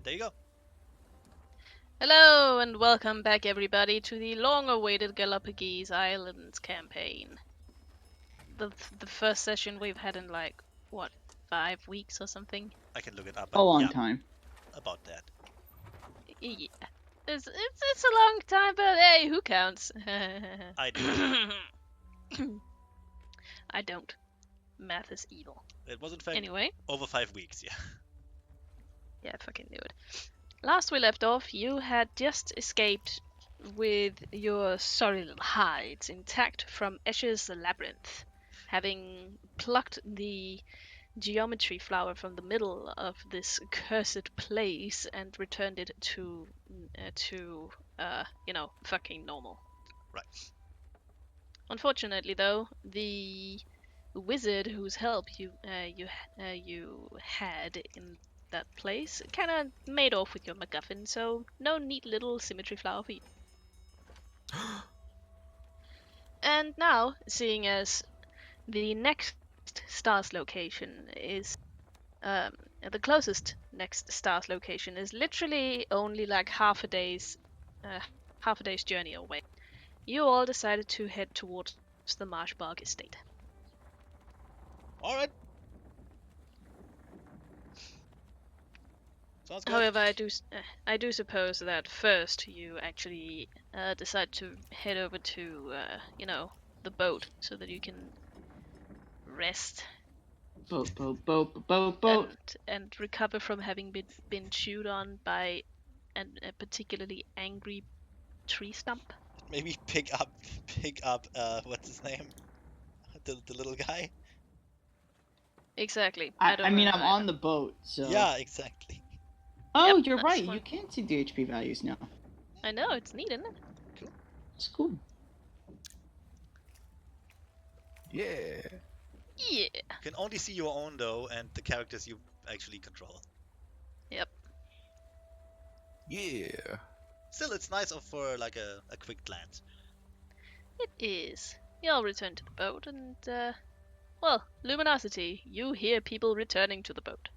And there you go. Hello and welcome back everybody to the long-awaited Galapagos Islands campaign. The first session we've had in like, what, 5 weeks or something? I can look it up, A but long yeah, time. about that. Yeah. It's a long time, but hey, who counts? I do. I don't. Math is evil. It was in fact Anyway, over 5 weeks, yeah. yeah, I fucking knew it. Last we left off, you had just escaped with your sorry little hides intact from Escher's labyrinth, having plucked the geometry flower from the middle of this cursed place and returned it to fucking normal. Right. Unfortunately, though, the wizard whose help you had in that place kind of made off with your MacGuffin, so no neat little symmetry flower for you. And now, seeing as the next star's location is the closest next star's location is literally only like half a day's journey away, you all decided to head towards the Marshbark estate. Alright. Sounds good. However, I do suppose that first you actually decide to head over to the boat so that you can rest Boat. and recover from having been chewed on by a particularly angry tree stump. Maybe pick up, what's his name? The little guy? Exactly. I I don't mean, know I'm either. on the boat, so. Yeah, exactly. Oh, Yep, you're that's right. one. You can see the HP values now. I know, it's neat, isn't it? Cool. It's cool. Yeah. Yeah. You can only see your own though, and the characters you actually control. Yep. Yeah. Still, it's nice for like a quick glance. It is. You all return to the boat and, well, Luminosity, you hear people returning to the boat.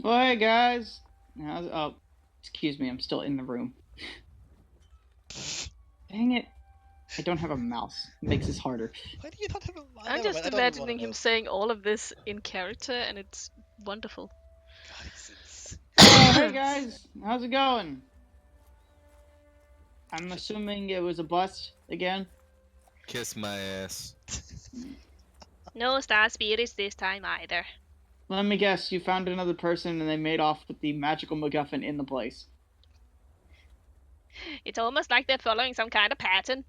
Oh, hey guys. Oh, excuse me. I'm still in the room. Dang it. I don't have a mouse. It makes this harder. Why do you not have a? I'm Never just mind, I don't even want imagining to him know. saying all of this in character, and it's wonderful. God, it's Oh, hey guys. How's it going? I'm assuming it was a bust again. Kiss my ass. No star spirits this time either. Let me guess. You found another person and they made off with the magical MacGuffin in the place. It's almost like they're following some kind of pattern.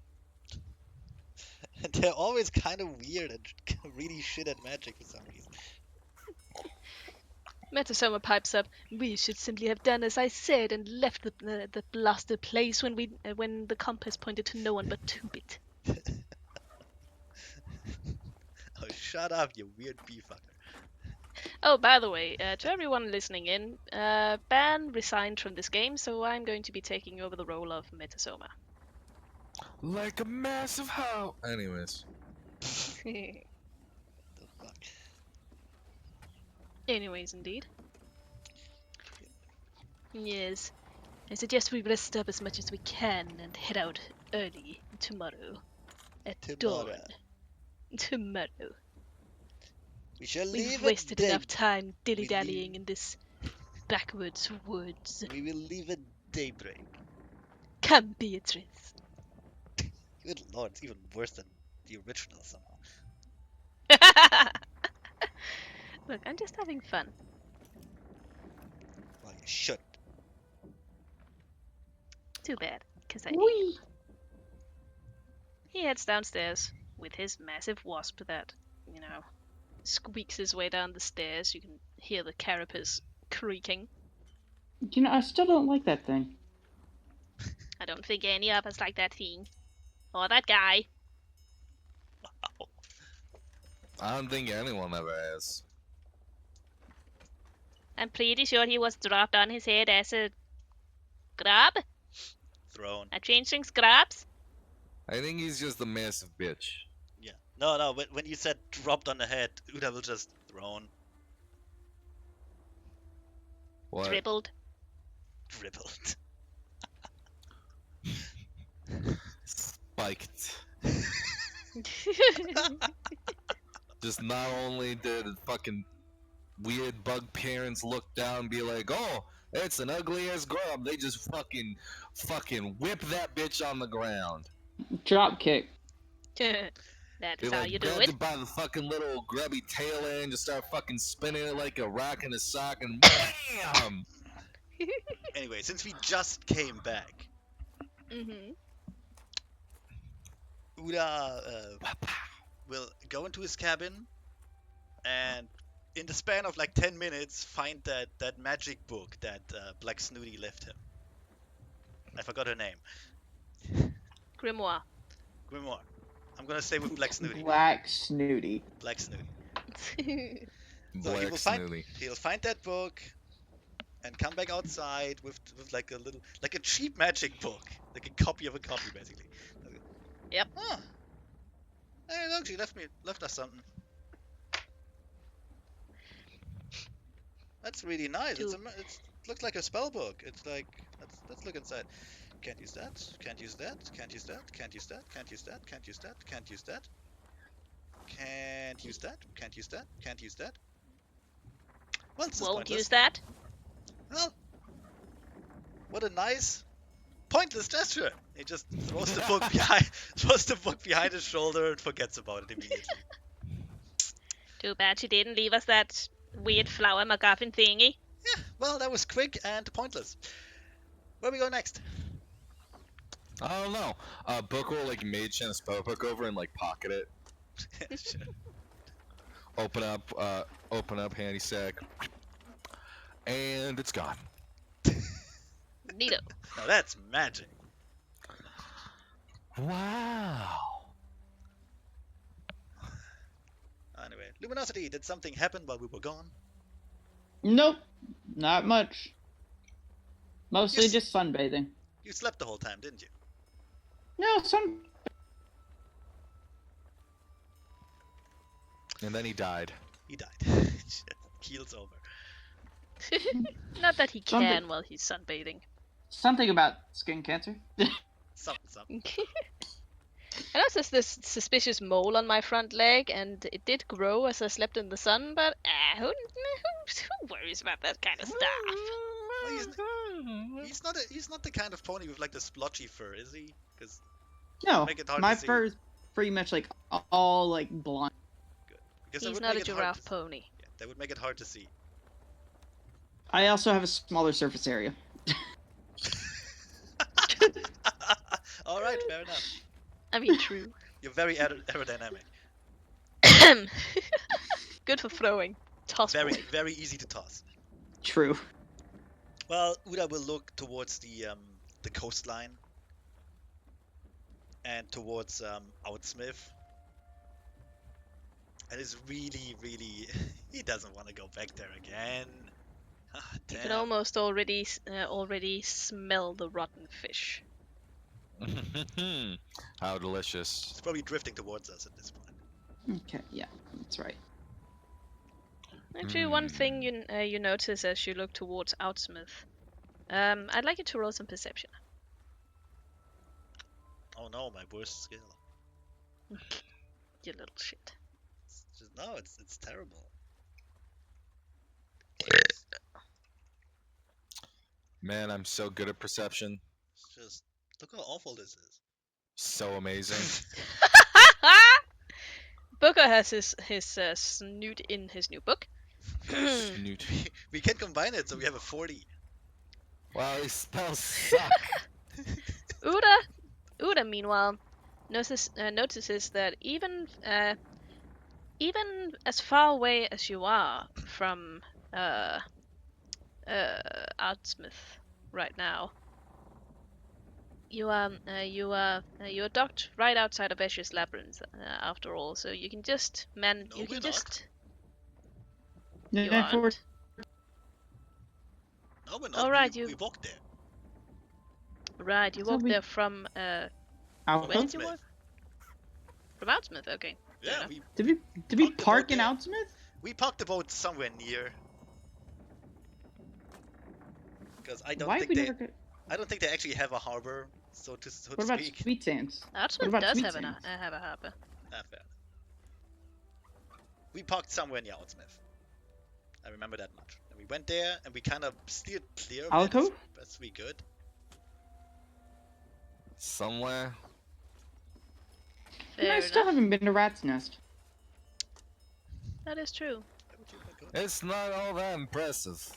They're always kind of weird and really shit at magic for some reason. Metasoma pipes up. We should simply have done as I said and left the blasted place when the compass pointed to no one but Two-Bit. Oh, shut up, you weird bee fucker. Oh, by the way, to everyone listening in, Ban resigned from this game, so I'm going to be taking over the role of Metasoma. Like a massive hoe. Anyways. The fuck? Anyways, indeed. Yes. I suggest we rest up as much as we can and head out early tomorrow. At Tomorrow. dawn. Tomorrow. We shall We've leave wasted at enough time leave- dilly-dallying in this backwoods woods. We will leave at daybreak. Come, Beatrice. Good lord, it's even worse than the original somehow. Look, I'm just having fun. Well, you should. Too bad, because I hate him. Whee! He heads downstairs with his massive wasp that, squeaks his way down the stairs. You can hear the carapace creaking. You know, I still don't like that thing. I don't think any of us like that thing. Or that guy. Wow. I don't think anyone ever has. I'm pretty sure he was dropped on his head as a grab? Throne. A changeling grabs? I think he's just a massive bitch. Yeah. No, when you said dropped on the head, Uda will just thrown. What? Dribbled. Dribbled. Spiked. Just not only did fucking weird bug parents look down and be like, oh, it's an ugly ass grub, they just fucking whip that bitch on the ground. Drop kick. That They is how like you do grabbed it. it by the fucking little grubby tail end and just start fucking spinning it like a rock in a sock and BAM! Anyway, since we just came back, Mm-hmm. Uda will go into his cabin and in the span of like 10 minutes find that magic book that Black Snooty left him. I forgot her name. Grimoire. Grimoire. I'm gonna stay with Black Snooty. Black Snooty. Black Snooty. So Black Snooty. he'll find that book and come back outside with like a cheap magic book, like a copy of a copy basically. Yep. Huh. Hey, look, she left us something. That's really nice. It looks like a spell book. It's like let's look inside. Can't use that. Can't use that. Can't use that. Can't use that. Can't use that. Can't use that. Can't use that. Can't use that. Can't use that. Can't use that. Well, this is Won't pointless. use that. Well, what a nice pointless gesture. He just throws the book behind his shoulder and forgets about it immediately. Too bad she didn't leave us that weird flower MacGuffin thingy. Yeah, well, that was quick and pointless. Where we go next? I don't know. Book will like mage and a spell book over and like pocket it. Sure. Open up handy sack. And it's gone. Neato. Now that's magic. Wow. Anyway, Luminosity, did something happen while we were gone? Nope, not much. Mostly Yes. just sunbathing. You slept the whole time, didn't you? No, sun. And then he died. He died. Shit, keel's over. Not that he Sunba- can while he's sunbathing. Something about skin cancer. Something. I noticed there's this suspicious mole on my front leg, and it did grow as I slept in the sun, but who worries about that kind of stuff? Well, he's not the kind of pony with like the splotchy fur, is he? Because No, Make it hard my to see. fur is pretty much like all like blonde. He's not a giraffe pony. Yeah, that would make it hard to see. I also have a smaller surface area. All right, fair enough. I mean, true. You're very aerodynamic. Good for throwing. Toss Very, boy. very easy to toss. True. Well, Uda will look towards the coastline and towards Outsmith. And is really, really, he doesn't want to go back there again. Ah, You damn. can almost already smell the rotten fish. How delicious. It's probably drifting towards us at this point. Okay, yeah, that's right. Actually, one thing you notice as you look towards Outsmith, I'd like you to roll some perception. Oh no, my worst skill. You little shit. It's terrible. Man, I'm so good at perception. It's just look how awful this is. So amazing. Booker has his snoot in his new book. Snoot. We can combine it so we have a 40. Wow, these spells suck. Uda, meanwhile, notices that even as far away as you are from Outsmith right now, you're docked right outside of Escher's Labyrinth after all, so you can just No, you can we're just Yeah, you for- aren't. No, we're not. All right, we walked there. Right, you So walked we- there from Out- where did you Outsmith. walk? From Outsmith, okay. Yeah, enough. Did we Parked the park boat in there. Outsmith? we parked the boat somewhere near. because I don't Why have think we they never got... I don't think they actually have a harbor, so to What about speak. Sweet Sands? What Artsmouth about does Sweet have Sands? have a harbor. Ah, fair. We parked somewhere near Outsmith. I remember that much. And we went there and we kind of steered clear of it as Alco? best we could. Somewhere. And I Fair still enough. haven't been to Rat's Nest. That is true. Why would you not go? It's not all that impressive.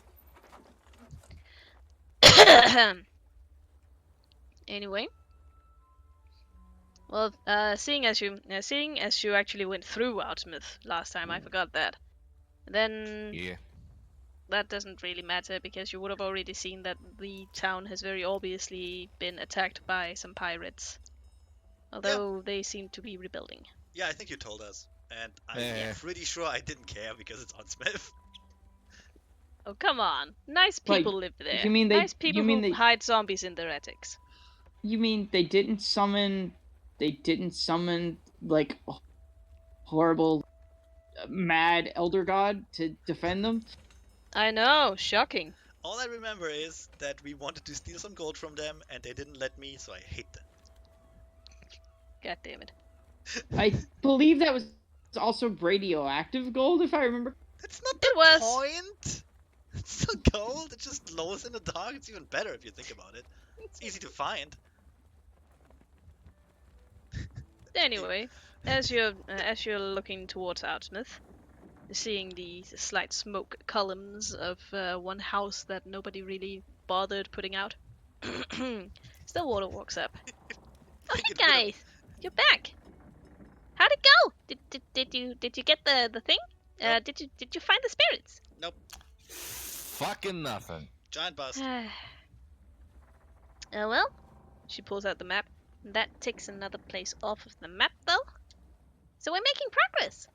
Anyway, well, seeing as you actually went through Outsmith last time, I forgot that. Then Yeah. that doesn't really matter because you would have already seen that the town has very obviously been attacked by some pirates. Although they seem to be rebuilding. Yeah, I think you told us. And I'm Yeah. pretty sure I didn't care because it's on Smith. Oh come on! Nice people live there. you mean they- nice people you mean who they- hide zombies in their attics. You mean they didn't summon like a horrible mad elder god to defend them? I know, shocking. All I remember is that we wanted to steal some gold from them and they didn't let me, so I hate them. God damn it. I believe that was also radioactive gold, if I remember. That's not It the was. point! It's still gold, it just glows in the dark. It's even better if you think about it. It's easy to find. Anyway, as you're looking towards Outsmith, seeing the slight smoke columns of one house that nobody really bothered putting out, Stillwater walks up. Oh, Make hey it rid of- guys, you're back. How'd it go? Did you get the thing? Nope. Did you find the spirits? Nope. Fucking nothing. Giant bust. Oh well. She pulls out the map. That takes another place off of the map, though. So we're making progress.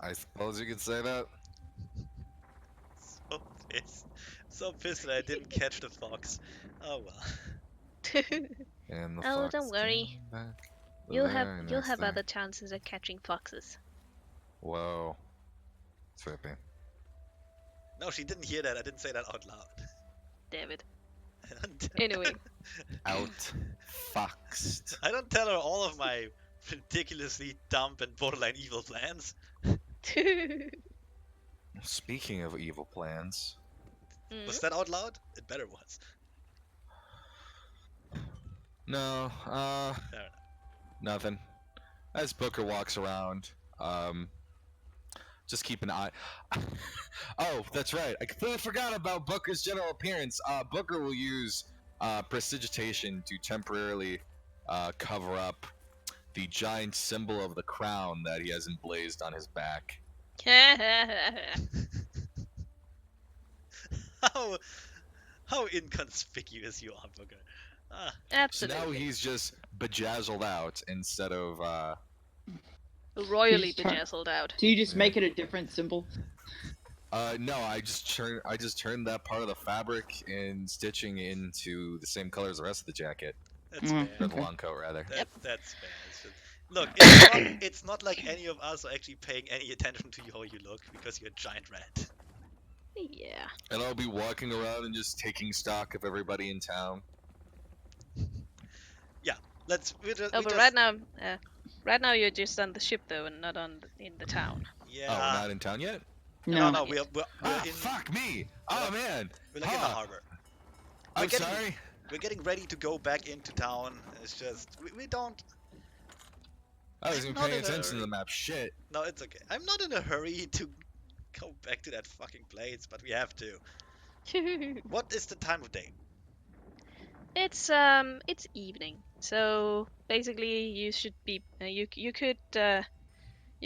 I suppose you could say that. So pissed. So pissed that I didn't catch the fox. Oh well. And the Oh, fox don't worry. came back the You'll very have next day. other chances of catching foxes. Whoa. Trippy. No, she didn't hear that. I didn't say that out loud. Damn it. I don't- Anyway. Out. Foxed. I don't tell her all of my ridiculously dumb and borderline evil plans. Speaking of evil plans, Was that out loud? It better was. no, Fair enough. nothing. As Booker walks around, just keep an eye. Oh, that's right. I completely forgot about Booker's general appearance. Booker will use prestidigitation to temporarily cover up the giant symbol of the crown that he has emblazed on his back. How inconspicuous you are, Booker. Ah, So Absolutely. now he's just bejazzled out instead of royally He's trying- bejazzled out. Do you just Yeah. make it a different symbol? no, I just turned that part of the fabric and stitching into the same color as the rest of the jacket, that's Mm. fair. or the long coat rather. That's fair. It's just... Look, it's not like any of us are actually paying any attention to how you look because you're a giant rat. Yeah. And I'll be walking around and just taking stock of everybody in town. Oh, but right now you're just on the ship though, and not in the town. Yeah. Oh, we're not in town yet? No, No. we're in. Fuck me! We're Oh like- man! We're like in the Huh. harbor. I'm getting- sorry. We're getting ready to go back into town. It's just we don't. I wasn't Not paying in a attention to hurry. the map. Shit. No, it's okay. I'm not in a hurry to go back to that fucking place, but we have to. What is the time of day? It's evening, so basically you should be you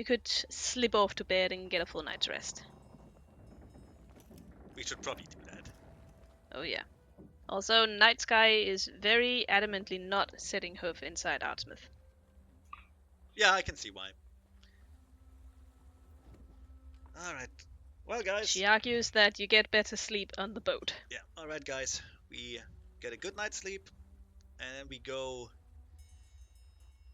could slip off to bed and get a full night's rest. We should probably do that. Oh yeah. Also, Night Sky is very adamantly not setting hoof inside Outsmith. Yeah, I can see why. Alright. Well, guys. She argues that you get better sleep on the boat. Yeah, alright, guys. We get a good night's sleep, and then we go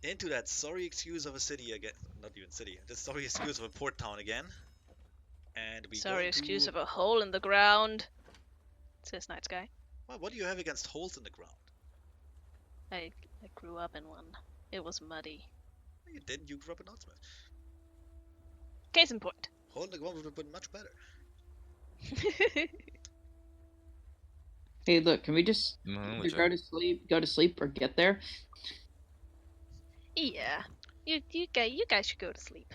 into that sorry excuse of a city again. Not even city. The sorry excuse of a port town again. And we Sorry, go excuse to... of a hole in the ground. says Night Sky. Well, what do you have against holes in the ground? I grew up in one. It was muddy. You didn't. You grew up in Northsmith. Case in point. Hole in the ground would have been much better. Hey, look, can we just No, either go to sleep, or get there? Yeah. You guys should go to sleep.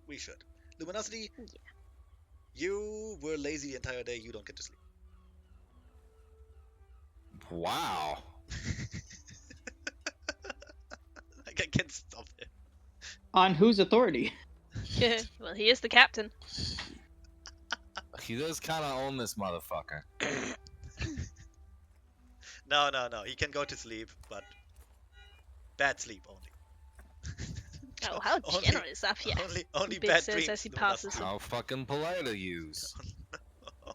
We should. Luminosity, Yeah. you were lazy the entire day. You don't get to sleep. Wow. Like, I can't stop it. On whose authority? Well, he is the captain. He does kind of own this motherfucker. No. He can go to sleep, but bad sleep only. Oh, how Only- generous of you. Only Big bad says dreams. as he Luminosity. passes him. How fucking polite of yous.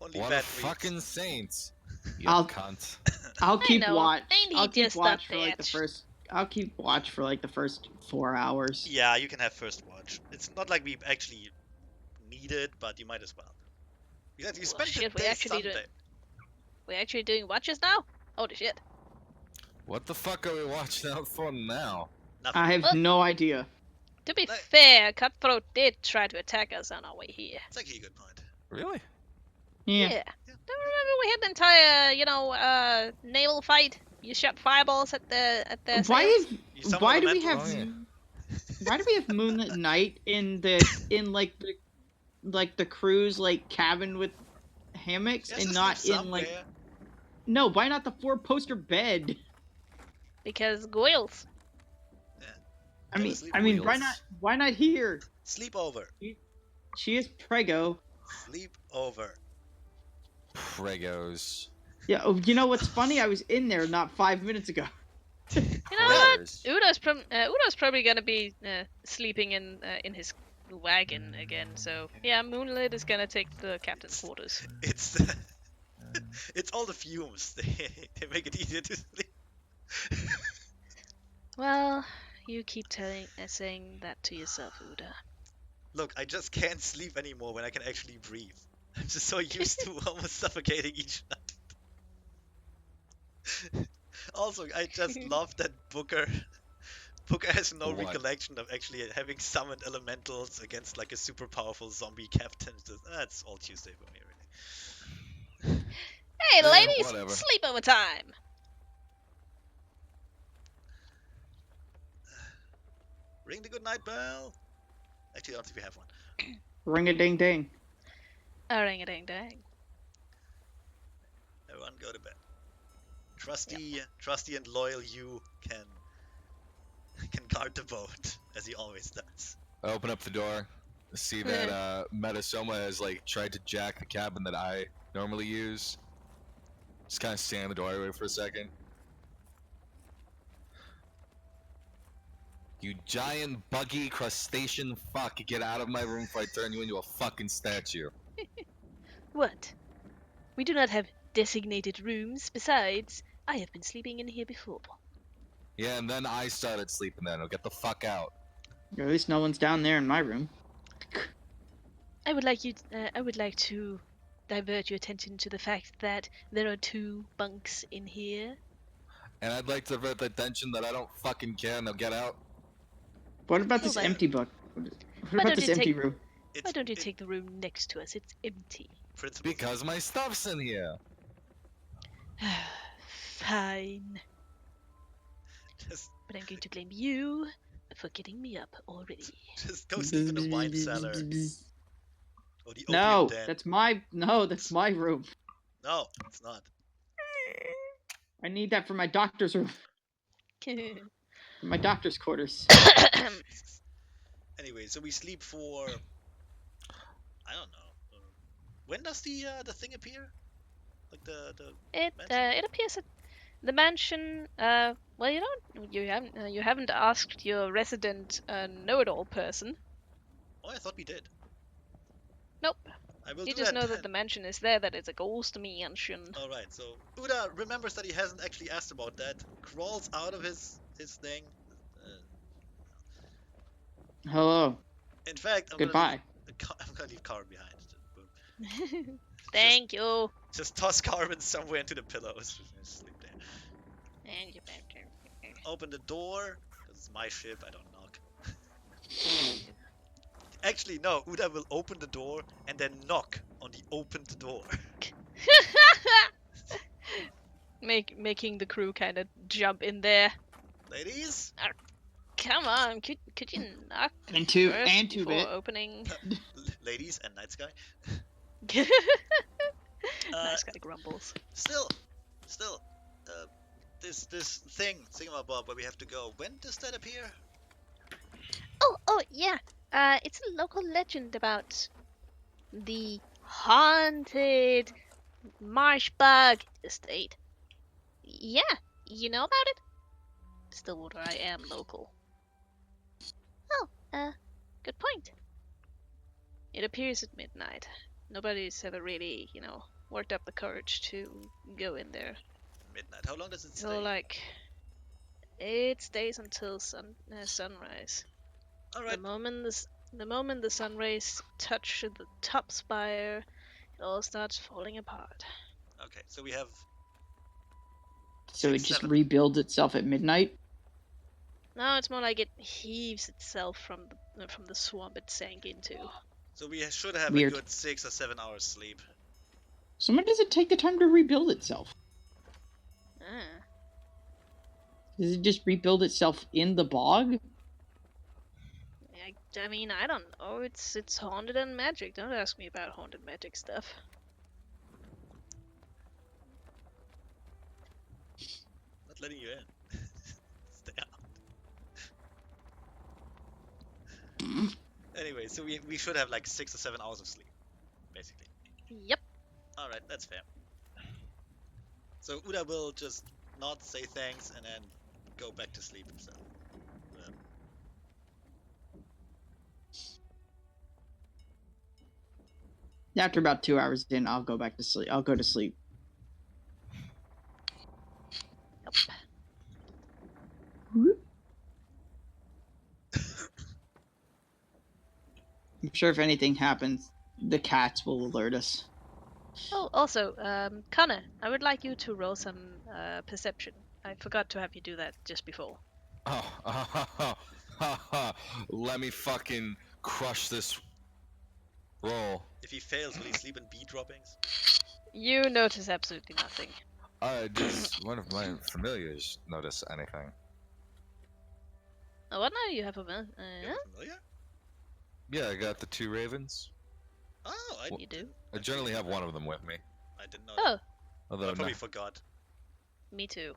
Only What bad a dreams. fucking saint. You I'll- cunt. I'll keep know, watch. ain't he I'll keep just a watch for like the bitch? first. I'll keep watch for like the first 4 hours. Yeah, you can have first watch. It's not like we actually need it, but you might as well. You Well, spent shit, the we day actually Sunday. We're actually doing watches now? Holy shit. What the fuck are we watching out for now? Nothing. I have Well- no idea. To be Like- fair, Cutthroat did try to attack us on our way here. It's actually a good point. Really? Yeah. Don't remember we had the entire, naval fight? You shot fireballs at their Why sails? You summon why do we elementals? have Oh, yeah. why do we have Moonlit Night in like the cruise like cabin with hammocks Yes, and to not sleep in like somewhere. no, why not the 4-poster bed? Because Goyles. I mean sleep wheels. why not here? Sleep over. She is prego. Sleep over. Pregos. Yeah, oh, you know what's funny? I was in there not 5 minutes ago. You know what? Pregos. Udo's probably gonna be sleeping in his wagon again. So yeah, Moonlit is gonna take the captain's quarters. It's it's all the fumes. They make it easier to sleep. Well, you keep saying that to yourself, Uda. Look, I just can't sleep anymore when I can actually breathe. I'm just so used to almost suffocating each night. Also, I just love that Booker has no What? recollection of actually having summoned elementals against like a super powerful zombie captain. That's all Tuesday for me, really. Hey, Yeah, ladies, whatever. sleepover time. Ring the good night bell. Actually, I don't think we have one. Ring a ding ding. Oh, ring a ding ding. Everyone go to bed. Trusty and loyal you can guard the boat as he always does. I open up the door, see that Metasoma has like tried to jack the cabin that I normally use. Just kind of stand in the doorway for a second. You giant buggy crustacean fuck, get out of my room before I turn you into a fucking statue. What? We do not have designated rooms. Besides, I have been sleeping in here before. Yeah, and then I started sleeping then. Get the fuck out. At least no one's down there in my room. I would like to divert your attention to the fact that there are 2 bunks in here. And I'd like to divert the attention that I don't fucking care. Now get out. What about this Hold on. empty book? What Why about don't this you empty take- room? Why don't you take the room next to us? It's empty. Principles. Because my stuff's in here. Fine. Just But I'm going to blame you for getting me up already. go sleep in the wine cellar or the opium No, den. that's my room. No, it's not. I need that for my doctor's room. My doctor's quarters. Anyway, so we sleep for I don't know. When does the thing appear? Like the It appears that the mansion. Well, you haven't asked your resident know-it-all person. Oh, I thought we did. Nope. I will You do just that know then. that the mansion is there. That it's a ghost mansion. All right, so Uda remembers that he hasn't actually asked about that. Crawls out of his thing. Hello. In fact, Goodbye. I'm gonna leave Karen behind. Thank you. Just toss Carmen somewhere into the pillows. Sleep there. And you better. Open the door. This is my ship. I don't knock. Actually, no. Uda will open the door and then knock on the opened door. Making the crew kind of jump in there. Ladies, Come on, could you knock And first two before bit. opening? ladies, and Night Sky. Nice guy grumbles. Still, this thing, Thingamabob, where we have to go. When does that appear? Oh yeah. It's a local legend about the haunted marsh bug estate. Yeah, you know about it? Stillwater, I am local. Oh, good point. It appears at midnight. Nobody's ever really, worked up the courage to go in there. Midnight. How long does it So, stay? like, it stays until sunrise. All The right. moment the sun rays touch the top spire, it all starts falling apart. Okay, so we have So it 6, just 7. rebuilds itself at midnight. No, it's more like it heaves itself from the swamp it sank into. So we should have Weird. a good 6 or 7 hours sleep. So when does it take the time to rebuild itself? Ah. Does it just rebuild itself in the bog? I mean, I don't know. It's haunted and magic. Don't ask me about haunted magic stuff. Not letting you in. Stay out. Anyway, so we should have like 6 or 7 hours of sleep, basically. Yep. All right, that's fair. So Uda will just not say thanks and then go back to sleep himself. After about 2 hours in, I'll go back to sleep. I'll go to sleep. Yep. I'm sure if anything happens, the cats will alert us. Oh, also, Connor, I would like you to roll some perception. I forgot to have you do that just before. Let me fucking crush this roll. If he fails, will he sleep in bee droppings? You notice absolutely nothing. Does one of my familiars notice anything? Oh, what now? You have a You have a familiar? Yeah, I got the 2 ravens. Oh, You do? I generally have one of them with me. I didn't know. Oh, Although I probably no. forgot. me too.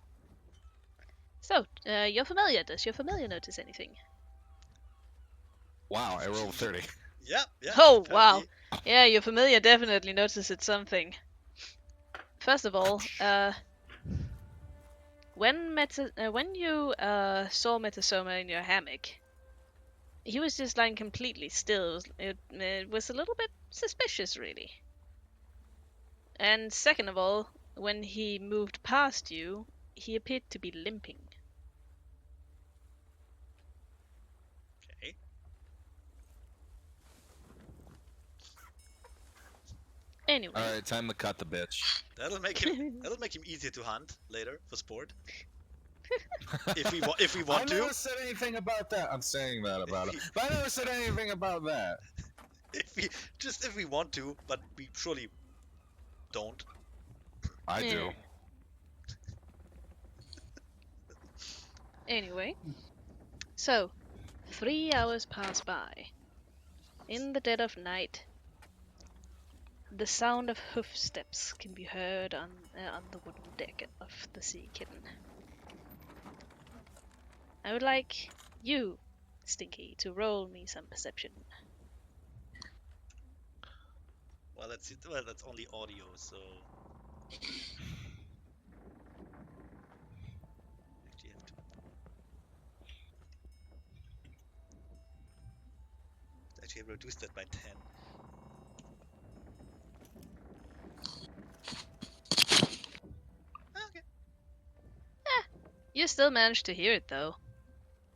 So, your familiar. Does your familiar notice anything? Wow, I rolled 30. Yeah. Oh, wow. apparently. Yeah, your familiar definitely notices something. First of all, when you saw Metasoma in your hammock, he was just lying completely still. It was a little bit suspicious, really. And second of all, when he moved past you, he appeared to be limping. Okay. Anyway. Alright, time to cut the bitch. That'll make him easier to hunt later for sport. If we want I to. never said anything about that. I'm saying that about it. But I never said anything about that. If we want to, but we surely don't. I do. Anyway, so 3 hours pass by. In the dead of night, the sound of hoof steps can be heard on the wooden deck of the Sea Kitten. I would like you, Stinky, to roll me some perception. Well, that's only audio, so. Actually, have to. Actually, reduce that by 10. Okay. You still manage to hear it, though.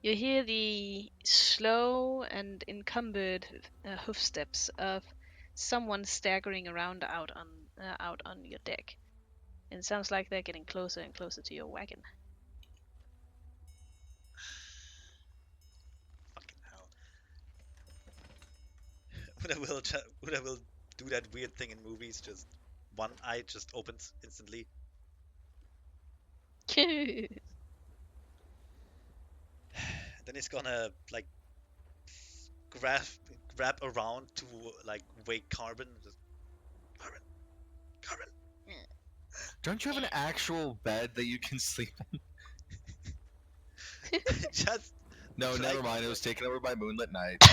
You hear the slow and encumbered hoof steps of someone staggering around out on your deck. And it sounds like they're getting closer and closer to your wagon. Fucking hell. Would I will do that weird thing in movies, just one eye just opens instantly. Then he's gonna like grab grab around to like wake Carbon. Just Carbon, Carbon. Don't you have an actual bed that you can sleep in? Just No, try- never mind. It was taken over by Moonlit Night.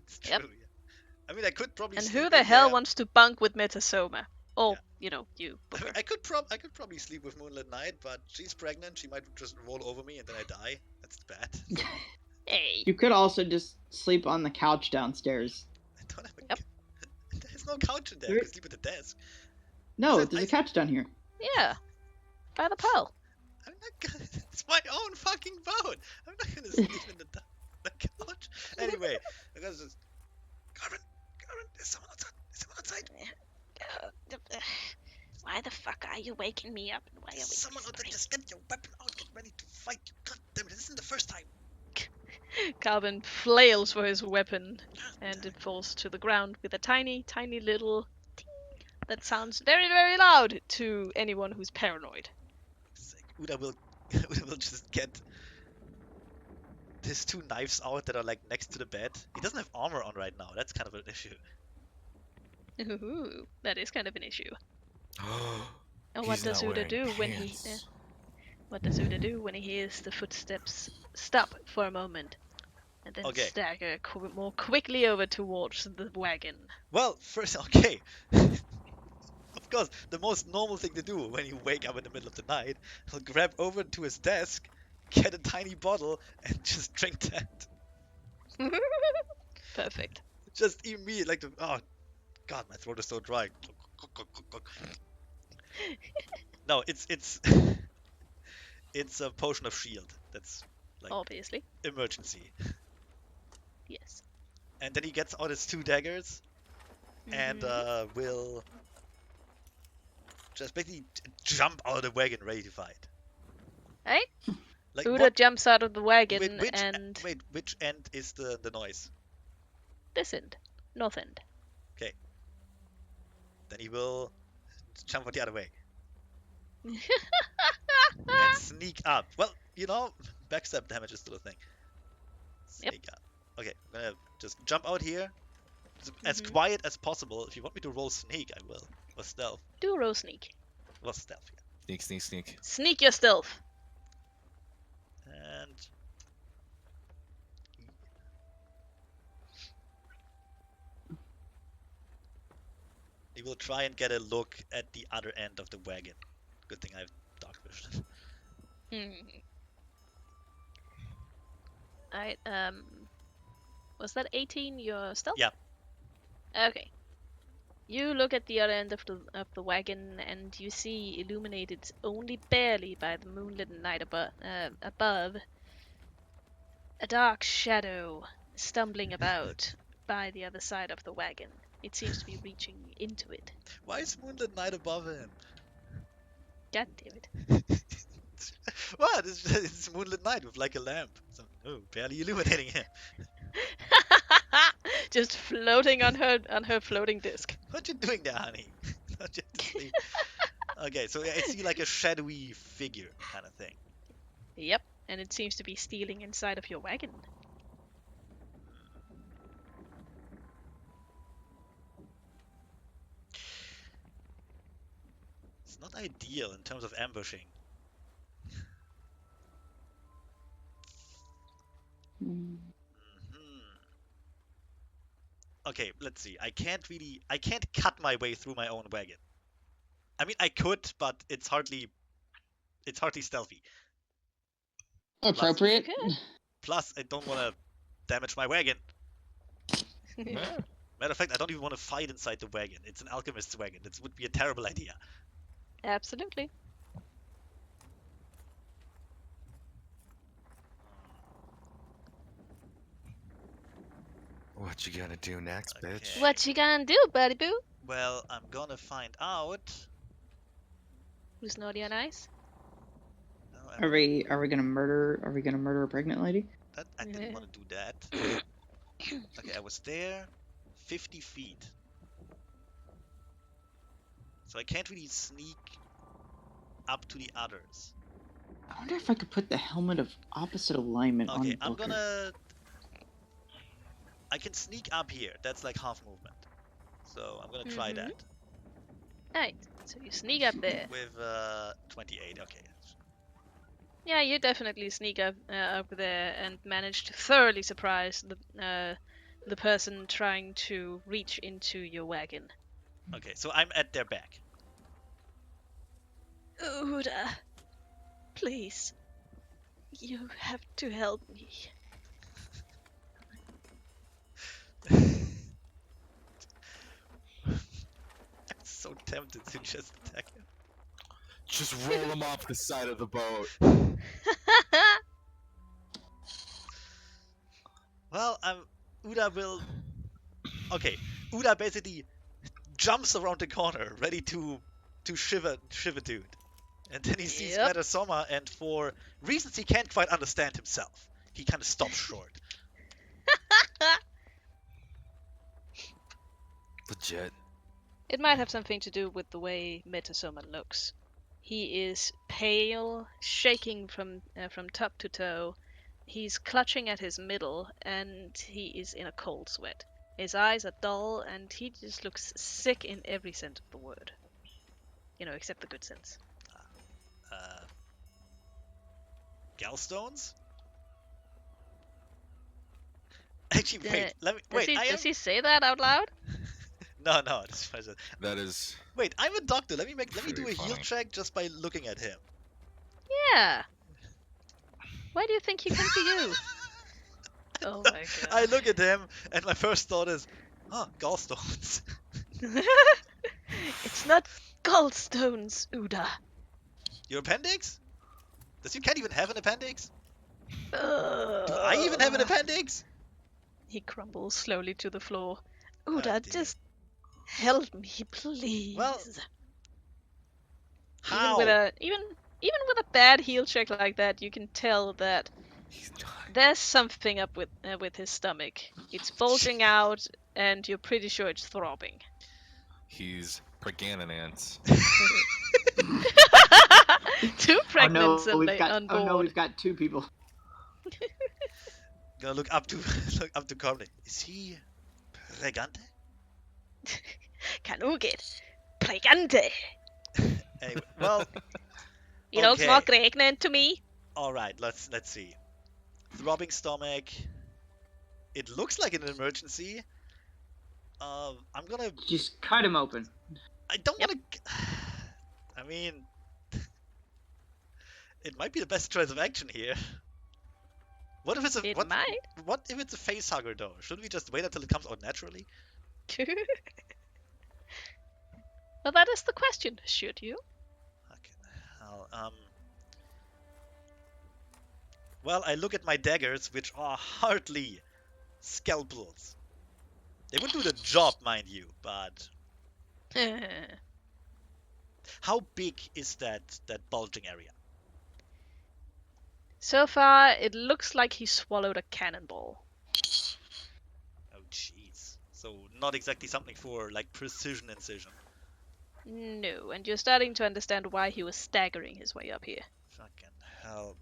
It's true. Yep. Yeah. I mean, I could probably And sleep who the in hell there. wants to bunk with Metasoma? Oh, Yeah. you know, you, I, mean, Booker. I could probably sleep with Moonlit Night, but she's pregnant. She might just roll over me and then I die. That's bad. Hey. You could also just sleep on the couch downstairs. I don't have a. Yep. There's no couch in there. I There- could sleep at the desk. No, Listen, there's a couch down here. Yeah. By the pearl. I'm not gonna. It's my own fucking boat. I'm not gonna sleep in the couch. Anyway, I gotta just. Carmen, Carmen, there's someone outside. There's someone outside. Why the fuck are you waking me up? And why are we There's someone outside. Just get your weapon out. Get ready to fight. God damn it! This isn't the first time. Calvin flails for his weapon, and it falls to the ground with a tiny, tiny little ting that sounds very, very loud to anyone who's paranoid. Uda will just get his two knives out that are like next to the bed. He doesn't have armor on right now. That's kind of an issue. Ooh, that is kind of an issue. And He's what does not Uda wearing do when he? pants. What does Uda do when he hears the footsteps stop for a moment, and then Okay. stagger more quickly over towards the wagon? Well, first, okay. Of course, the most normal thing to do when you wake up in the middle of the night, he'll grab over to his desk, get a tiny bottle, and just drink that. Perfect. Just immediately, like, oh, God, my throat is so dry. No, it's it's a potion of shield. That's like Obviously, emergency. yes. And then he gets out his two daggers and Mhm. will just basically jump out of the wagon ready to fight. Hey, Like Uda what? jumps out of the wagon Which and wait, which end is the noise? this end, north end. Then he will jump out the other way and sneak up. Well, backstab damage is still a thing. Yep. Sneak up. Okay, I'm gonna just jump out here. As Mhm. quiet as possible. If you want me to roll sneak, I will. Or stealth. Do roll sneak. Well, stealth, yeah. Sneak, sneak, sneak. Sneak your stealth. And he will try and get a look at the other end of the wagon. Good thing I have dark vision. Alright, was that 18 your stealth? Yeah. Okay. You look at the other end of the wagon and you see illuminated only barely by the moonlit night above a dark shadow stumbling about by the other side of the wagon. It seems to be reaching into it. Why is Moonlit Night above him? God damn it. What? It's Moonlit Night with like a lamp. So, barely illuminating him. Just floating on her floating disc. What you doing there, honey? Don't you have to sleep? Okay, so I see like a shadowy figure kind of thing. Yep, and it seems to be stealing inside of your wagon. It's not ideal in terms of ambushing. Hmm. Okay, let's see. I can't cut my way through my own wagon. I mean, I could, but it's hardly stealthy. Appropriate. Good. Plus, I don't want to damage my wagon. Yeah. Matter of fact, I don't even want to fight inside the wagon. It's an alchemist's wagon. This would be a terrible idea. Absolutely. What you gonna do next, bitch? Okay. What you gonna do, buddy boo? Well, I'm gonna find out. Who's naughty or nice? No, Are we gonna murder? Are we gonna murder a pregnant lady? I didn't want to do that. Okay, I was there 50 feet. So I can't really sneak up to the others. I wonder if I could put the helmet of opposite alignment Okay, on Booker. I can sneak up here. That's like half movement. So I'm gonna try that. Right. So you sneak up there. With 28, okay. Yeah, you definitely sneak up there and manage to thoroughly surprise the person trying to reach into your wagon. Okay, so I'm at their back. Uda, please, you have to help me. I'm so tempted to just attack him. Just roll him off the side of the boat. Well, Uda will. Okay, Uda basically jumps around the corner, ready to shiver dude. And then he sees Yep. Metasoma, and for reasons he can't quite understand himself, he kind of stops short. Legit. It might have something to do with the way Metasoma looks. He is pale, shaking from top to toe. He's clutching at his middle, and he is in a cold sweat. His eyes are dull, and he just looks sick in every sense of the word. You know, except the good sense. Gallstones? Actually, wait. Does he say that out loud? No, that's That is. Wait, I'm a doctor. Let me do Pretty a heal funny. check just by looking at him. Yeah. Why do you think he came to you? Oh my god. I look at him, and my first thought is, gallstones. It's not gallstones, Uda. Your appendix? Does you can't even have an appendix? Do Do I even have an appendix? He crumbles slowly to the floor. Oh, Uda, dear. just help me, please. Well, even how? with a bad heal check like that, you can tell that He's not. there's something up with his stomach. It's bulging out, and you're pretty sure it's throbbing. He's pregnant ants. Two pregnants we've got, on oh board. no, we've got two people. Gonna look up to Corbin. Is he pregante? Kanuget. Pregante. Anyway, well, You don't okay. smell pregnant to me. All right, let's see. Throbbing stomach. It looks like an emergency. I'm gonna. Just cut him open. I don't want to. I mean, it might be the best choice of action here. What if it's a It what? might. What if it's a face hugger though? Shouldn't we just wait until it comes out naturally? Well, that is the question. Should you? Okay. Well, I look at my daggers, which are hardly scalpels. They would do the job, mind you, but how big is that bulging area? So far, it looks like he swallowed a cannonball. Oh, jeez. So not exactly something for like precision incision. No, and you're starting to understand why he was staggering his way up here. Fucking hell.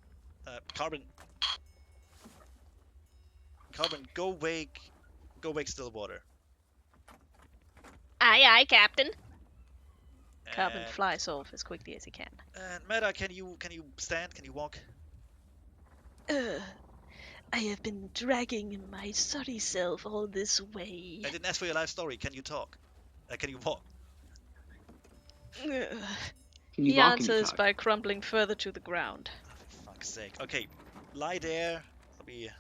Carbon, go wake Stillwater. Aye, Captain. Carbon And- flies off as quickly as he can. And Meta, can you stand? Can you walk? I have been dragging my sorry self all this way. I didn't ask for your life story. Can you talk? Can you walk? Can you He walk and you answers talk? by crumbling further to the ground. Oh, for fuck's sake. Okay, lie there.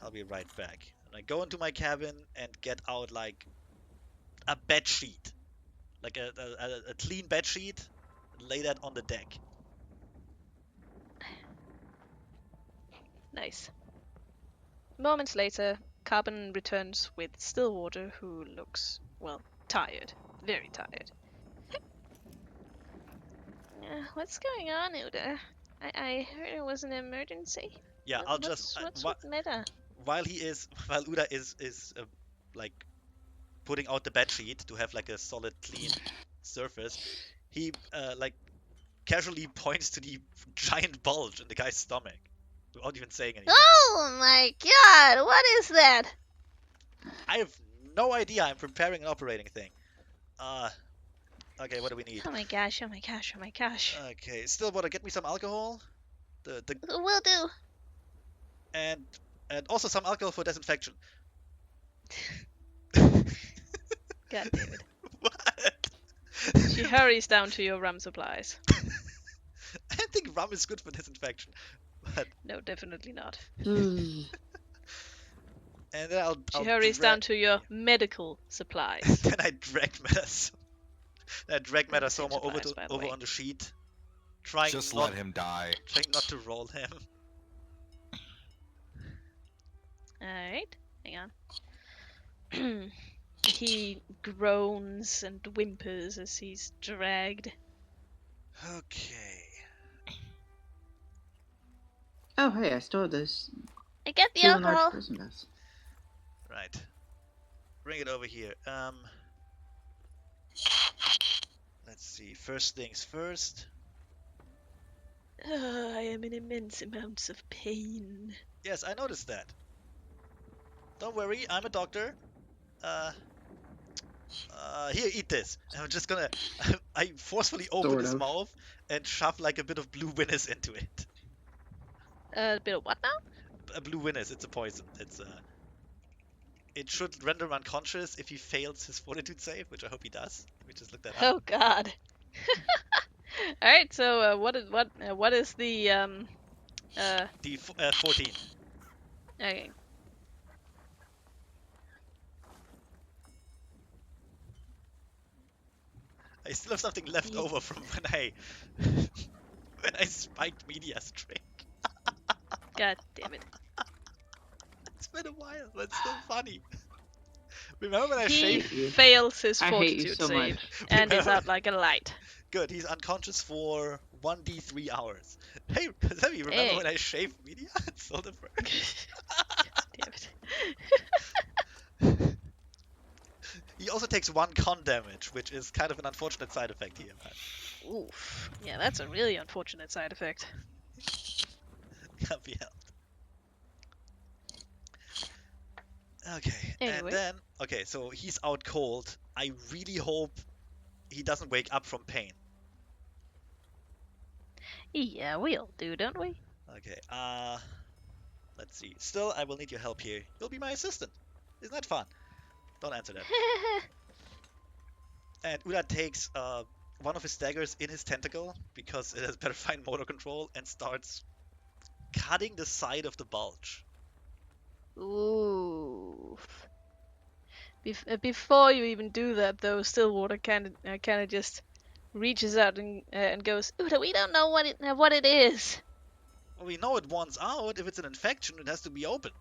I'll be right back. And I go into my cabin and get out like a bed sheet, like a clean bed sheet. And lay that on the deck. Nice. Moments later, Carbon returns with Stillwater, who looks, well, tired. Very tired. What's going on, Uda? I heard it was an emergency. Yeah, I'll just What's with Meta? while Uda is like putting out the bed sheet to have like a solid clean surface, he like casually points to the giant bulge in the guy's stomach without even saying anything. Oh my god, what is that? I have no idea. I'm preparing an operating thing. Okay, what do we need? Oh my gosh, oh my gosh, oh my gosh. Okay, Stillwater, get me some alcohol. The Will do. and also some alcohol for disinfection. God damn it. What? She hurries down to your rum supplies. I think rum is good for disinfection. But No, definitely not. Mm. and then She I'll hurries down to your medical supplies. then I drag Not the same Metasoma supplies, by the over way. on the sheet, trying Just not let him die. trying not to roll him. Alright, hang on. He groans and whimpers as he's dragged. Okay. Oh, hey, I still have this I get the 2 large alcohol. prison vests. Right. Bring it over here. Let's see. First things first. I am in immense amounts of pain. Yes, I noticed that. Don't worry, I'm a doctor. Here, eat this. And I'm just gonna. I forcefully open Sort his of. mouth and shove like a bit of blue Winnis into it. A bit of what now? A blue Winnis, it's a poison. It should render him unconscious if he fails his fortitude save, which I hope he does. Let me just look that up. Oh god. Alright, so what is the The 14. okay. I still have something left Ye- over from when I spiked media string. God damn it. It's been a while, but it's still funny. Remember when I He shaved? you. fails his I hate you fortitude so save much. and is Remember- out like a light. Good, he's unconscious for 1d3 hours. Hey, Zephy, remember Hey. when I shaved media? It's still different. Damn it. He also takes 1 con damage, which is kind of an unfortunate side effect here. But Oof. Yeah, that's a really unfortunate side effect. can't be helped. Okay, Anyway. and then so he's out cold. I really hope he doesn't wake up from pain. Yeah, we all do, don't we? Okay, let's see. Still, I will need your help here. You'll be my assistant. Isn't that fun? Don't answer that. And Uda takes one of his daggers in his tentacle because it has better fine motor control and starts cutting the side of the bulge. Ooh. Before you even do that, though, Stillwater kind of just reaches out and goes, "Uda, we don't know what it is." Well, we know it wants out. If it's an infection, it has to be opened.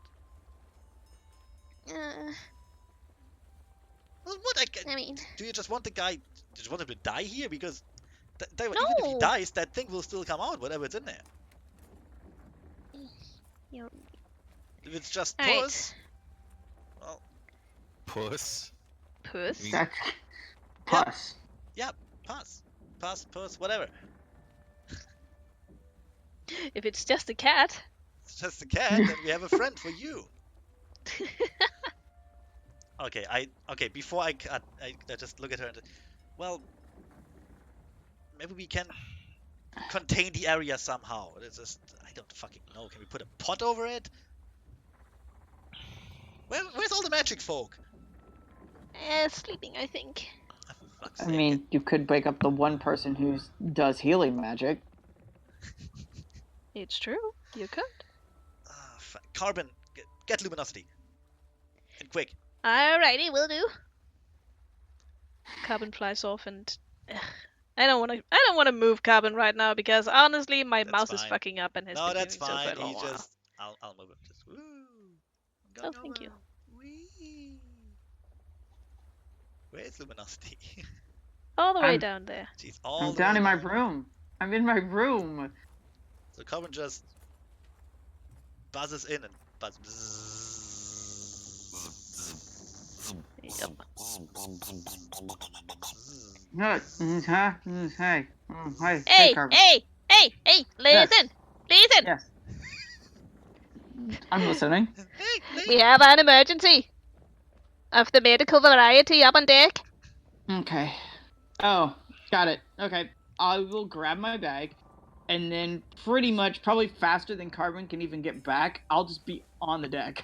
Well, what? I mean, Do you just want the guy? Do you want him to die here? Because even if he No. dies, that thing will still come out, whatever it's in there. you If it's just All right. puss, well, Puss. puss. That's plus. puss, whatever. If it's just a cat. It's just a cat, then we have a friend for you. Okay, before I cut, I just look at her and, well, maybe we can contain the area somehow. It's just, I don't fucking know. Can we put a pot over it? Where's all the magic folk? Sleeping, I think. Oh, for fuck's I sake. mean, you could wake up the one person who does healing magic. It's true. You could. Carbon, get luminosity. And quick. Alrighty, will do. Carbon flies off, and I don't want to move Carbon right now because honestly, my That's mouse is fine. fucking up and has No, been that's doing so for fine. a long while. I'll move him. Just, woo. Oh, thank you. Where is Luminosity? All the way I'm- down there. She's all I'm the down way in my down. room. I'm in my room. So Corbin just buzzes in and buzzes. Yep. Hey. Hey, Hey, Carver. hey, hey, hey! Listen, listen. Yes. I'm listening. Hey, We have an emergency of the medical variety up on deck. Okay. Oh, got it. Okay. I will grab my bag, and then pretty much, probably faster than Carbon can even get back, I'll just be on the deck.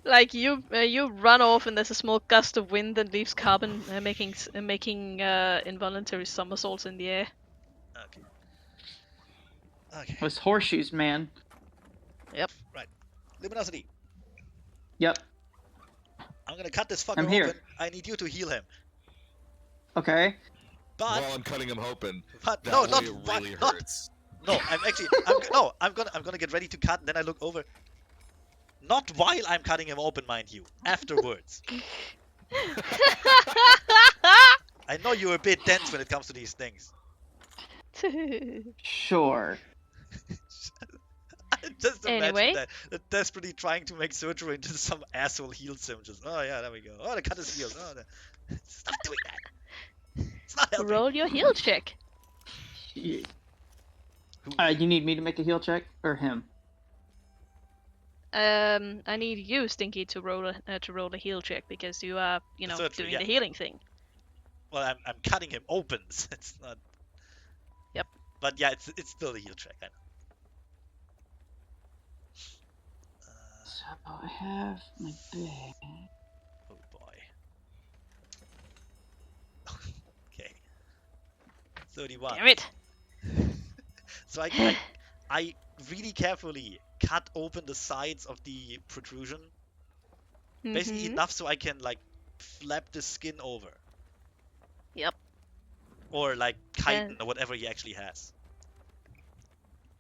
Like you run off, and there's a small gust of wind that leaves Carbon making involuntary somersaults in the air. Okay. Okay. With horseshoes, man. Yep. Right. Luminosity. Yep. I'm gonna cut this I'm fucker here. open. I need you to heal him. Okay. But While I'm cutting him open, but that no, way not it why- really not hurts. no. I'm gonna get ready to cut, and then I look over. Not while I'm cutting him open, mind you. Afterwards. I know you're a bit dense when it comes to these things. Sure. Just imagine Anyway. that desperately trying to make surgery into some asshole heals him. Just oh yeah, there we go. Oh, the cut is healed. Oh, stop doing that. It's not helping. Roll your heal check. You Who- need me to make a heal check or him? I need you, Stinky, to roll a heal check because you are, Surgery, doing yeah. the healing thing. Well, I'm cutting him open. So it's not. Yep. But yeah, it's still a heal check. I know. So I have my bag. Oh boy. Okay. 31. Damn it! So I really carefully cut open the sides of the protrusion, basically Mhm. enough so I can like flap the skin over. Yep. Or like chitin or whatever he actually has.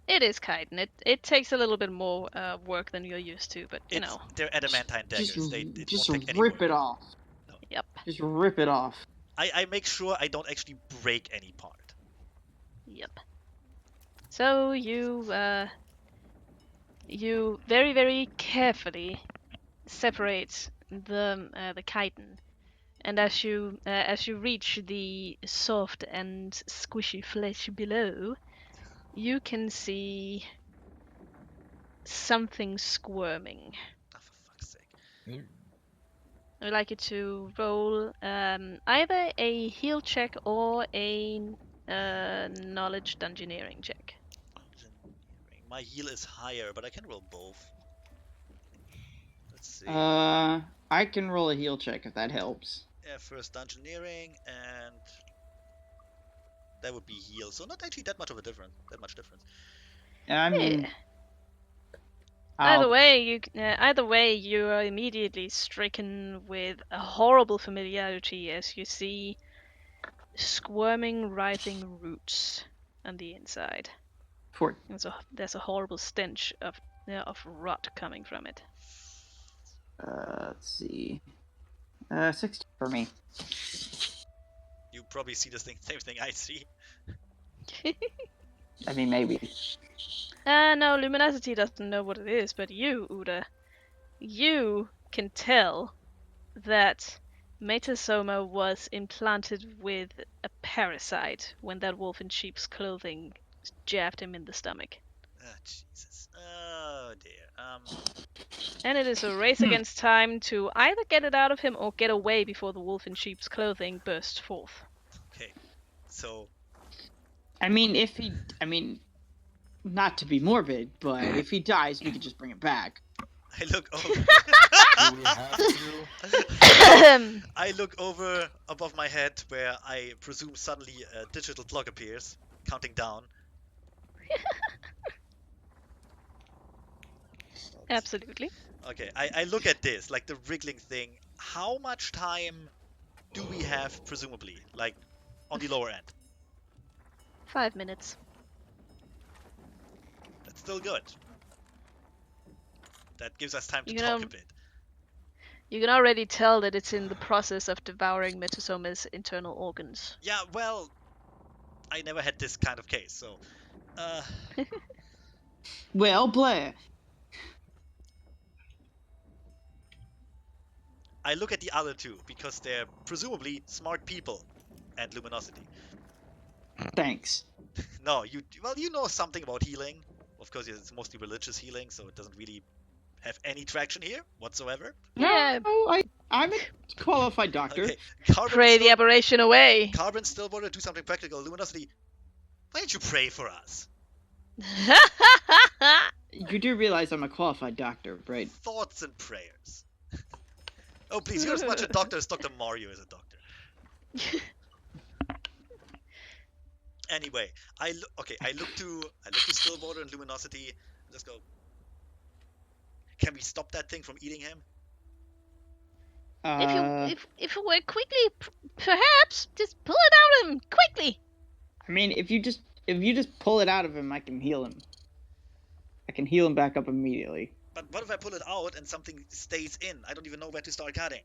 It is chitin. It takes a little bit more work than you're used to, but They're adamantine daggers. It Just won't take any rip work. it off. Yep. Just rip it off. I make sure I don't actually break any part. Yep. So you very very carefully separate the chitin, and as you reach the soft and squishy flesh below, you can see something squirming. Oh, for fuck's sake. I'd like you to roll either a heal check or a knowledge dungeoneering check. Engineering. My heal is higher, but I can roll both. Let's see. I can roll a heal check if that helps. Yeah, first dungeoneering, and that would be heal. So not actually that much difference. I mean, Yeah. I'll- Either way, you are immediately stricken with a horrible familiarity as you see squirming, writhing roots on the inside. for There's a horrible stench of rot coming from it. let's see. 16 for me. You probably see the same thing I see. I mean, maybe. No, Luminosity doesn't know what it is, but you, Uda, you can tell that Metasoma was implanted with a parasite when that wolf in sheep's clothing jabbed him in the stomach. Oh, Jesus. Oh, dear. And it is a race against time to either get it out of him or get away before the wolf in sheep's clothing bursts forth. Okay. So, I mean, not to be morbid, but if he dies, we could just bring it back. I look over. Do we have to? I look over above my head where I presume suddenly a digital clock appears, counting down. Absolutely. Okay, I look at this, like the wriggling thing. How much time do we have, presumably? Like, on the lower end? 5 minutes. That's still good. That gives us time to You talk know- a bit. You can already tell that it's in the process of devouring Metasoma's internal organs. Yeah, well, I never had this kind of case, so Well, Blair. I look at the other two because they're presumably smart people and luminosity. Thanks. No, you know something about healing. Of course, it's mostly religious healing, so it doesn't really have any traction here whatsoever. Yeah. No, I'm a qualified doctor. Okay, Pray the aberration away. Carbon still wanted to do something practical. Luminosity, why don't you pray for us? You do realize I'm a qualified doctor, right? Thoughts and prayers. Oh, please, you're as much a doctor as Dr. Mario is a doctor. Anyway, I look to Stillwater and Luminosity and just go, can we stop that thing from eating him? If it were quickly, perhaps just pull it out of him quickly. I mean, if you just pull it out of him, I can heal him. I can heal him back up immediately. But what if I pull it out and something stays in? I don't even know where to start cutting.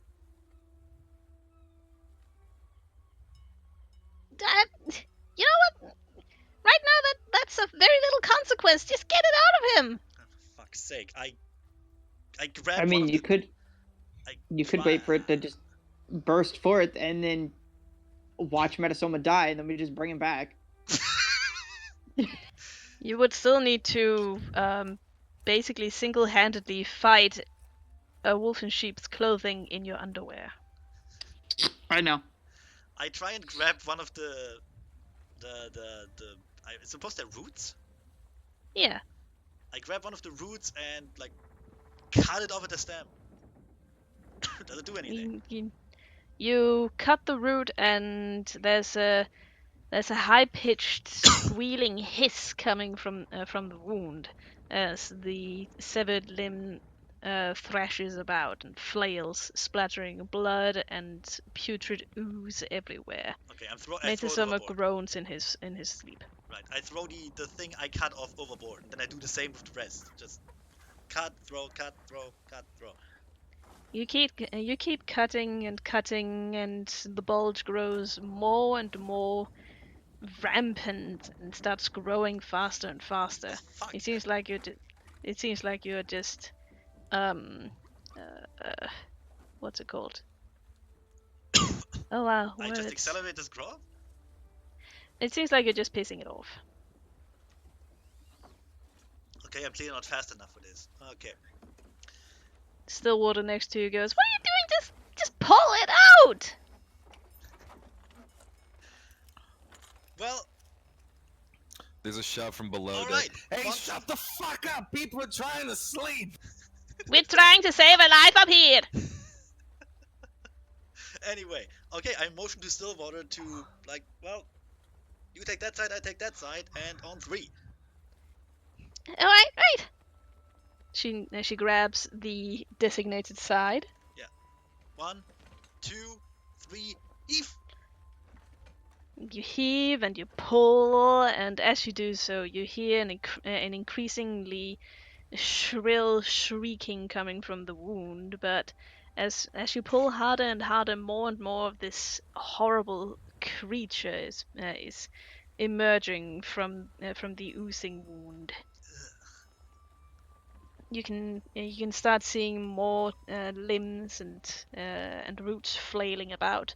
You know what? Right now, that's a very little consequence. Just get it out of him. Oh, for fuck's sake! I grabbed. I mean, one of you the, could wait for it to just burst forth and then watch Metasoma die, and then we just bring him back. You would still need to basically single-handedly fight a wolf in sheep's clothing in your underwear. I know. I try and grab one of the I suppose they're roots. Yeah. I grab one of the roots and like cut it off at the stem. Does it do anything? You cut the root, and there's a high-pitched squealing hiss coming from the wound as the severed limb thrashes about and flails, splattering blood and putrid ooze everywhere. Okay, I throw it Metasoma overboard. groans in his sleep. Right, I throw the thing I cut off overboard, and then I do the same with the rest. Just cut, throw, cut, throw, cut, throw. You keep cutting and cutting, and the bulge grows more and more rampant and starts growing faster and faster. Oh, fuck. It seems like you're just what's it called? Oh wow, I just words. accelerate this growth? It seems like you're just pissing it off. Okay, I'm clearly not fast enough for this. Okay. Stillwater next to you goes, "What are you doing? Just pull it out!" Well, There's a shot from below. all that, right. Hey, shut the fuck up! People are trying to sleep. We're trying to save a life up here. Anyway, okay, I motion to Stillwater to, like, well, you take that side, I take that side, and on 3. All right. She grabs the designated side. Yeah. 1, 2, 3, heave! You heave and you pull, and as you do so, you hear an increasingly shrill shrieking coming from the wound. But as you pull harder and harder, more and more of this horrible creature is emerging from the oozing wound. You can start seeing more limbs and roots flailing about,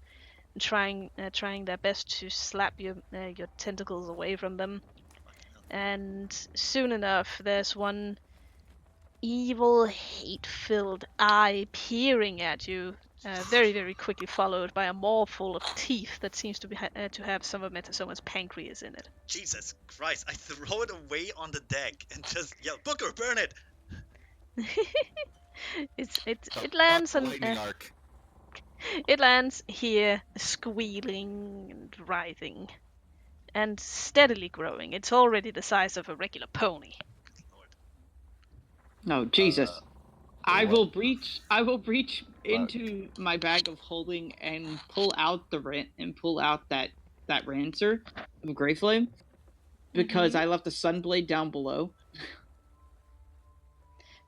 trying their best to slap your tentacles away from them. And soon enough, there's one evil, hate-filled eye peering at you, very, very quickly followed by a maw full of teeth that seems to have some of Metasoma's pancreas in it. Jesus Christ, I throw it away on the deck and just yell, Booker, burn it! It lands on lightning arc. it lands here, squealing and writhing, and steadily growing. It's already the size of a regular pony. Lord. No, Jesus. I will breach Fuck. into my bag of holding and pull out that rancer of Grey Flame because I left the Sunblade down below.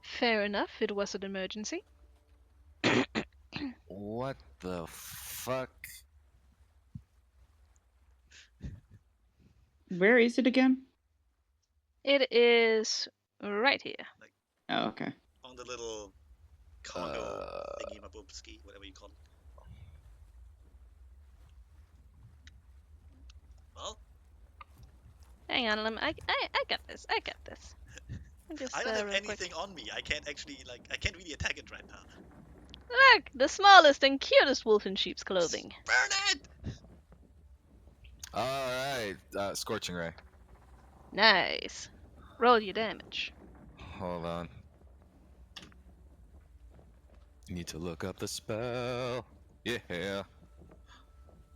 Fair enough, it was an emergency. What the fuck? Where is it again? It is right here. Oh, okay. On the little cargo thingy maboobski, whatever you call it. Well, Hang on, I got this. I got this. Just I don't have real quick. anything on me. I can't actually I can't really attack it right now. Look, the smallest and cutest wolf in sheep's clothing. Burn it! Alright, Scorching Ray. Nice. Roll your damage. Hold on. Need to look up the spell. Yeah.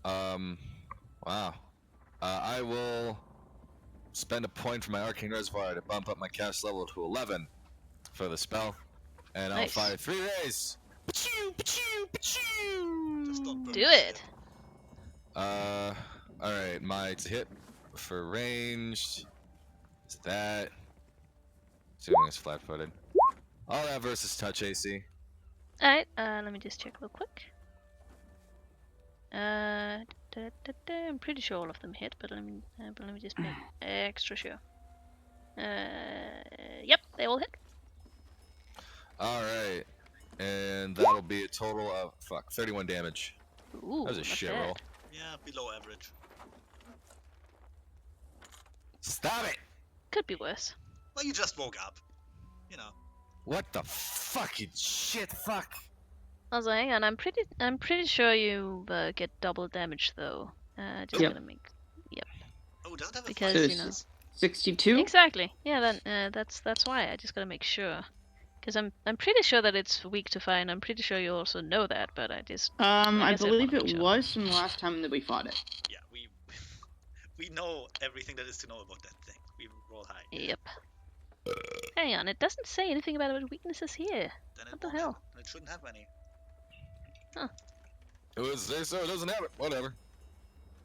Wow. I will spend a point from my Arcane Reservoir to bump up my cast level to 11 for the spell. And Nice. I'll fire 3 rays. Pachoo, pachoo, pachoo. Just don't burn Do my it. shit. Alright, my to hit for ranged is that. Assuming it's flat footed. All that versus touch AC. Alright, let me just check real quick. I'm pretty sure all of them hit, but let me just make extra sure. Yep, they all hit. Alright. And that'll be a total of 31 damage. Ooh, That was a not shit bad. roll. Yeah, below average. Stop it! Could be worse. Well, you just woke up. You know. What the fucking shit? Fuck. Also, hang on, I'm pretty sure you get double damage though. Just Yep. gonna make Oh, does it have a Because, So you it's know. 62? exactly. Yeah, then that's why I just gotta make sure. Because I'm pretty sure that it's weak to fire, and I'm pretty sure you also know that, but I just I I said, believe wanna it make sure. was from the last time that we fought it. Yeah, we know everything that is to know about that thing. We roll high. Yep. Hang on, it doesn't say anything about its weaknesses here. Then it What the won't hell? Have, it shouldn't have any. It was there, so it doesn't have it. Whatever.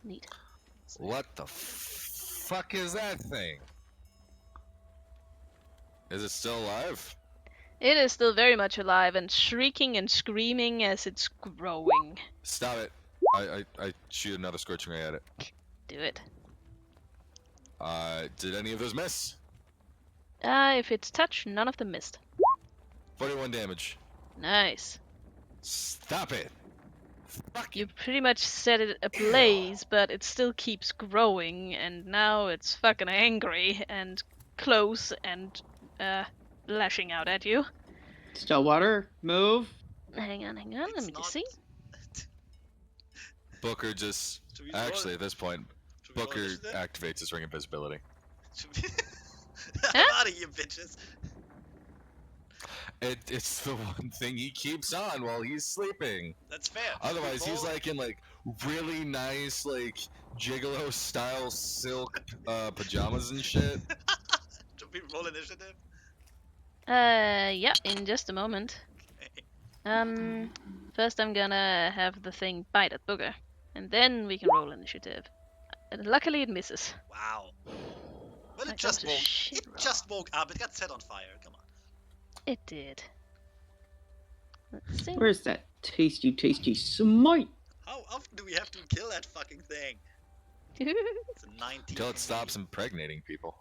Neat. What the fuck is that thing? Is it still alive? It is still very much alive and shrieking and screaming as it's growing. Stop it. I shoot another Scorching Ray at it. Do it. Did any of those miss? If it's touch, none of them missed. 41 damage. Nice. Stop it. Fuck You pretty much set it ablaze, but it still keeps growing, and now it's fucking angry and close and lashing out at you. Stillwater, move. Hang on, let It's me not... just see. Booker just. Should we Actually, roll, at this point, should we roll Booker initiative? activates his ring invisibility. Should we... Huh? I'm out of here, bitches. It's the one thing he keeps on while he's sleeping. That's fair. Otherwise, he's Roll- like in like really nice like gigolo style silk pajamas and shit. Should we roll initiative? Yeah, in just a moment. First I'm gonna have the thing bite at Booger, and then we can roll initiative. And luckily it misses. Wow. Well, That it just was a woke. shit It roll. just woke up. It got set on fire. Come on. It did. Let's see. Where's that tasty smite? How often do we have to kill that fucking thing? It's a 19. Until it stops impregnating people.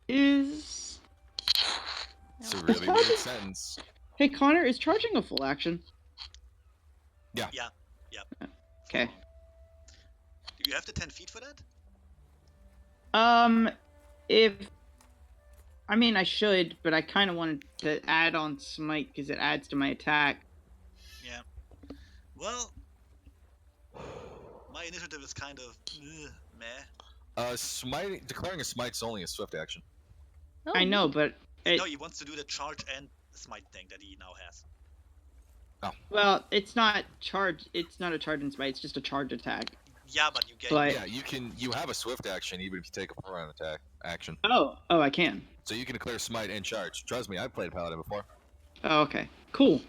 Is... It's a really weird sentence. Hey, Connor, is charging a full action? Yeah. Okay. Do you have the 10 feet for that? If... I mean, I should, but I kind of wanted to add on smite because it adds to my attack. Yeah. Well, my initiative is kind of meh. Smite declaring a smite's only a swift action. Oh, I know, neat. but... No, he wants to do the charge and smite thing that he now has. Well, it's not charge. It's not a charge and smite. It's just a charge attack. Yeah, but you get. But- Yeah, you have a swift action even if you take a 4-round attack action. Oh, I can. So you can declare smite and charge. Trust me, I've played Paladin before. Oh, okay. Cool.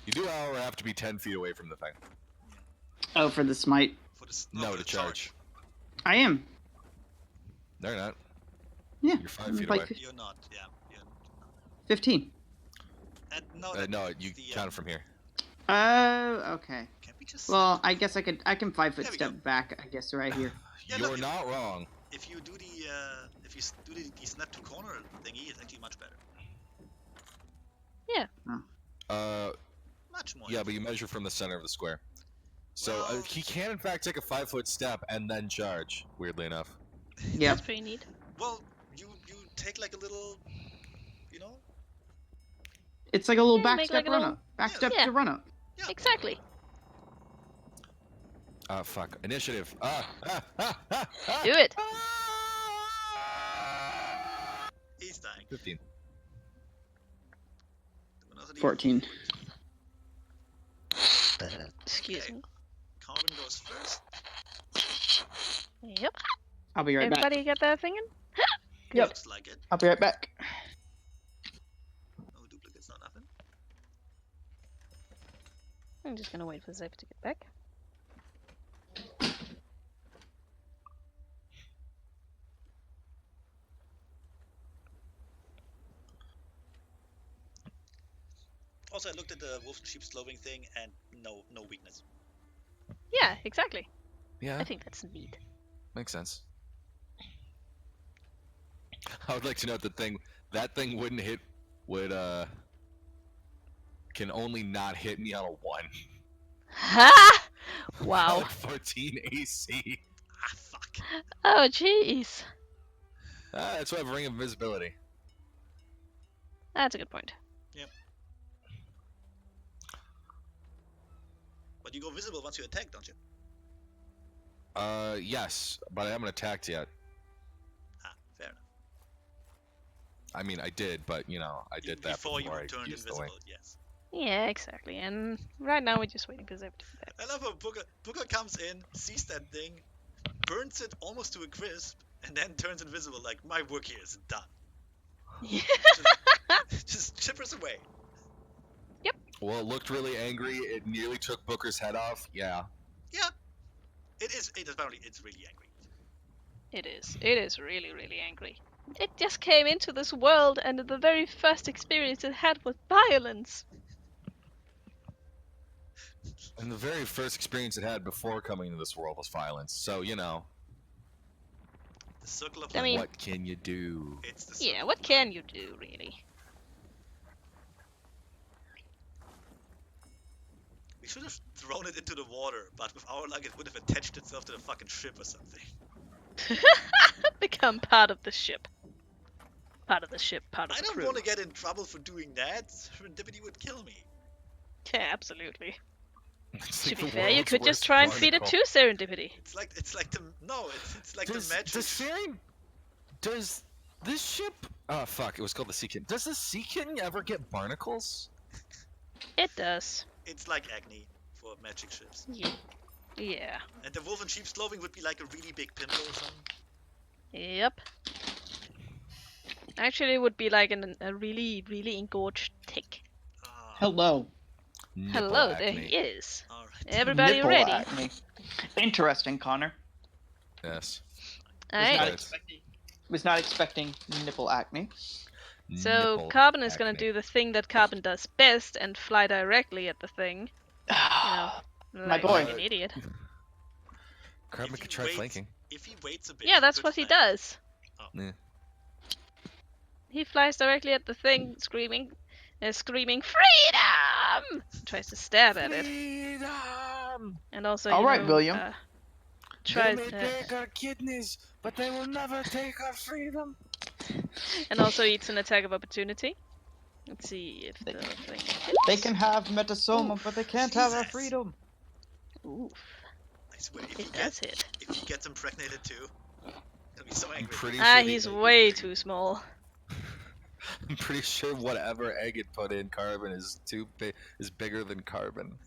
You do, however, have to be 10 feet away from the thing. Oh, for the smite. For the, No, for to the charge. I am. No, you're not. Yeah. You're 5 I'm feet like away. You're not. Yeah. You're, 15. no, No, you the, count it from here. Okay. Can we just? Well, I guess I can 5 foot There we go. step back. I guess right here. Yeah, You're look, not wrong. if you do the snap to corner thingy, it's actually much better. Much more. Yeah, but you measure from the center of the square. So Well- he can in fact take a 5-foot step and then charge. Weirdly enough. Yep. That's pretty neat. Well, you take like a little, you know. It's like a little Yeah, back make step like a run little- up. Back step Yeah. to run up. Yeah. Exactly. Fuck. Initiative. Do it. He's dying. 15. Another D4. 14. Excuse Okay. me. Carbon goes first. Yep. I'll be right back. Everybody get that thing in? Yep. Looks like it. I'll be right back. No duplicates, no nothing. I'm just gonna wait for Zephy to get back. Also, I looked at the wolf and sheep slowing thing, and no weakness. Yeah, exactly. Yeah, I think that's neat. makes sense. I would like to note that thing wouldn't hit can only not hit me on a 1. Ha! Wow. Like 14 AC. Ah, fuck. Oh, jeez. That's why I have Ring of Invisibility. That's a good point. But you go visible once you attack, don't you? Yes, but I haven't attacked yet. Ah, fair enough. I mean, I did, but you know, I did that before you I turned used the invisible. wing. Yes. Yeah, exactly. And right now we're just waiting for Zephy to get back. I love how Booker comes in, sees that thing, burns it almost to a crisp, and then turns invisible. Like, my work here is done. Yeah. Just chippers away. Well, it looked really angry. It nearly took Booker's head off. Yeah. Yeah. It is apparently it's really angry. It is. It is really, really angry. It just came into this world, and the very first experience it had was violence. And the very first experience it had before coming into this world was violence. So, you know, The circle of I mean- what can you do? it's the circle Yeah, of what life. can you do, really? We should have thrown it into the water, but with our luck it would have attached itself to the fucking ship or something. Become part of the ship. Part of the ship, part of I the don't crew. want to get in trouble for doing that. Serendipity would kill me. Yeah, absolutely. It's To like be the fair, you world's could just worst try and feed it barnacle. to Serendipity. It's like the no, it's like Does the magic. does this ship? Oh fuck! It was called the Sea Kitten. Does the Sea Kitten ever get barnacles? It does. It's like Agni for magic ships. Yeah. And the wolf and sheep sloving would be like a really big pimple or something. Yep. Actually, it would be like a really, really engorged tick. Ah, Hello. Nipple Hello, there acne. he is. all right. Everybody Nipple ready? acne. Interesting, Connor. Yes. Alright. Was not expecting nipple acne. So Nipple Carbon is gonna acne. do the thing that Carbon does best and fly directly at the thing. My Like, boy. like an idiot. Carbon If could you try wait- flanking. If he waits a bit. Yeah, that's could what he flank. does. Yeah. He flies directly at the thing, screaming freedom! Tries to stab at it, Freedom! and also All you right, know, William. tries They may take our kidneys, but they will never take our freedom. and also eats an attack of opportunity. Let's see if They- the thing They hits. can have Metasoma, but they can't have our Jesus. freedom. Oof, I swear, if it does hit. he gets impregnated too, he'll be so I'm angry. pretty Ah, sure he's way too small. I'm pretty sure whatever egg it put in Carbon is bigger than Carbon.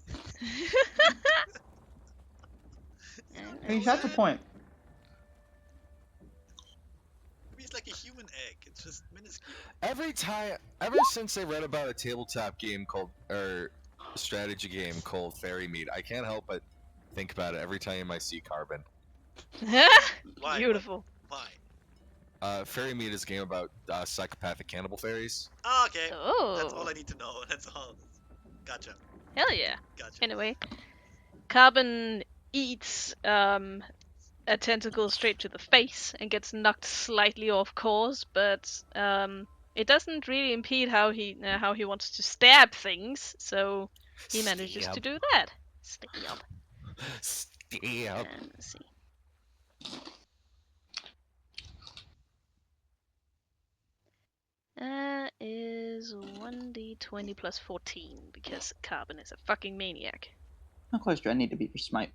He has a point. He's like a human egg. It's just minuscule. Ever since I read about a tabletop game called, or a strategy game called Fairy Meat, I can't help but think about it every time I see Carbon. Why? Beautiful. Why? Fairy Meat is a game about psychopathic cannibal fairies. Ah, okay. Oh. That's all I need to know. That's all. Gotcha. Hell yeah. Gotcha. Anyway, Carbon eats a tentacle straight to the face and gets knocked slightly off course, but it doesn't really impede how he wants to stab things, so he manages to do that. Stab. Stab. Let's see. Is 1d20 plus 14 because Carbon is a fucking maniac. How close do I need to be for smite?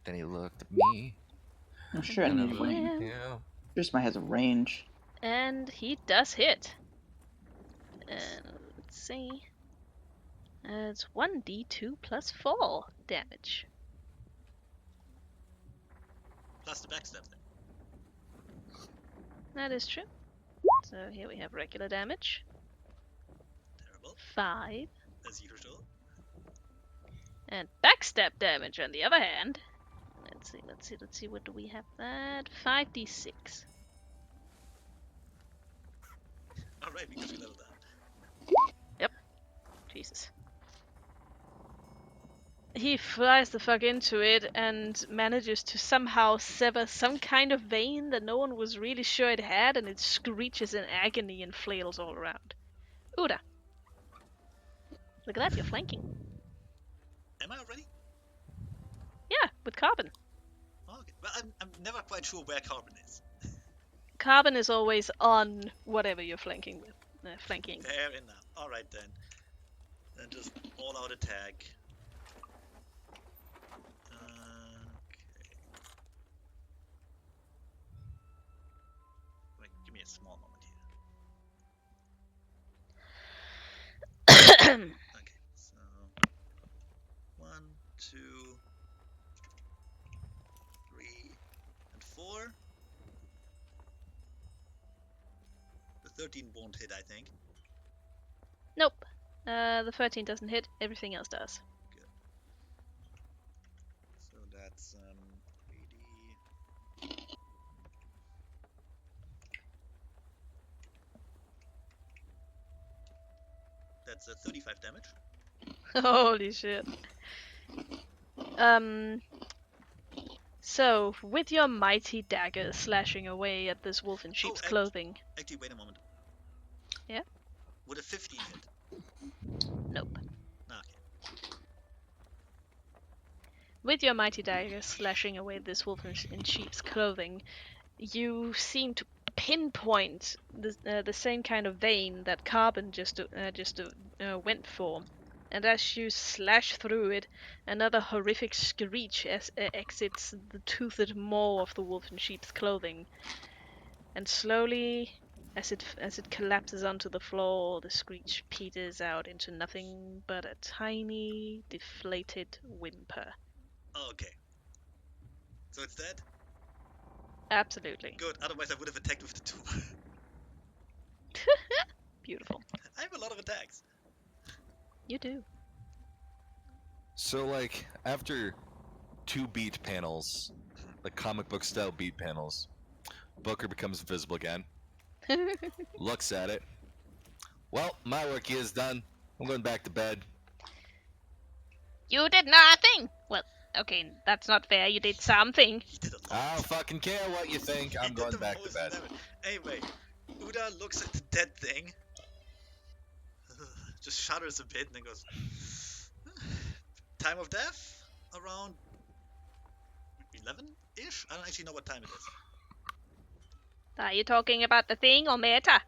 Then he looked at me. I'm sure I And I need looked range. at him. Sure smite has a range. And he does hit. And let's see. It's 1d2 plus 4 damage. Plus the backstab then. That is true. So here we have regular damage. Terrible. 5. As usual. And backstab damage on the other hand. Let's see, what do we have that? 5d6. Alright, because we leveled up. Jesus. He flies the fuck into it and manages to somehow sever some kind of vein that no one was really sure it had, and it screeches in agony and flails all around. Uda. Look at that, you're flanking. Am I already? Yeah, with Carbon. Oh, okay. Well, I'm never quite sure where Carbon is. Carbon is always on whatever you're flanking with. Flanking. Fair enough. Alright then. Then just all out attack. Wait, give me a small moment here. Okay, so 1, 2, 3, and 4. The 13 won't hit, I think. Nope. The 13 doesn't hit, everything else does. So that's 80. That's 35 damage. Holy shit. So, with your mighty dagger slashing away at this wolf in sheep's clothing. Actually, wait a moment. Yeah? Would a 15 hit? Nope. Okay. With your mighty dagger slashing away this wolf in sheep's clothing, you seem to pinpoint the same kind of vein that Carbon just went for. And as you slash through it, another horrific screech exits the toothed maw of the wolf in sheep's clothing. And slowly, as it collapses onto the floor, the screech peters out into nothing but a tiny, deflated whimper. Okay. So it's dead? Absolutely. Good, otherwise I would have attacked with the 2. Beautiful. I have a lot of attacks. You do. So, like, after 2 beat panels, like comic book style beat panels, Booker becomes visible again, looks at it. Well, my work here is done. I'm going back to bed. You did nothing! Well, okay, that's not fair. You did something. He did a lot. I don't fucking care what you think. He I'm did going the back to most bed. damage. Anyway, Uda looks at the dead thing, just shudders a bit, and then goes, time of death? Around 11-ish? I don't actually know what time it is. Are you talking about the thing or Meta?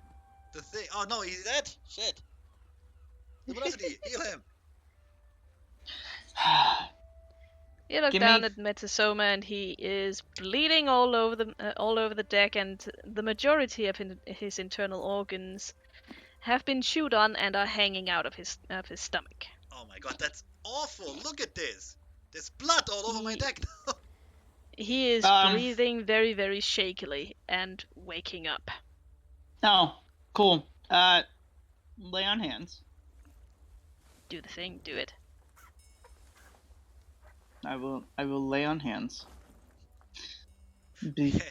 The thing. Oh no, he's dead? Shit. Luminosity, heal him. You look Give down me- at Metasoma and he is bleeding all over the deck, and the majority of his internal organs have been chewed on and are hanging out of his stomach. Oh my god, that's awful. Look at this. There's blood all over my deck now. He is breathing very, very shakily and waking up. Oh, cool. Lay on hands. Do the thing, do it. I will lay on hands. I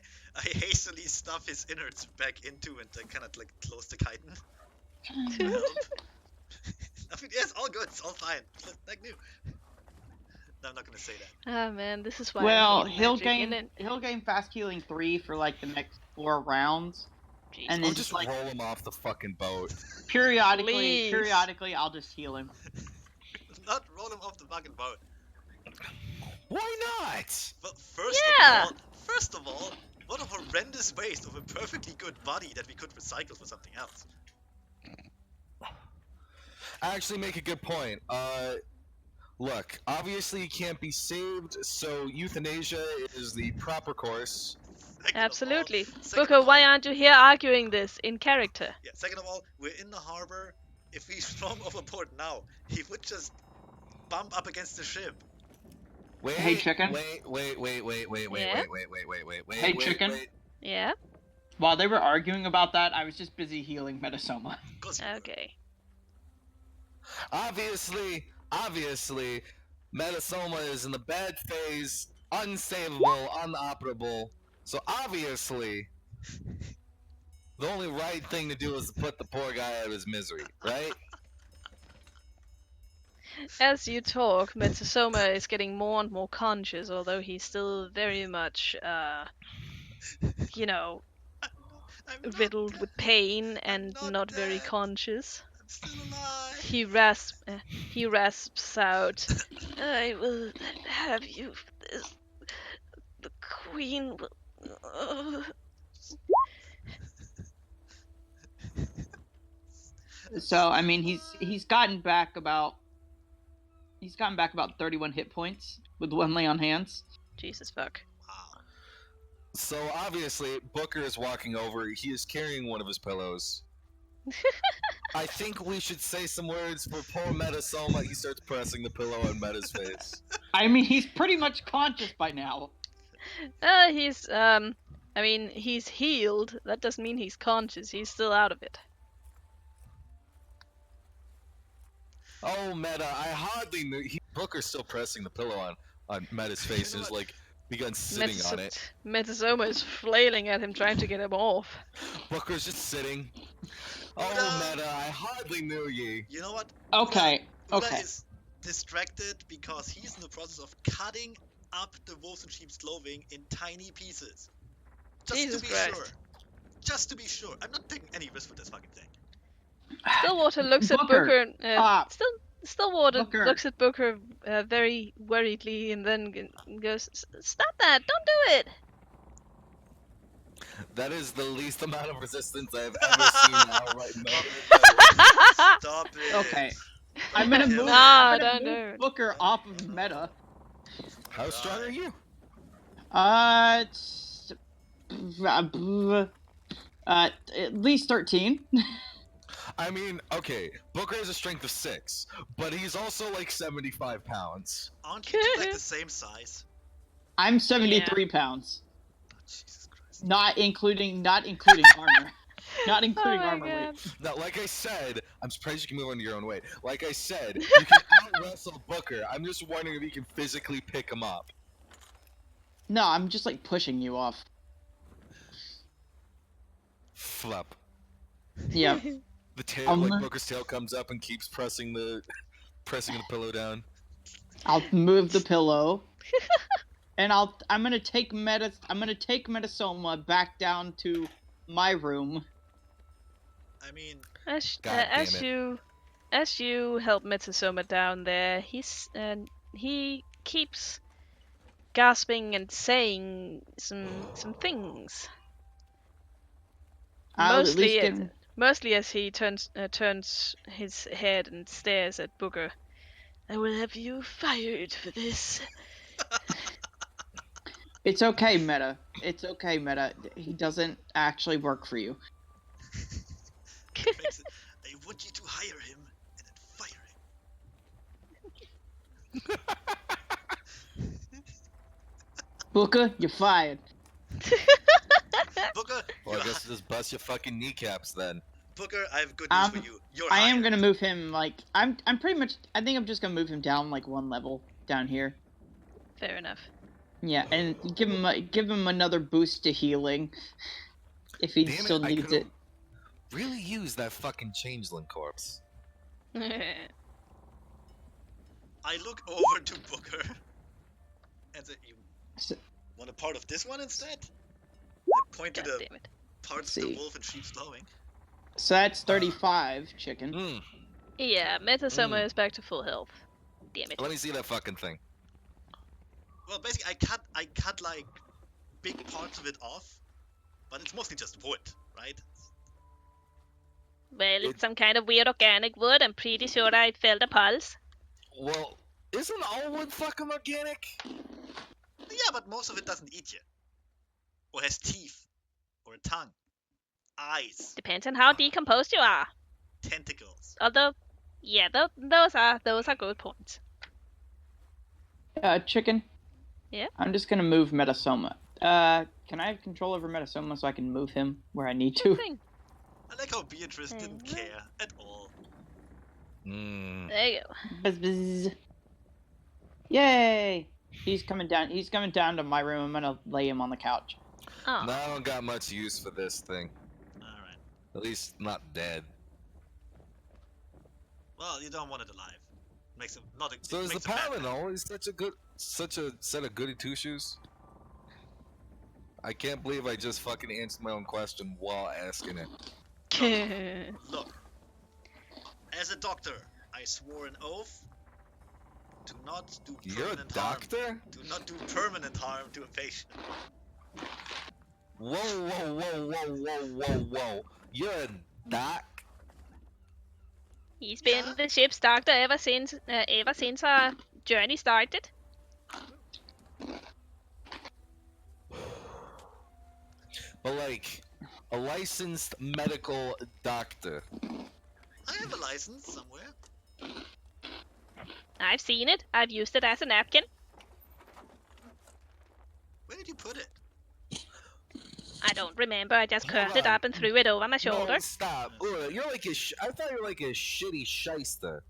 hastily stuff his innards back into and kind of like close the chitin. To help. Yes, all good. It's all fine. Like new. No, I'm not gonna say that. Ah man, this is why I Well, hate he'll magic, gain innit? he'll gain fast healing 3 for like the next 4 rounds, and Jesus. then I'll just just like roll him off the fucking boat. periodically, Please. I'll just heal him. Not roll him off the fucking boat. Why not? But Yeah. first of all, what a horrendous waste of a perfectly good body that we could recycle for something else. I actually make a good point. Look, obviously he can't be saved, so euthanasia is the proper course. Absolutely. Second Booker, of all, why aren't you here arguing this in character? yeah. Second of all, we're in the harbor. If we throw him overboard now, he would just bump up against the ship. Wait, Hey, chicken. Yeah? Hey, chicken. wait. Yeah? While they were arguing about that, I was just busy healing Metasoma. Of course you would. Okay. Obviously, Metasoma is in the bad phase, unsavable, unoperable. So obviously, the only right thing to do is to put the poor guy out of his misery, right? As you talk, Metsusoma is getting more and more conscious, although he's still very much, you know, I'm not riddled dead. with pain I'm and not not very dead. conscious. I'm still alive. He rasps out, "I will have you. The queen will." So I mean, he's gotten back about 31 hit points with 1 lay on hands. Jesus fuck. Wow. So obviously, Booker is walking over. He is carrying one of his pillows. I think we should say some words for poor Metasoma. He starts pressing the pillow on Meta's face. I mean, he's pretty much conscious by now. He's healed. That doesn't mean he's conscious. He's still out of it. Oh, Meta, I hardly knew. Booker's still pressing the pillow on Meta's face and is like begun sitting on it. Metsusoma is flailing at him, trying to get him off. Booker's just sitting. Oh, Uda! Meta, I hardly knew ye. You know what? Okay, Uda okay. is distracted because he's in the process of cutting up the wolves and sheep's clothing in tiny pieces. Just Jesus to be Christ. sure. Just to be sure. I'm not taking any risk with this fucking thing. Stillwater looks at Booker, Booker. Stillwater Booker. looks at Booker very worriedly, and then goes, "Stop that! Don't do it!" That is the least amount of resistance I've ever seen now, right now. Stop it. Okay. I'm gonna move, Nah, don't do it. Booker off of Meta. How strong are you? It's at least 13. I mean, okay, Booker has a strength of 6, but he's also like 75 pounds. Aren't you two like the same size? I'm 73 pounds, Oh, Jesus Christ. not including armor. Not including Oh my armor God. weight. Now, like I said, I'm surprised you can move under your own weight. Like I said, you can out-wrestle Booker. I'm just wondering if you can physically pick him up. No, I'm just like pushing you off. Flop. Yeah. The tail, like Booker's tail, comes up and keeps pressing the pillow down. I'll move the pillow. And I'm gonna take Metasoma back down to my room. I mean, As you help Metsusoma down there, he keeps gasping and saying some things. I'll at least get... Mostly as he turns his head and stares at Booker. "I will have you fired for this." It's okay, Meta. It's okay, Meta. He doesn't actually work for you. I want you to hire him and then fire him. Booker, you're fired. Booker, Well, I guess just bust your fucking kneecaps then. Booker, I have good news for you. You're I hired. am gonna move him like I'm pretty much. I think I'm just gonna move him down like 1 level down here. Fair enough. Yeah, and give him another boost to healing if he still needs it. Really use that fucking changeling corpse. I look over to Booker and say, "You So, want a part of this one instead?" I point to God the damn it. parts of See. the wolf in sheep's clothing. so that's 35 chicken. Mm. Yeah, Metasoma is back to full health. Damn it. Let me see that fucking thing. Well, basically, I cut like big parts of it off, but it's mostly just wood, right? Well, It- it's some kind of weird organic wood. I'm pretty sure I felt a pulse. Well, isn't all wood fucking organic? Yeah, but most of it doesn't eat you, or has teeth, or a tongue, eyes, Depends on how decomposed you are. tentacles. Although, yeah, those are good points. Chicken. Yeah? I'm just gonna move Metasoma. Can I have control over Metasoma so I can move him where I need to? Thing. I like how Beatrice didn't Mhm. care at all. Mm. There you go. Buzz, buzz. Yay! He's coming down. He's coming down to my room. I'm gonna lay him on the couch. Oh. No, I don't got much use for this thing. Alright. At least not dead. Well, you don't want it alive. Makes him not a So is the makes a bad paladin man. always such a set of goody two shoes? I can't believe I just fucking answered my own question while asking it. Look. As a doctor, I swore an oath to not do You're a permanent harm. doctor? Do not do permanent harm to a patient. Whoa, whoa, whoa, whoa, whoa, whoa, whoa. You're a doc? He's been Yeah. the ship's doctor ever since our journey started. But like, a licensed medical doctor. I have a license somewhere. I've seen it. I've used it as a napkin. Where did you put it? I don't remember. I just Hold curled it on. up and threw it over my shoulder. No, stop. Ura, you're like I thought you were like a shitty shyster.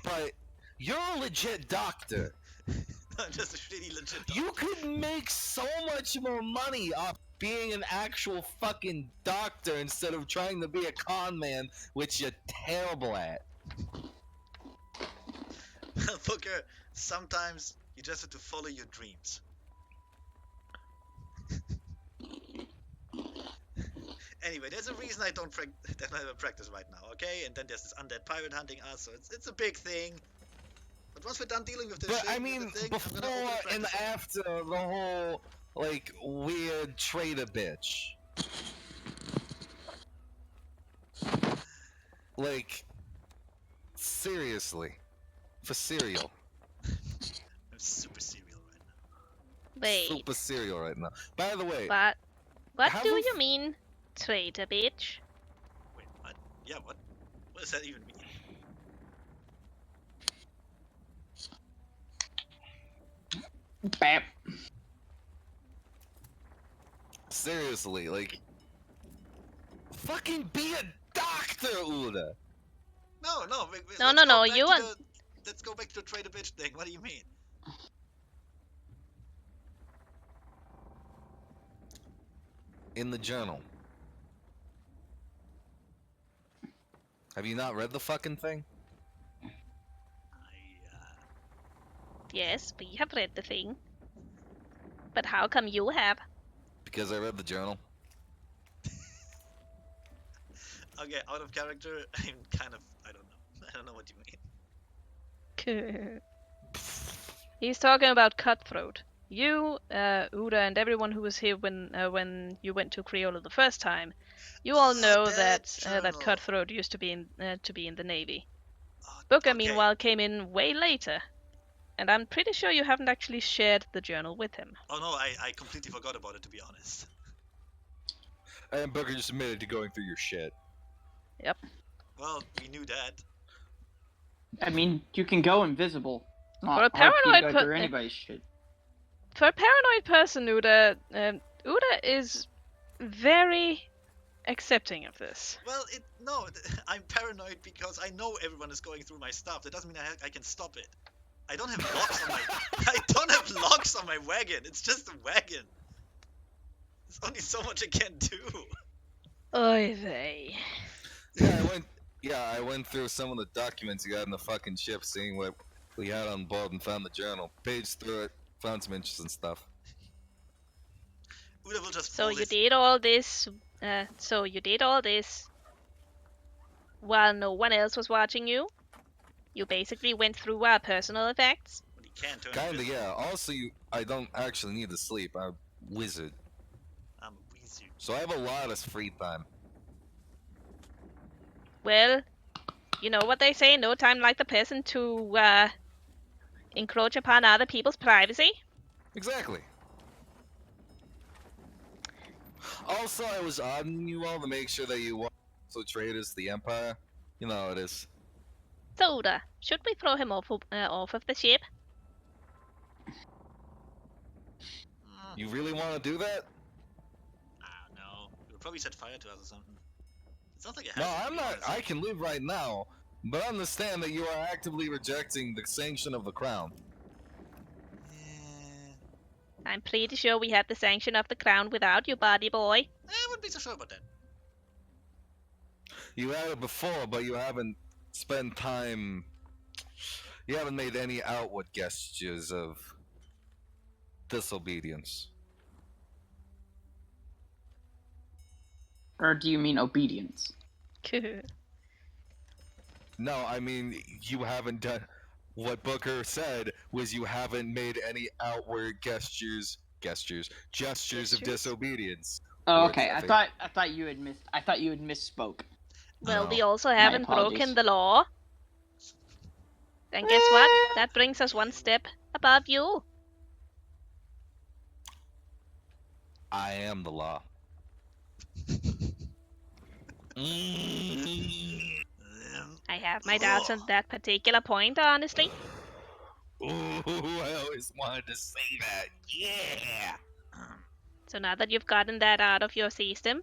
But you're a legit doctor. I'm just a shitty legit doctor. You could make so much more money off being an actual fucking doctor instead of trying to be a con man, which you're terrible at. Booker, sometimes you just have to follow your dreams. Anyway, there's a reason I don't practice right now, okay? And then there's this undead pirate hunting us, so it's a big thing. But once we're done dealing with this But shit, I with mean, the thing, I'm before gonna open a and practice. after the whole like weird trader bitch. Like, seriously, for cereal. I'm super serial right now. Wait, Super cereal right now. By the way, but what Have do a you mean, traitor bitch? Wait, what? Yeah, what? What does that even mean? Bam. seriously, like, fucking be a doctor, Uda. No, No, let's no, go no, back you to are- let's go back to the trader bitch thing. What do you mean? In the journal. Have you not read the fucking thing? Yes, we have read the thing. But how come you have? Because I read the journal. Okay, out of character, I'm kind of, I don't know. I don't know what you mean. He's talking about Cutthroat. You, Uda, and everyone who was here when you went to Criolla the first time, you all Oh, know that that journal. Cutthroat used to be in the Navy. Oh, Booker, okay. meanwhile, came in way later, and I'm pretty sure you haven't actually shared the journal with him. Oh no, I completely forgot about it, to be honest. And Booker just admitted to going through your shit. Well, we knew that. I mean, you can go invisible. Not For a hard for you to paranoid go per- through anybody's shit. For a paranoid person, Uda is very accepting of this. Well, I'm paranoid because I know everyone is going through my stuff. That doesn't mean I can stop it. I don't have locks on my I don't have locks on my wagon. It's just a wagon. There's only so much I can do. Oy vey. Yeah, Yeah, I went through some of the documents you got in the fucking ship, seeing what we had on board, and found the journal. Paged through it, found some interesting stuff. Uda will just So fold you his... did all this. So you did all this while no one else was watching you. You basically went through our personal effects. But he can't turn Kinda, invisible. yeah. Also, I don't actually need to sleep. I'm a wizard, I'm a wizard. so I have a lot of free time. Well, you know what they say: no time like the present to encroach upon other people's privacy. Exactly. Also, I was auditing you all to make sure that you weren't also traitors to the Empire. You know how it is. Soda, should we throw him off of the ship? You really want to do that? No. He'll probably set fire to us or something. It sounds like it No, has to I'm be not. honest. I can live right now, but understand that you are actively rejecting the sanction of the crown. Yeah. I'm pretty sure we had the sanction of the crown without you, buddy boy. I wouldn't be so sure about that. You had it before, but you haven't spent time. You haven't made any outward gestures of disobedience. Or do you mean obedience? No, I mean you haven't done. What Booker said was you haven't made any outward gestures of Gestures? disobedience. Oh, Words, okay. Zephy. I thought you had missed. I thought you had misspoke. Well, No. we also My haven't apologies. broken the law. And guess what? That brings us one step above you. I am the law. I have my doubts on that particular point, honestly. Ooh, I always wanted to say that. Yeah. So now that you've gotten that out of your system,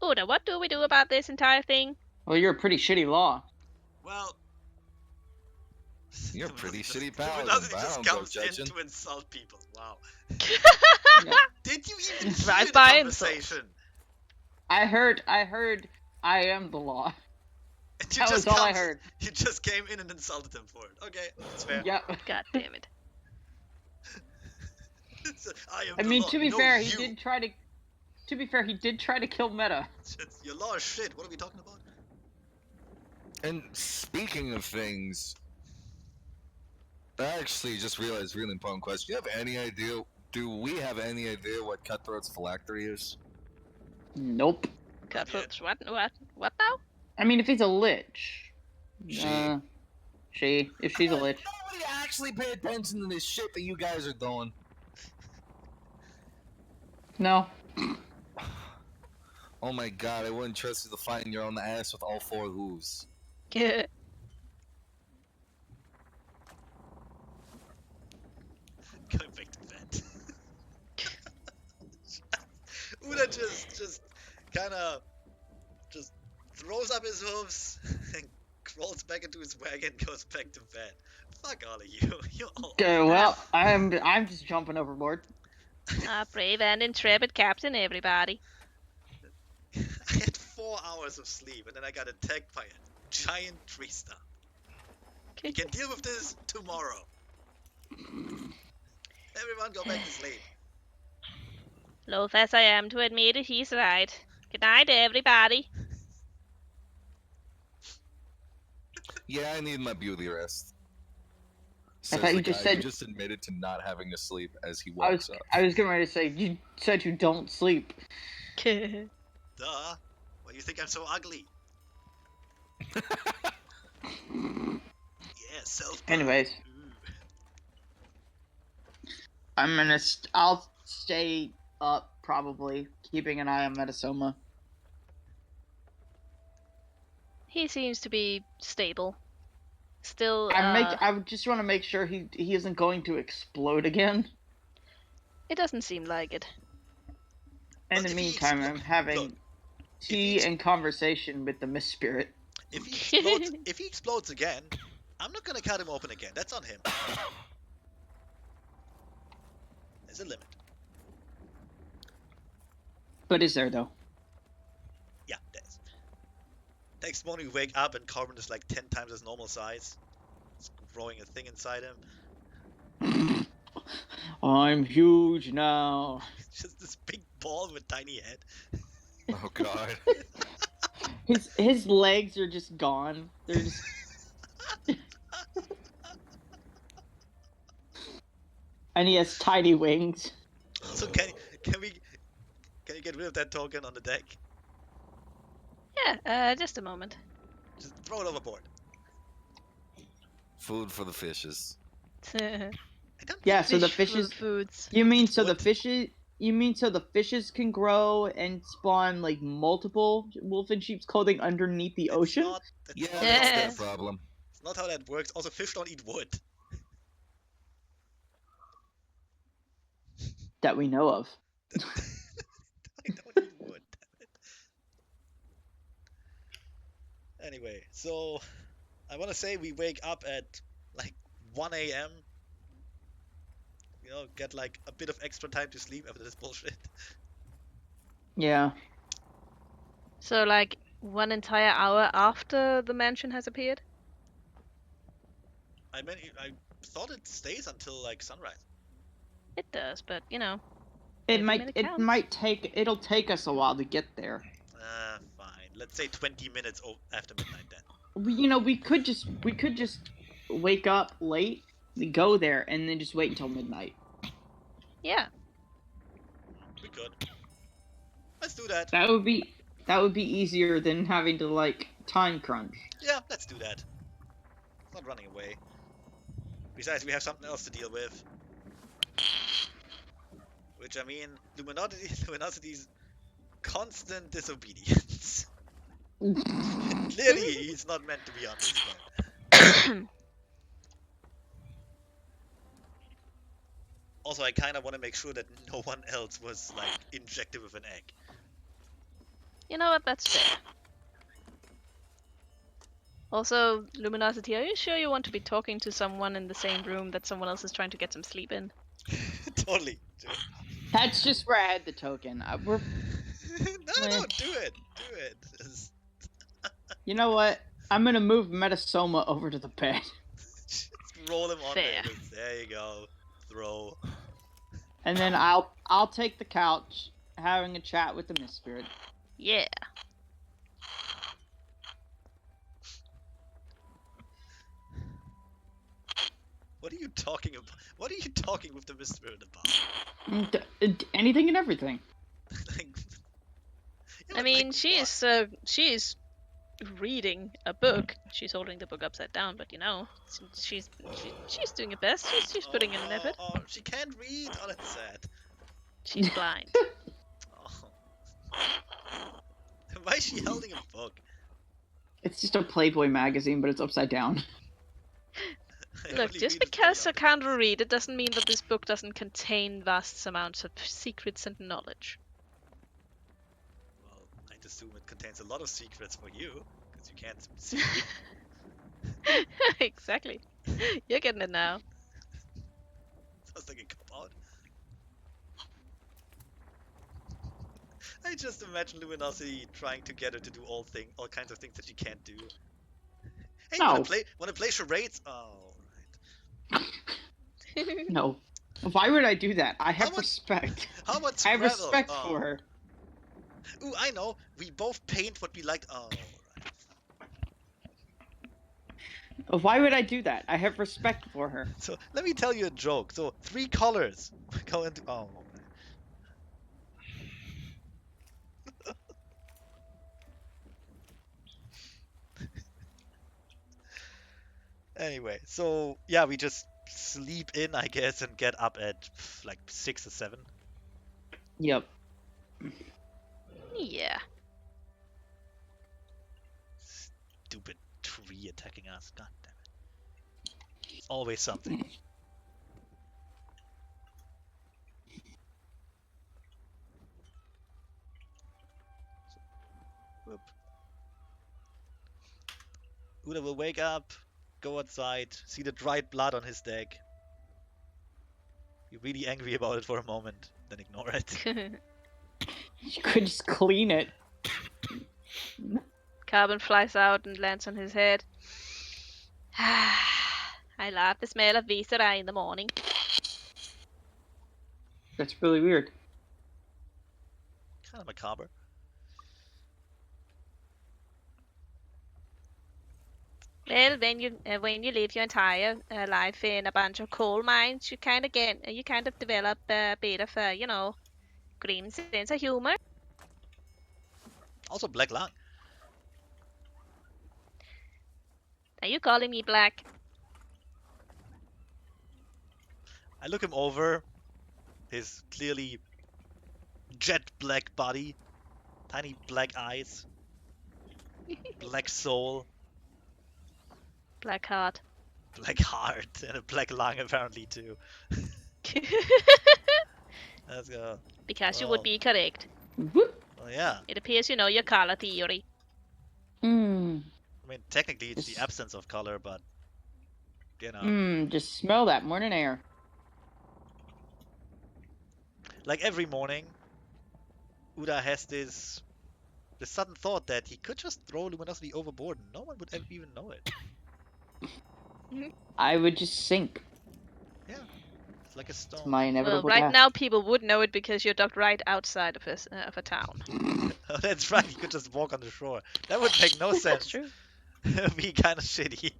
Uda, what do we do about this entire thing? Well, you're a pretty shitty law. Well... You're a pretty shitty The paladin, velocity but I just don't go comes in judging. to insult people. Wow. Yeah. Did you even Drive hear the by insult. conversation? I heard. I am the law. And you That just was all I comes- heard. You just came in and insulted him for it. Okay, that's fair. Yep. God damn it. I am I the mean, law. to be No, fair, you. he did try to. To be fair, he did try to kill Meta. Your law is shit. What are we talking about? And speaking of things, I actually just realized a really important question. Do you have any idea? Do we have any idea what Cutthroat's phylactery is? Nope. Cutthroats, what now? I mean, if he's a lich. She. She. If she's a lich. Nobody actually pay attention to this shit that you guys are doing. No. Oh my god, I wouldn't trust you to find your own ass with all four hooves. Going back to bed. Uda just kind of just throws up his hooves and crawls back into his wagon, goes back to bed. Fuck all of you. You're all. Well, I'm just jumping overboard. A brave and intrepid captain, everybody. I had 4 hours of sleep and then I got attacked by a giant tree stump. We can deal with this tomorrow. Everyone go back to sleep. Loath as I am to admit it, he's right. Good night, everybody. Yeah, I need my beauty rest. Says thought the you just guy who said- just admitted to not having to sleep as he I walks was up. getting ready to say, you said you don't sleep. Duh. Why do you think I'm so ugly? Yeah, self. Anyways, I'll stay up probably, keeping an eye on Metasoma. He seems to be stable. Still, I would just want to make sure he isn't going to explode again. it doesn't seem like it. In Well, the if he meantime, I'm having look, tea and conversation with the Miss Spirit. If he explodes again, I'm not gonna cut him open again. That's on him. There's a limit. But is there though? Yeah, there is. Next morning we wake up and Carbon is like 10 times his normal size. It's growing a thing inside him. I'm huge now. It's just this big ball with tiny head. Oh god. His legs are just gone. They're just. And he has tiny wings. So can we you get rid of that token on the deck? Yeah, just a moment. Just throw it overboard. Food for the fishes. I don't Yeah, think so the Fish for fishes. foods. You mean It so the would. fishes? You mean so the fishes can grow and spawn like multiple wolf in sheep's clothing underneath the That's ocean? not. That's Yeah, not that's how their Yeah. that's. problem. It's not how that works. Also, fish don't eat wood. That we know of. I don't eat wood. Damn it. Anyway, so I want to say we wake up at like 1 a.m. You know, get like a bit of extra time to sleep after this bullshit. Yeah. So, like, 1 entire hour after the mansion has appeared? I mean, I thought it stays until like sunrise. It does, but you know, It every might minute it counts. might take it'll take us a while to get there. Fine. Let's say 20 minutes after midnight then. We could just wake up late, go there, and then just wait until midnight. Yeah. We could. Let's do that. That would be easier than having to like time crunch. Yeah, let's do that. It's not running away. Besides, we have something else to deal with. Which, I mean, Luminosity's constant disobedience. Clearly, he's not meant to be on this planet. Also, I kind of want to make sure that no one else was, like, injected with an egg. You know what? That's fair. Also, Luminosity, are you sure you want to be talking to someone in the same room that someone else is trying to get some sleep in? Totally. That's just where I had the token. We're No, do it. Do it. You know what? I'm gonna move Metasoma over to the bed. Just roll him on Fair. there. There you go. Throw. And then I'll take the couch, having a chat with the Mist Spirit. Yeah. What are you talking about? What are you talking with the Mist Spirit about? Anything and everything. Like, yeah, I but mean, like she is reading a book. She's holding the book upside down, but you know, she's doing her best. She's putting in an effort. Oh, she can't read. Oh, that's sad. She's blind. Oh. Why is she holding a book? It's just a Playboy magazine, but it's upside down. I Look, only just read it for the because I can't articles. read, it doesn't mean that this book doesn't contain vast amounts of secrets and knowledge. Well, I'd assume it contains a lot of secrets for you, because you can't see. Exactly. You're getting it now. Sounds like a cop-out. I just imagine Luminosity trying to get her to do all kinds of things that she can't do. Hey, No. wanna play charades? Oh, right. No. Why would I do that? I have about- respect. How about I have Scrabble? respect Oh. for her. Ooh, I know. We both paint what we like. Oh, right. Why would I do that? I have respect for her. So let me tell you a joke. So 3 colors go into. Oh. Anyway, so yeah, we just sleep in, I guess, and get up at like 6 or 7. Yep. Yeah. Stupid tree attacking us. God damn it. It's always something. Whoop. Uda will wake up, go outside, see the dried blood on his deck. Be really angry about it for a moment, then ignore it. You could just clean it. Carbon flies out and lands on his head. I love the smell of viscera in the morning. That's really weird. Kind of macabre. Well, when you live your entire life in a bunch of coal mines, you kind of develop a bit of a grim sense of humor. Also black lung. Are you calling me black? I look him over. His clearly jet black body, tiny black eyes, black soul, Black heart. black heart, and a black lung apparently too. Let's go. Because you would Well, be correct. Whoop. well, yeah. It appears you know your color theory. Mmm. I mean, technically it's the Just, absence of color, but you know, just smell that morning air. like every morning, Uda has this sudden thought that he could just throw luminosity overboard and no one would even know it. I would just sink. Yeah, it's like a It's stone. my Well, inevitable right death. now people would know it because you're docked right outside of a town. Oh, that's right. He could just walk on the shore. That would make no That's sense. true. It'd be kind of shitty.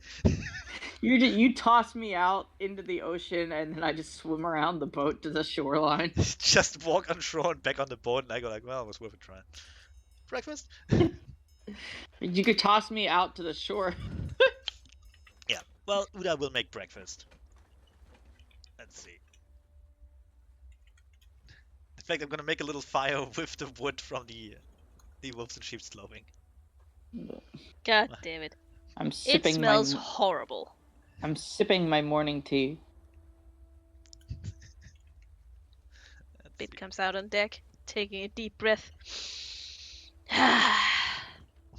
You toss me out into the ocean and then I just swim around the boat to the shoreline. Just walk on shore and back on the boat, and I go like, well, it was worth a try. Breakfast? You could toss me out to the shore. Yeah. Well, Uda will make breakfast. Let's see. In fact, I'm gonna make a little fire with the wood from the wolves and sheep's clothing. God damn it. I'm It sipping smells my horrible. I'm sipping my morning tea. Let's Bit see. comes out on deck, taking a deep breath.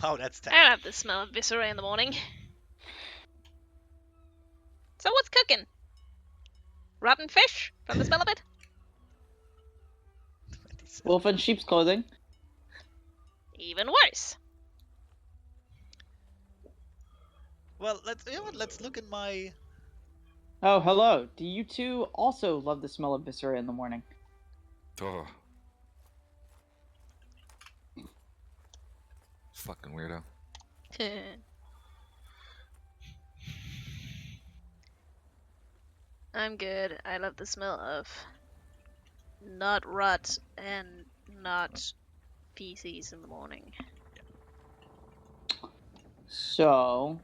Wow, that's I telling. love the smell of viscera in the morning. So what's cooking? Rotten fish from the smell of it? 27. Wolf in sheep's clothing. Even worse. Well, let's look in my. Oh, hello. Do you two also love the smell of viscera in the morning? Oh. Fucking weirdo. I'm good. I love the smell of not rot and not feces in the morning. So,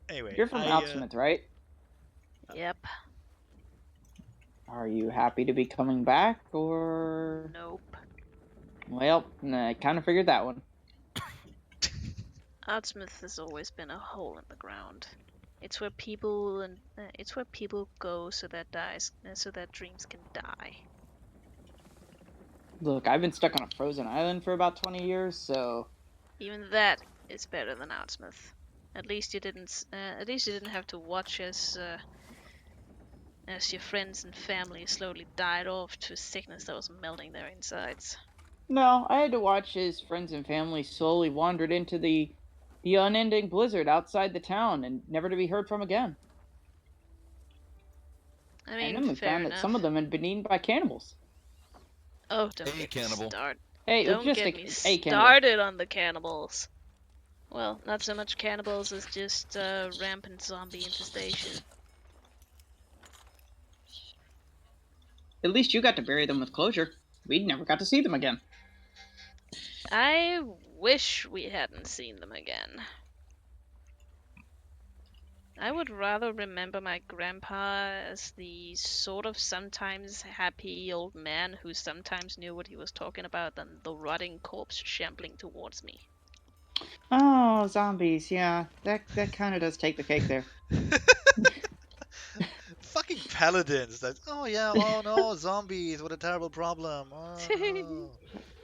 Anyway, you're from Altsmith, right? Yep. Are you happy to be coming back, or... Nope. Well, I kind of figured that one. Artsmouth has always been a hole in the ground. It's where people go so that dreams can die. Look, I've been stuck on a frozen island for about 20 years, so... Even that is better than Artsmouth. At least you didn't. At least you didn't have to watch as your friends and family slowly died off to sickness that was melting their insides. No, I had to watch his friends and family slowly wandered into the unending blizzard outside the town and never to be heard from again. I And mean, then we fair found that enough. some of them had been eaten by cannibals. Oh, don't A get cannibal. me started. Hey, it was Don't just get me a cannibal. started on the cannibals. Well, not so much cannibals as just rampant zombie infestation. At least you got to bury them with closure. We never got to see them again. I wish we hadn't seen them again. I would rather remember my grandpa as the sort of sometimes happy old man who sometimes knew what he was talking about than the rotting corpse shambling towards me. Oh, zombies, yeah. That kind of does take the cake there. Fucking paladins. That's, oh yeah, oh no, zombies. What a terrible problem. Oh no.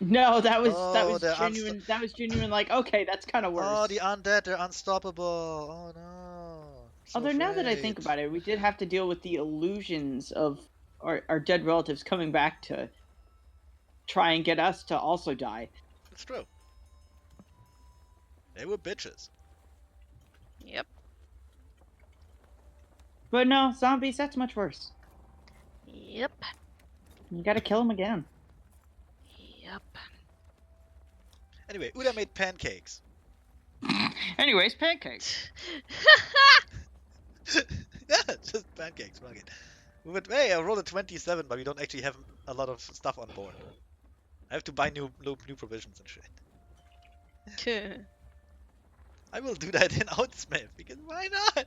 No, that was Oh, they're genuine. That was genuine. Like, okay, that's kind of worse. Oh, the undead, they're unstoppable. Oh no. So Although now that I afraid. think about it, we did have to deal with the illusions of our dead relatives coming back to try and get us to also die. It's true. They were bitches. Yep. But no, zombies, that's much worse. Yep. You gotta kill them again. Yep. Anyway, Uda made pancakes. Anyways, pancakes. Yeah, just pancakes. Fuck it. But hey, I rolled a 27, but we don't actually have a lot of stuff on board. I have to buy new provisions and shit. I will do that in Outsmith because why not?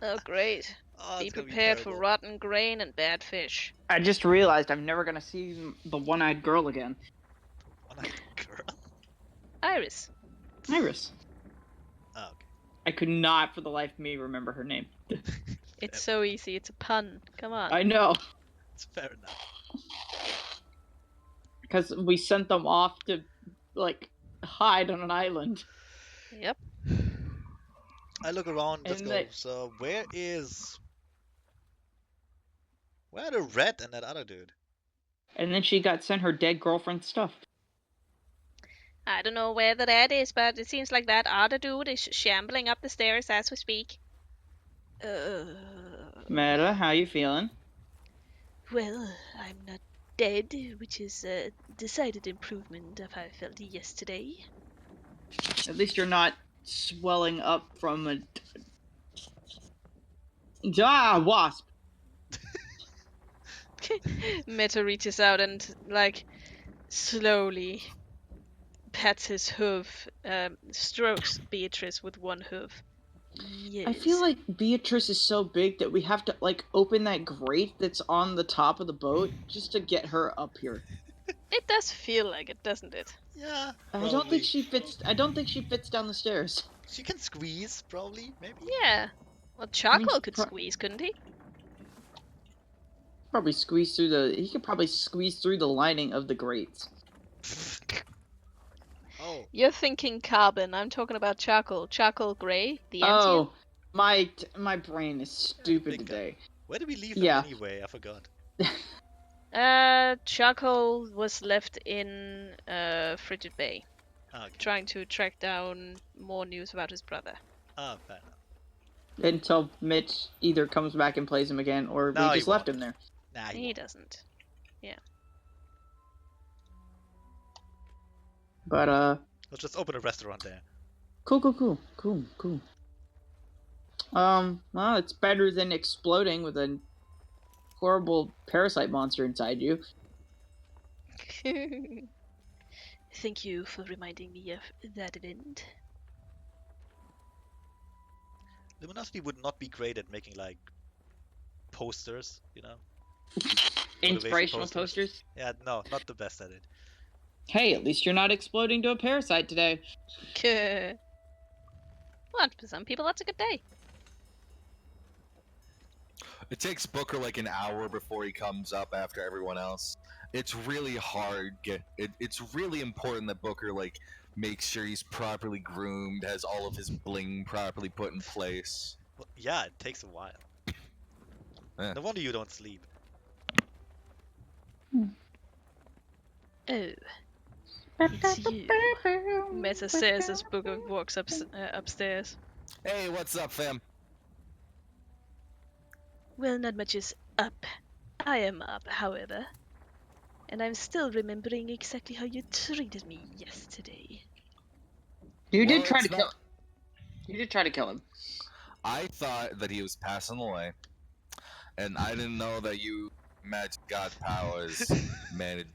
Oh, great. Oh, Be it's gonna be prepared for terrible. rotten grain and bad fish. I just realized I'm never gonna see the one-eyed girl again. One-eyed girl. Iris. Iris. Oh, okay. I could not, for the life of me, remember her name. It's so easy. It's a pun. Come on. I know, It's fair enough. because we sent them off to, like, hide on an island. Yep. I look around. Let's And go. So where are the red and that other dude? And then she got sent her dead girlfriend's stuff. I don't know where the red is, but it seems like that other dude is shambling up the stairs as we speak. Meta, how you feeling? Well, I'm not dead, which is a decided improvement of how I felt yesterday. At least you're not swelling up from a... wasp! Meta reaches out and, like, slowly pats his hoof, strokes Beatrice with one hoof. Yes. I feel like Beatrice is so big that we have to, like, open that grate that's on the top of the boat just to get her up here. It does feel like it, doesn't it? Yeah. I don't think she fits. I don't think she fits down the stairs. She can squeeze, probably, maybe. Yeah. Well, Charcoal could squeeze, couldn't he? Probably squeeze through the. He could probably squeeze through the lining of the grates. Oh. You're thinking carbon. I'm talking about charcoal. Charcoal gray, the Anthian. Oh, my brain is stupid today. Where did we leave Yeah. him anyway? I forgot. Charcoal was left in Frigid Bay, Okay. trying to track down more news about his brother. Ah, fair enough. Until Mitch either comes back and plays him again, or No, we he just left won't. him there. Nah, He won't. doesn't. But Let's just open a restaurant there. cool. Well, it's better than exploding with a horrible parasite monster inside you. Thank you for reminding me of that event. Luminosity would not be great at making like posters, you know? Inspirational posters. posters. Yeah, no, not the best at it. Hey, at least you're not exploding to a parasite today. Well, for some people, that's a good day. It takes Booker like an hour before he comes up after everyone else. It's really hard. It's really important that Booker like makes sure he's properly groomed, has all of his bling properly put in place. Well, yeah, it takes a while. Yeah. No wonder you don't sleep. Oh. It's you. Meta says as Booker walks upstairs. Hey, what's up, fam? Well, not much is up. I am up, however. And I'm still remembering exactly how you treated me yesterday. You Well, did try it's to kill. You did try to kill him. I thought that he was passing away, and I didn't know that you magic god powers managed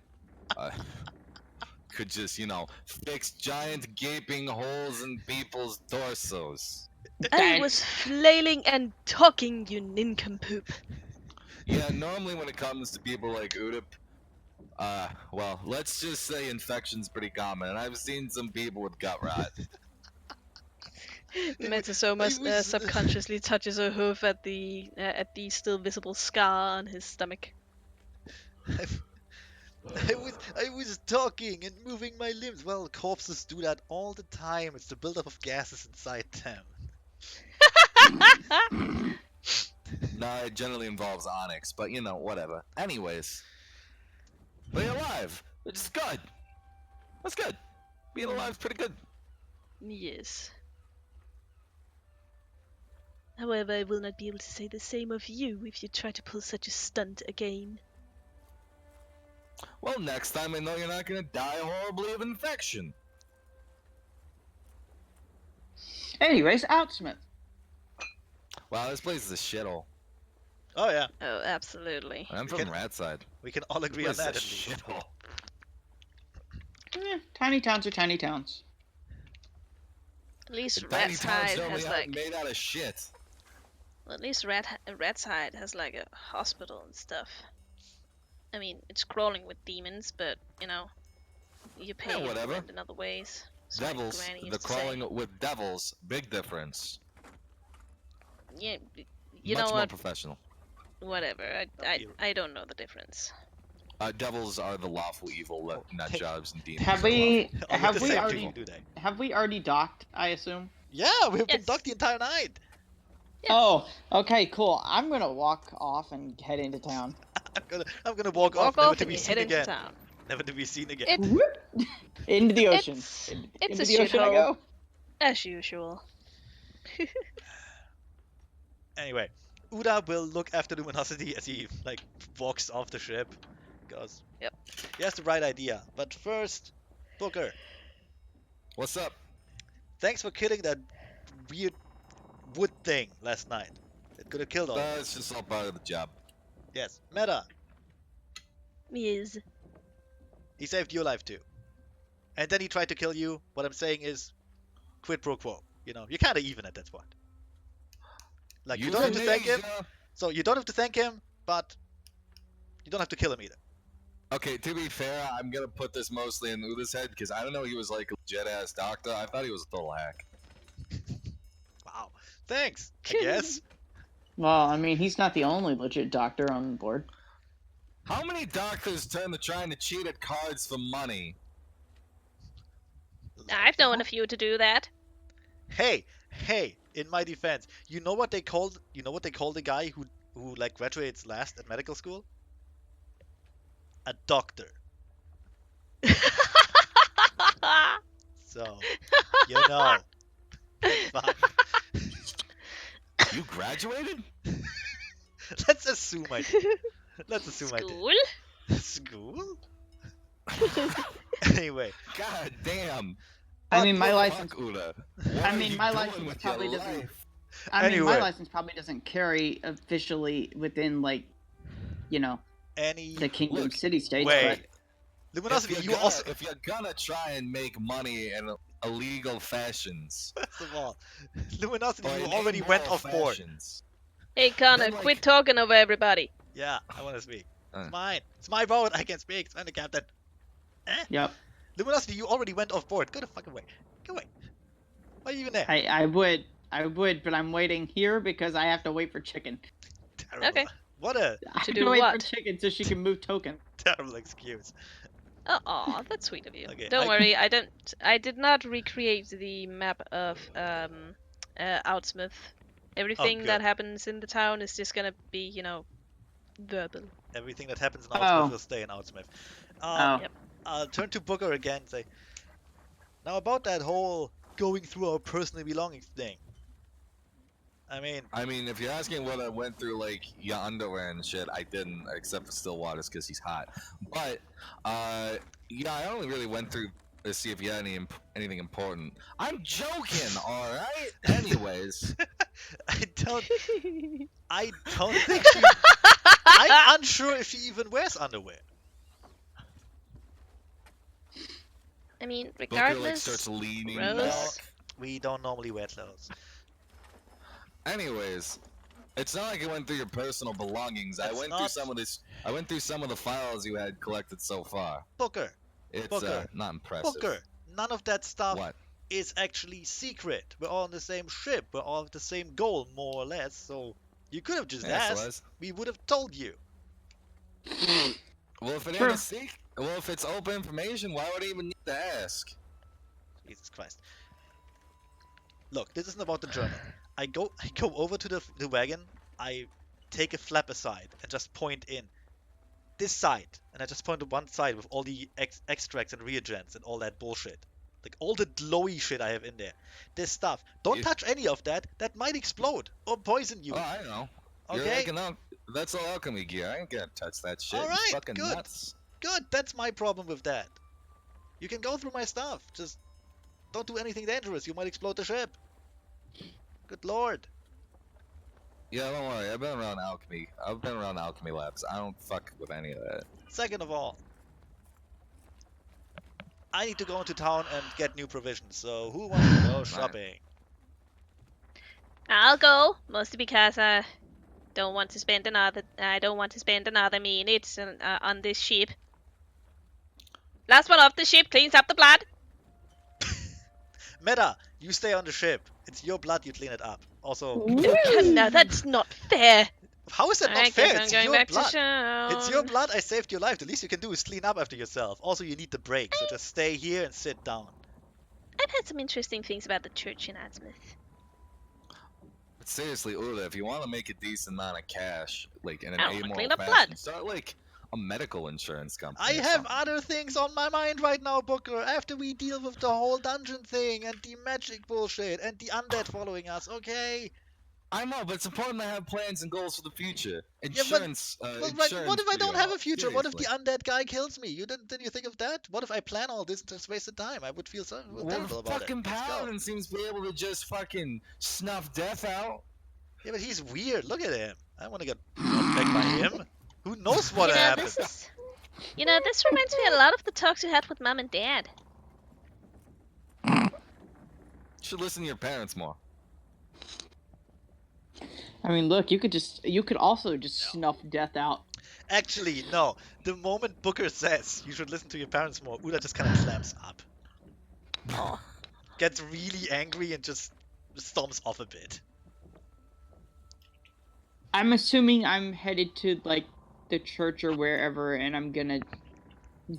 could just, fix giant gaping holes in people's torsos. I was flailing and talking, you nincompoop. Yeah, normally when it comes to people like Udip, well, let's just say infection's pretty common, and I've seen some people with gut rot. Metasoma subconsciously touches her hoof at the still visible scar on his stomach. I was talking and moving my limbs. Well, corpses do that all the time. It's the buildup of gases inside them. No, it generally involves onyx, but whatever. Anyways, but you're alive, which is good. That's good. Being alive is pretty good. Yes. However, I will not be able to say the same of you if you try to pull such a stunt again. Well, next time I know you're not gonna die horribly of infection. Anyways, Outsmith. Wow, this place is a shithole. Oh yeah, Oh, absolutely. I'm We from can- Ratside. we can all This agree on place that is at a least. shithole. Tiny towns are tiny towns. At least Tiny towns Ratside normally has are like. made out of shit. Well, at least Ratside has like a hospital and stuff. I mean, it's crawling with demons, but you know, you pay your whatever. rent in other ways. So my Devils, granny the used to say. crawling with devils, big difference. Yeah, you Much know more what? professional. Whatever. I don't know the difference. Devils are the lawful evil nut Hey, jobs and demons. Have are we lawful. Oh, have the we same already people, do they? have we already docked? I assume. Yeah, we've been Yes. docked the entire night. Yes. Oh, okay, cool. I'm gonna walk off and head into town. I'm gonna walk Walk off, never off to and be you seen head into again. town. Never to be seen again. It- Whoop. Into the ocean. It's Into a the ocean I shithole. go. As usual. Anyway, Uda will look after Luminosity as he like walks off the ship, because Yep. he has the right idea. But first, Booker, What's up? thanks for killing that weird wood thing last night. It could have killed all of us. It's just all part of the job. Yes, Meta, Yes. he saved your life too. And then he tried to kill you. What I'm saying is, quid pro quo. You know, you're kind of even at that point. Like, you don't have to thank him. Euthanasia. So you don't have to thank him, but you don't have to kill him either. Okay, to be fair, I'm gonna put this mostly in Uda's head because I don't know he was like a legit ass doctor. I thought he was a total hack. Wow. Thanks, I guess. Well, I mean, he's not the only legit doctor on board. How many doctors turn to trying to cheat at cards for money? I've known a few to do that. Hey, in my defense, you know what they called the guy who like graduates last at medical school? A doctor. So, you know. It's fine. You graduated? Let's assume I did. Let's assume School? I did. School? Anyway, God damn. I mean, my What the license. fuck, Uda? What I are mean, you my doing license with probably your doesn't. life? I mean, my Anyway. license probably doesn't carry officially within like, you know, the Kingdom Look, City states. wait. Luminosity, if you you're gonna, also if you're gonna try and make money in illegal fashions, first of all, Luminosity, or you in already went immoral off board. fashions, Hey Connor, Then, like- quit talking over everybody. Yeah, I want to speak. Uh. It's mine. It's my boat. I can speak. I'm the captain. Yep. Luminosity, you already went off board. Go the fuck away. Go away. Why are you even there? I would, but I'm waiting here because I have to wait for chicken. Terrible. Okay. What a I have To to do wait what? for chicken so she can move token. terrible excuse. Aw, that's sweet of you. Okay, Don't I- worry, I did not recreate the map of Outsmith. Everything good. that happens in the town is just gonna be, you know, verbal. Everything that happens in Oh. Outsmith will stay in Outsmith. Oh. Yep. I'll turn to Booker again and say, now about that whole going through our personal belongings thing. I mean, if you're asking what I went through, like your underwear and shit, I didn't, except for Stillwater's because he's hot. But yeah, I only really went through to see if you had anything important. I'm joking, all right. Anyways, I don't think she. I'm unsure if she even wears underwear. I mean, Booker like regardless. starts leaning gross. back. We don't normally wear clothes. Anyways, it's not like I went through your personal belongings. I That's went not- through some of this. I went through some of the files you had collected so far. Booker, It's Booker. not impressive. Booker, none of that stuff What? is actually secret. We're all on the same ship. We're all have the same goal, more or less. So you could have just Yeah, so asked. that's- We would have told you. Well, if it True. ain't a secret, well, if it's open information, why would I even need to ask? Jesus Christ. Look, this isn't about the journal. I go over to the wagon. I take a flap aside and just point in this side, and I just point to one side with all the extracts and reagents and all that bullshit. Like all the glowy shit I have in there. This stuff. Don't You- touch any of that. That might explode or poison you. Oh, I know. Okay? That's all alchemy gear. I ain't gonna touch that shit. All You right, fucking good. nuts. Good. That's my problem with that. You can go through my stuff. Just don't do anything dangerous. You might explode the ship. Good lord. Yeah, don't worry. I've been around alchemy. I've been around alchemy labs. I don't fuck with any of that. Second of all, I need to go into town and get new provisions. So who wants to go shopping? I'll go, mostly because I don't want to spend another minute on this ship. Last one off the ship cleans up the blood. Meta, you stay on the ship. It's your blood. You clean it up. Also, No, that's not fair. how is that not I fair? guess I'm It's going your back blood. to town. It's your blood. I saved your life. The least you can do is clean up after yourself. Also, you need the break, so just stay here and sit down. I've heard some interesting things about the church in Adsmith. But seriously, Uda, if you want to make a decent amount of cash, like in an I wanna amoral clean up fashion, blood. start like a medical insurance company. I or have something. other things on my mind right now, Booker. After we deal with the whole dungeon thing and the magic bullshit and the undead following us, okay? I know, but it's important to have plans and goals for the future. Yeah, but Insurance, well, right, insurance. what if I for don't you have all. a future? What if the Seriously. undead guy kills me? Didn't you think of that? What if I plan all this and just wasted time? I would feel so Well, terrible the about it. fucking Let's go. paladin seems to be able to just fucking snuff death out. Yeah, but he's weird. Look at him. I want to get brought back by him. Who knows what happened? This reminds me a lot of the talks you had with Mom and Dad. You should listen to your parents more. I mean, look, you could also just snuff death out. Actually, no. The moment Booker says you should listen to your parents more, Uda just kind of clamps up. Oh, Gets really angry and just stomps off a bit. I'm assuming I'm headed to like the church or wherever, and I'm gonna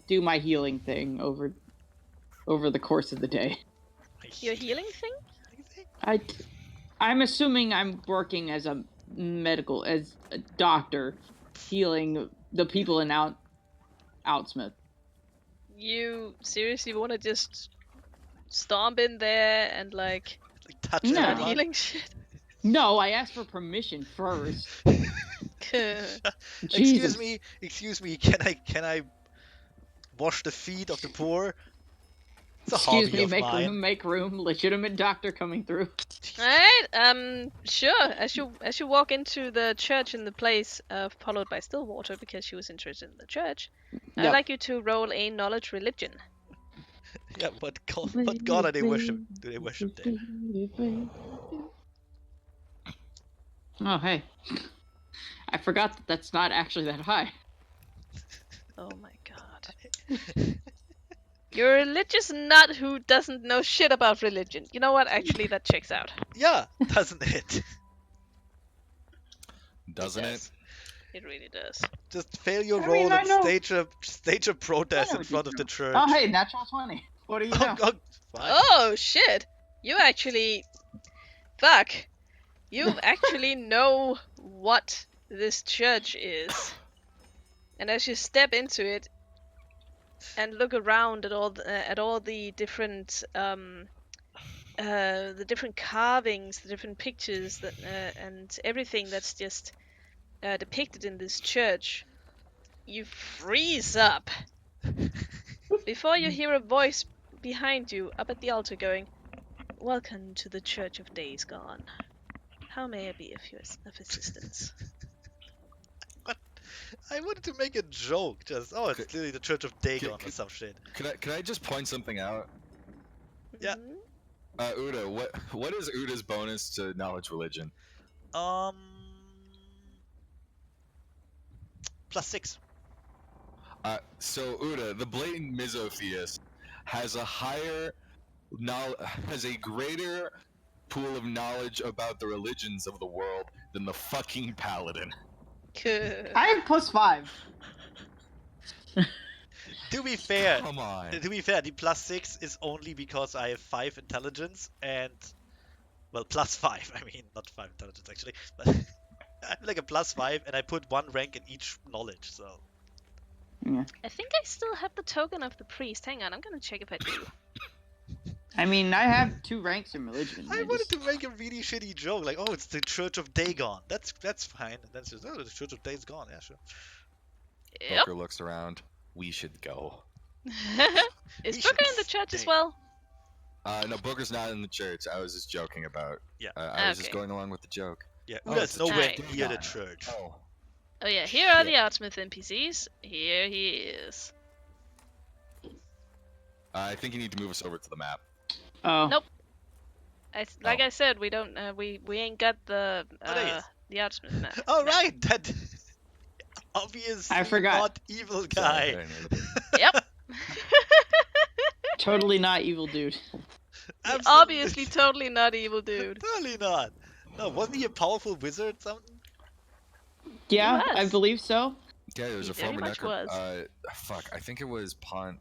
do my healing thing over the course of the day. your healing thing? I'm assuming I'm working as a doctor, healing the people in Outsmith. You seriously want to just stomp in there and like Touch No. start everyone. healing shit? No, I asked for permission first. Excuse me. Can I wash the feet of the poor? It's a Excuse hobby me, of mine. make room. Legitimate doctor coming through. Alright, sure. As you walk into the church in the place, followed by Stillwater because she was interested in the church, I'd Yep. like you to roll a knowledge religion. Yeah, what god are they worship? Do they worship there? Oh, hey. I forgot that that's not actually that high. Oh my god. You're a religious nut who doesn't know shit about religion. You know what? Actually, that checks out. Yeah, doesn't it? Doesn't it? does. It really does. Just fail your I roll mean, I and know. stage a protest I know in what front you of the do. church. Oh, hey, natural 20. What do you know? Oh, fine. Oh shit! You actually, fuck. You actually know what this church is. And as you step into it and look around at all the different carvings, the different pictures that and everything that's just depicted in this church, you freeze up before you hear a voice behind you up at the altar going, "Welcome to the Church of Days Gone. How may I be of assistance?" I wanted to make a joke. Just it's clearly the Church of Dagon or some shit. Could I just point something out? Yeah. Mhm. Uda, what is Uda's bonus to knowledge religion? +6. So Uda, the blatant misotheist, has a greater pool of knowledge about the religions of the world than the fucking paladin. I have +5. To be fair, Come on. the +6 is only because I have 5 intelligence and +5. I mean, not 5 intelligence actually, but I'm like a +5, and I put 1 rank in each knowledge. So Yeah. I think I still have the token of the priest. Hang on, I'm gonna check if I do. I mean, I have 2 ranks in religion. I wanted to make a really shitty joke, like, oh, it's the Church of Dagon. That's fine. And then says, oh, the Church of Days gone. Yeah, sure. Yep. Booker looks around. We should go. Is We Booker should in the church as stay. well? No, Booker's not in the church. I was just joking about. Yeah. I was just Okay. going along with the joke. Yeah, Oh, Uda's it's a nowhere church of near the Dagon. church. Oh. Oh yeah, here are Shit. the Artsmith NPCs. Here he is. I think you need to move us over to the map. Oh. Nope. Like Oh. I said, we don't. We ain't got the Oh, there he is. the Artsmith map. Oh, No. right, that obviously I forgot. not evil Sorry, guy. I didn't hear the- Yep. Totally not evil dude. Absolutely- Obviously, totally not evil dude. Totally not. No, wasn't he a powerful wizard? Something? Yeah, was. I believe so. Yeah, there was He a very former much was. fuck, I think it was Pawn.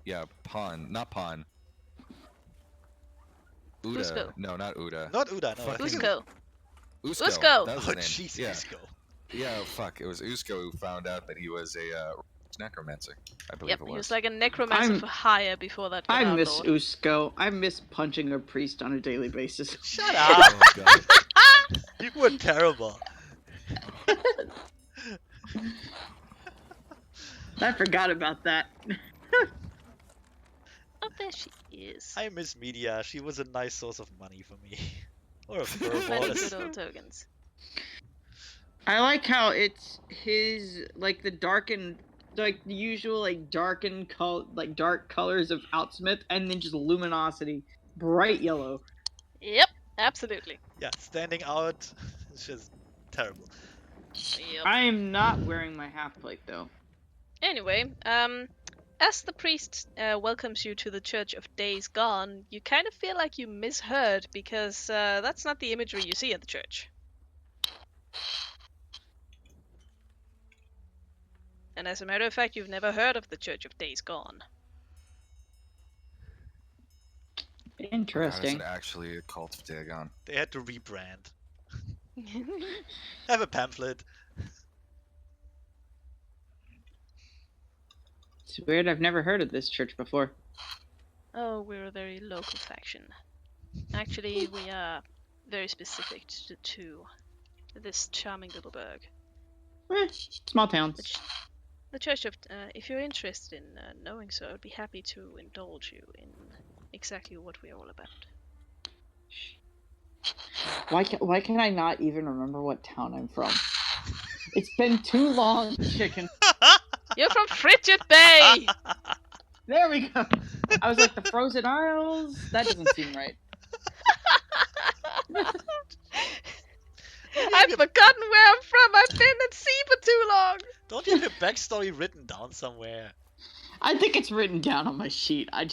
Yeah, Pawn, not Pawn. Uda. Cusco. No, not Uda. Not Uda, no. I Fucking- think it was- Cusco. Usco. Usco. That was Oh, his name. jeez, Yeah. Cusco. Yeah, fuck. It was Usco who found out that he was a necromancer. I believe Yep, it he was. was like a necromancer I'm- for hire before that got I miss outlawed. Usco. I miss punching a priest on a daily basis. Shut up! Oh, God. You were terrible. I forgot about that. Oh, there she is. I miss Media. She was a nice source of money for me. Or a Many furballs. good old tokens. I like how it's his like the darkened, like the usual like darkened dark colors of Outsmith, and then just luminosity, bright yellow. Yep, absolutely. Yeah, standing out. It's just terrible. Yep. I am not wearing my half plate though. Anyway, as the priest welcomes you to the Church of Days Gone, you kind of feel like you misheard because that's not the imagery you see at the church. And as a matter of fact, you've never heard of the Church of Days Gone. God, is Interesting. it actually a cult of Dagon? They had to rebrand. Have a pamphlet. It's weird. I've never heard of this church before. Oh, we're a very local faction. Actually, we are very specific to this charming little burg. Small towns. The Church of, if you're interested in knowing so, I'd be happy to indulge you in exactly what we're all about. Why can I not even remember what town I'm from? It's been too long, chicken. You're from Frigid Bay! There we go. I was like the Frozen Isles. That doesn't seem right. I've forgotten where I'm from. I've been at sea for too long. Don't you have your backstory written down somewhere? I think it's written down on my sheet. I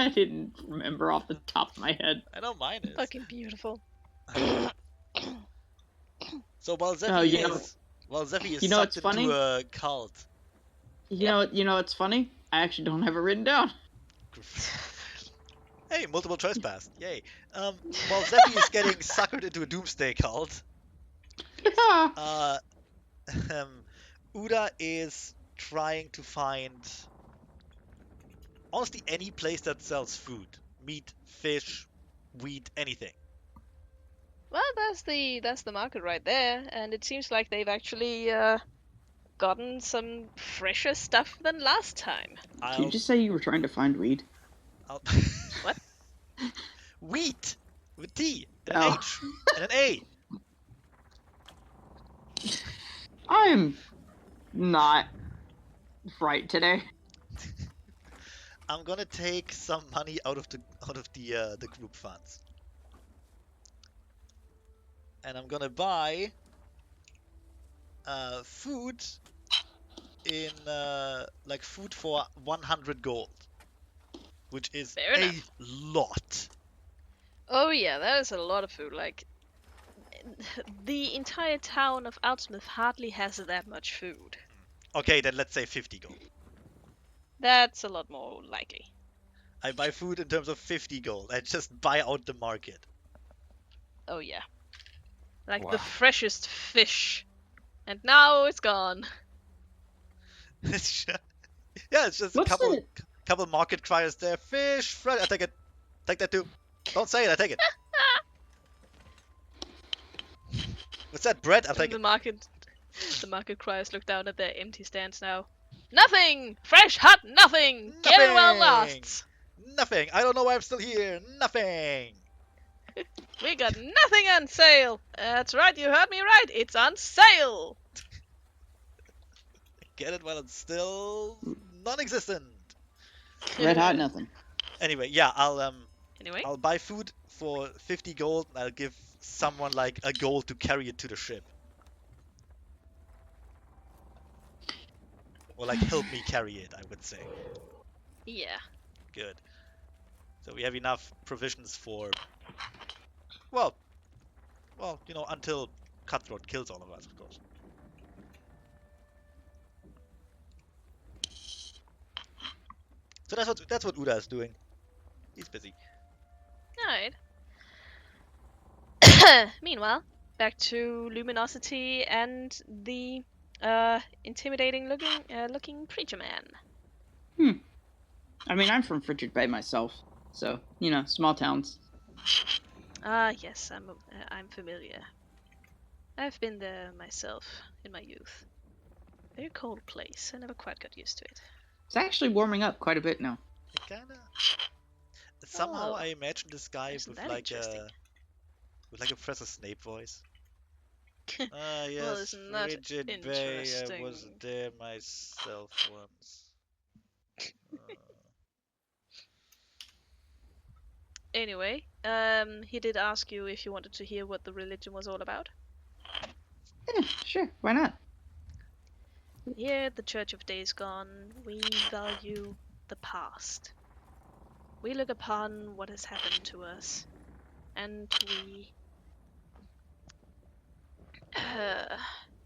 didn't remember off the top of my head. I know mine is. Fucking beautiful. So while Zephy Oh, you know- is you know sucked what's funny? into a cult. You know what's funny? I actually don't have it written down. Hey, multiple choice pass. Yay. While Zephy is getting suckered into a doomsday cult, Yeah. Uda is trying to find honestly any place that sells food. Meat, fish, wheat, anything. Well, that's the market right there, and it seems like they've actually gotten some fresher stuff than last time. Did you just say you were trying to find weed? I'll... What? Wheat! With T, and an Oh. H, and an A. I'm not right today. I'm gonna take some money out of the group funds. And I'm gonna buy food in like food for 100 gold, which is Fair a enough. lot. Oh yeah, that is a lot of food. Like, the entire town of Outsmith hardly has that much food. Okay, then let's say 50 gold. That's a lot more likely. I buy food in terms of 50 gold. I just buy out the market. Oh yeah. Like Wow. the freshest fish. And now it's gone. It's just a What's couple market criers there. Fish, fresh. I take it Take that too. Don't say it, I take it. What's that, bread? I'll take The it. market criers look down at their empty stands now. Nothing! Fresh, hot, nothing! Get it while it Nothing! lasts! Nothing! I don't know why I'm still here! Nothing! We got nothing on sale! That's right, you heard me right, it's on sale! Get it while it's still non-existent. Red hot nothing. Anyway, yeah, Anyway, I'll buy food for 50 gold and I'll give someone like a gold to carry it to the ship. Or like help me carry it, I would say. yeah. Good. So we have enough provisions for, well, you know, until Cutthroat kills all of us, of course. So that's what Uda is doing. He's busy. Alright. Meanwhile, back to Luminosity and the intimidating looking preacher man. I mean, I'm from Frigid Bay myself, so you know, small towns. Ah, yes, I'm familiar. I've been there myself in my youth. Very cold place. I never quite got used to it. It's actually warming up quite a bit now. It kinda. Somehow Oh, I imagine this guy isn't with that like interesting? a Professor Snape voice. Ah, Well, yes, isn't that Frigid Bay. I interesting? was there myself once. Anyway, he did ask you if you wanted to hear what the religion was all about. Yeah, sure, why not? Here at the Church of Days Gone, we value the past. We look upon what has happened to us, and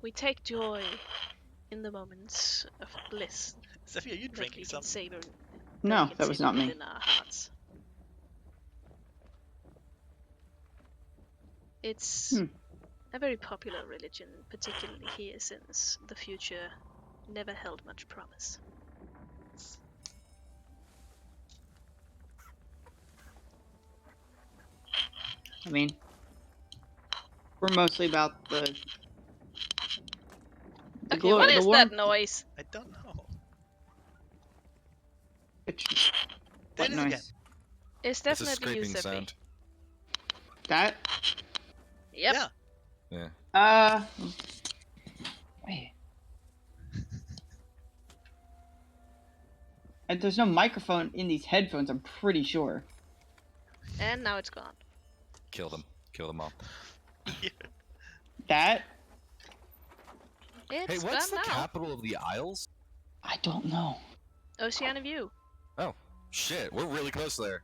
we take joy in the moments of bliss Zephy, are you that drinking we can something? savor. No, that was not me. Within our hearts. It's a very popular religion, particularly here, since the future never held much promise. I mean, we're mostly about the Okay, what is that noise? I don't know. What There it is noise? again. It's It's a definitely you, scraping Zephy. sound. That? Yep. Yeah. Yeah. Wait. And there's no microphone in these headphones, I'm pretty sure. And now it's gone. Kill them. Kill them all. That? Hey, It's what's gone the now. capital of the Isles? I don't know. Oceania View. Oh, shit. We're really close there.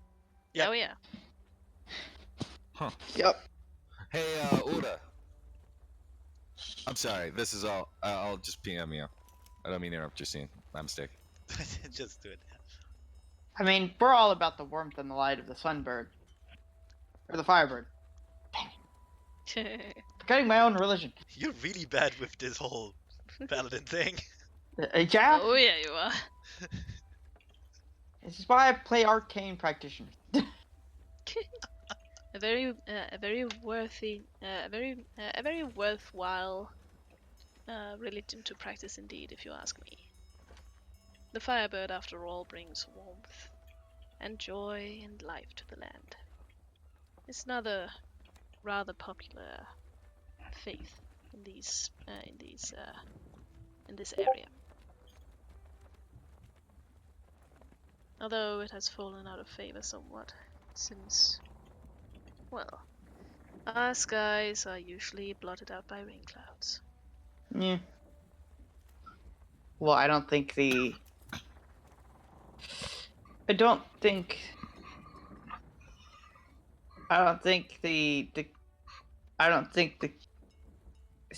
Yep. Oh yeah. Huh. Yep. Hey, Uda. I'm sorry. This is all. I'll just PM you. I don't mean to interrupt your scene. My mistake. Just do it. I mean, we're all about the warmth and the light of the sunbird. Or the firebird. Forgetting my own religion. You're really bad with this whole paladin thing. Yeah? Oh yeah, you are. This is why I play arcane practitioner. A very worthwhile religion to practice indeed, if you ask me. The Firebird, after all, brings warmth and joy and life to the land. It's another rather popular faith in this area. Although it has fallen out of favor somewhat since, well, our skies are usually blotted out by rain clouds. Yeah. Well, I don't think the is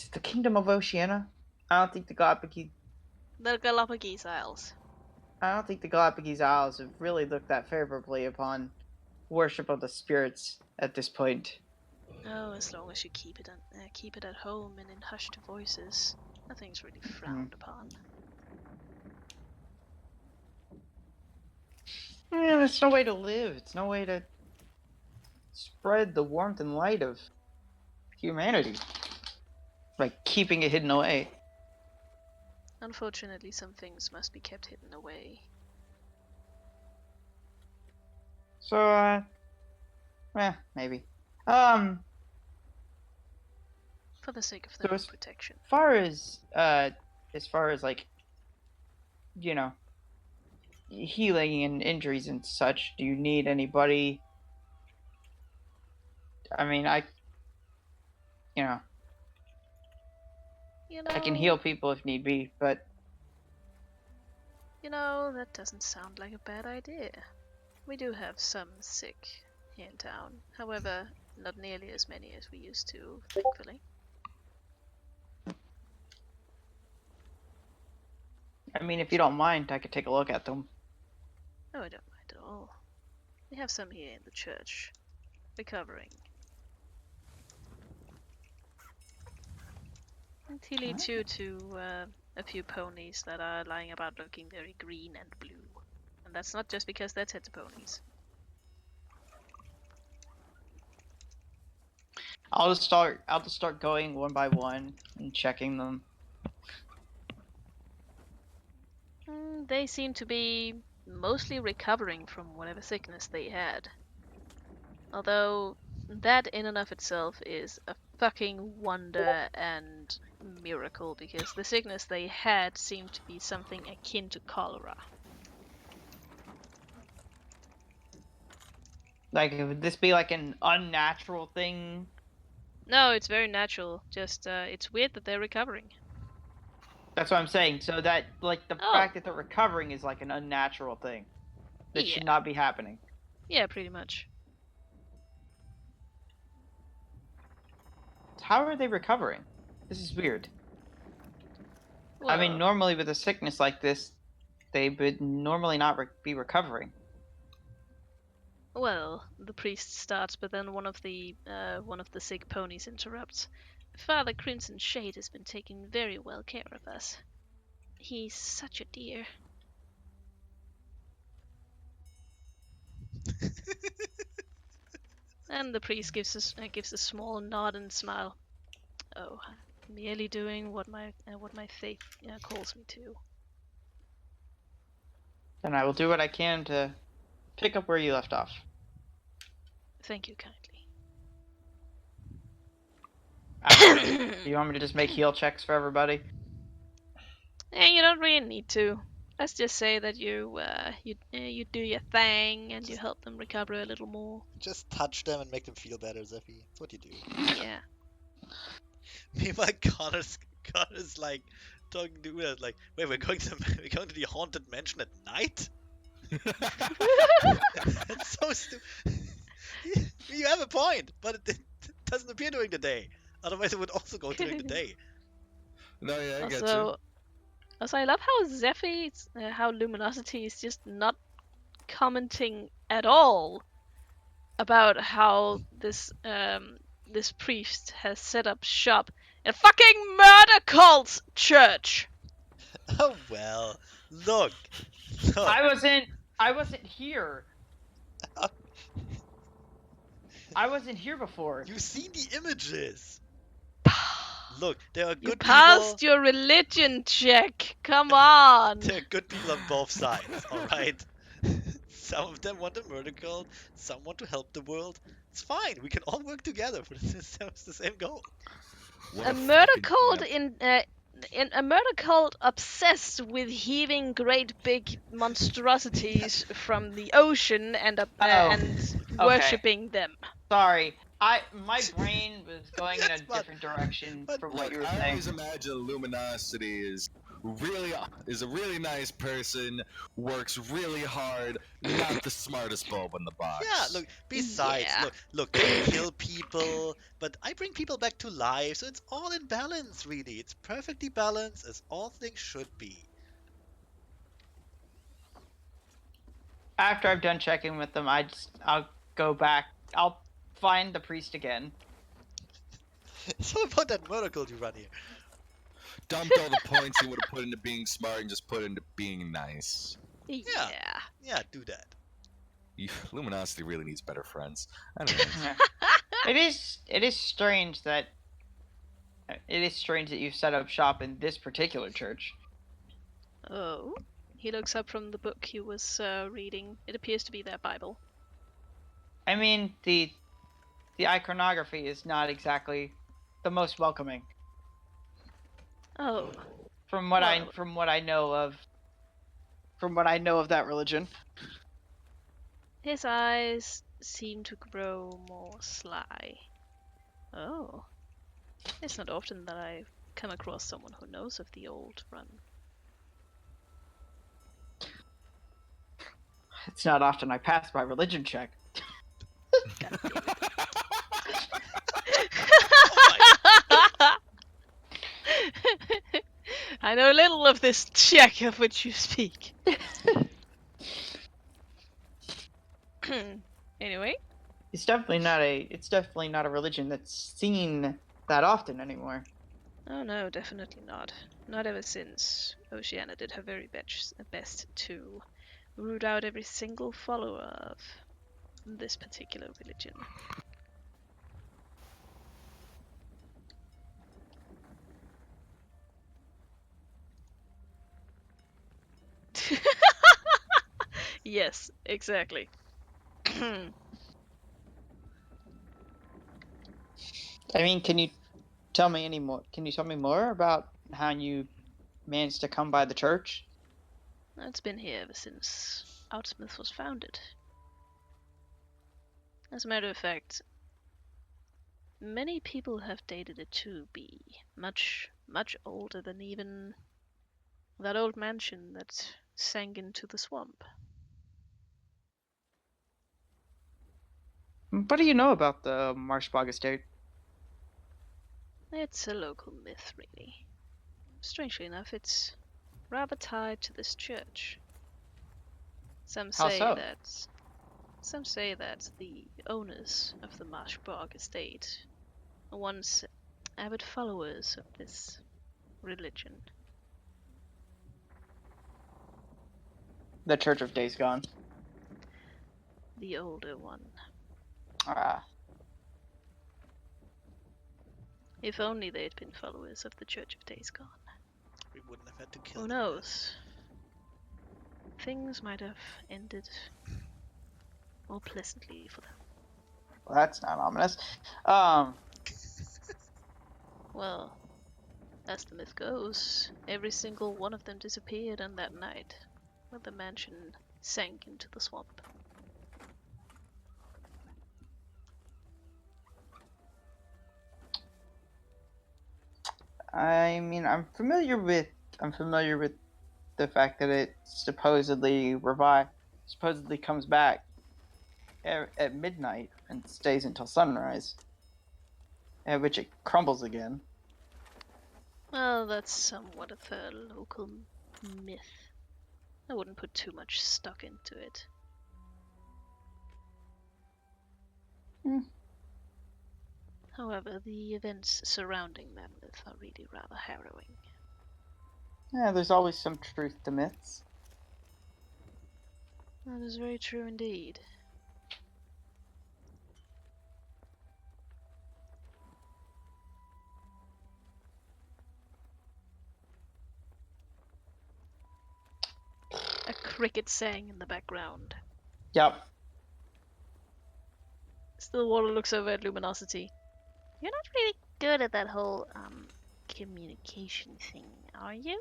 it the Kingdom of Oceania? I don't think the Galapagos Isles. Isles have really looked that favorably upon worship of the spirits at this point. Oh, as long as you keep it at home and in hushed voices, nothing's really frowned upon. Yeah, it's no way to live. It's no way to spread the warmth and light of humanity by keeping it hidden away. Unfortunately, some things must be kept hidden away. So, maybe. For the sake of So their own as protection. as far as like, you know, healing and injuries and such, do you need anybody? I mean, you know, You know, I can heal people if need be, but that doesn't sound like a bad idea. We do have some sick here in town. However, not nearly as many as we used to, thankfully. I mean, if you don't mind, I could take a look at them. Oh, I don't mind at all. We have some here in the church, recovering. And he leads you to a few ponies that are lying about looking very green and blue. And that's not just because they're tete ponies. I'll just start going one by one and checking them. They seem to be mostly recovering from whatever sickness they had. Although that in and of itself is a fucking wonder and miracle because the sickness they had seemed to be something akin to cholera. Like, would this be like an unnatural thing? No, it's very natural. Just it's weird that they're recovering. That's what I'm saying. So that, like, the Oh. fact that they're recovering is like an unnatural thing that should not be happening. Yeah, pretty much. How are they recovering? This is weird. Well, I mean, normally with a sickness like this, they would normally not be recovering. well, the priest starts, but then one of the sick ponies interrupts. Father Crimson Shade has been taking very well care of us. He's such a dear. And the priest gives a small nod and smile. Oh, I'm merely doing what my faith calls me to. And I will do what I can to pick up where you left off. Thank you kindly. Do you want me to just make heal checks for everybody? You don't really need to. Let's just say that you do your thing and you help them recover a little more. Just touch them and make them feel better, Zephy. That's what you do. Yeah. Meanwhile, Connor's like talking to us like, wait, we're going to the haunted mansion at night? That's so stupid. You have a point, but it doesn't appear during the day. Otherwise, it would also go during the day. No, yeah, I get you. Also, I love how Zephy, how Luminosity is just not commenting at all about how this priest has set up shop in a fucking murder cult church. Oh well, look. I wasn't here. I wasn't here before. You've seen the images. Look, there are You good passed people. your religion check. Come on. There are good people on both sides, alright? Some of them want a murder cult, some want to help the world. It's fine, we can all work together for the same goal. What A murder fucking- cult yep. in a murder cult obsessed with heaving great big monstrosities from the ocean and worshipping them. Sorry, my brain was going in a Yes, but- different direction but from what Look, you were I saying. always imagine Luminosity is a really nice person, works really hard, not the smartest bulb in the box. Yeah, look, besides, Yeah. look, they kill people, but I bring people back to life, so it's all in balance, really. It's perfectly balanced, as all things should be. After I've done checking with them, I'll go back. I'll find the priest again. So about that murder cult you run here. Dumped all the points he would have put into being smart and just put into being nice. Yeah. Yeah, do that. Luminosity really needs better friends. Anyways. It is strange that you set up shop in this particular church. Oh. He looks up from the book he was reading. It appears to be their Bible. I mean, the iconography is not exactly the most welcoming. Oh. From what Well. I know of that religion. His eyes seem to grow more sly. Oh. It's not often that I come across someone who knows of the old run. It's not often I pass my religion check. God damn it. I know little of this check of which you speak. Anyway. It's definitely not a religion that's seen that often anymore. Oh no, definitely not. Not ever since Oceana did her very best to root out every single follower of this particular religion. Yes, exactly. I mean, can you tell me any more? Can you tell me more about how you managed to come by the church? It's been here ever since Outsmith was founded. As a matter of fact, many people have dated it to be much, much older than even that old mansion that sank into the swamp. What do you know about the Marshbog estate? It's a local myth, really. Strangely enough, it's rather tied to this church. Some How say so? that some say that the owners of the Marshbog estate are once avid followers of this religion. The Church of Days Gone. The older one. Ah, If only they'd been followers of the Church of Days Gone. We wouldn't have had to kill Who them. knows? Things might have ended more pleasantly for them. well, that's not ominous. Well, as the myth goes, every single one of them disappeared on that night when the mansion sank into the swamp. I mean, I'm familiar with the fact that it supposedly comes back at midnight and stays until sunrise, at which it crumbles again. Well, that's somewhat of a local myth. I wouldn't put too much stock into it. However, the events surrounding that myth are really rather harrowing. Yeah, there's always some truth to myths. That is very true indeed. A cricket sang in the background. Yep. Stillwater looks over at Luminosity. You're not really good at that whole, communication thing, are you?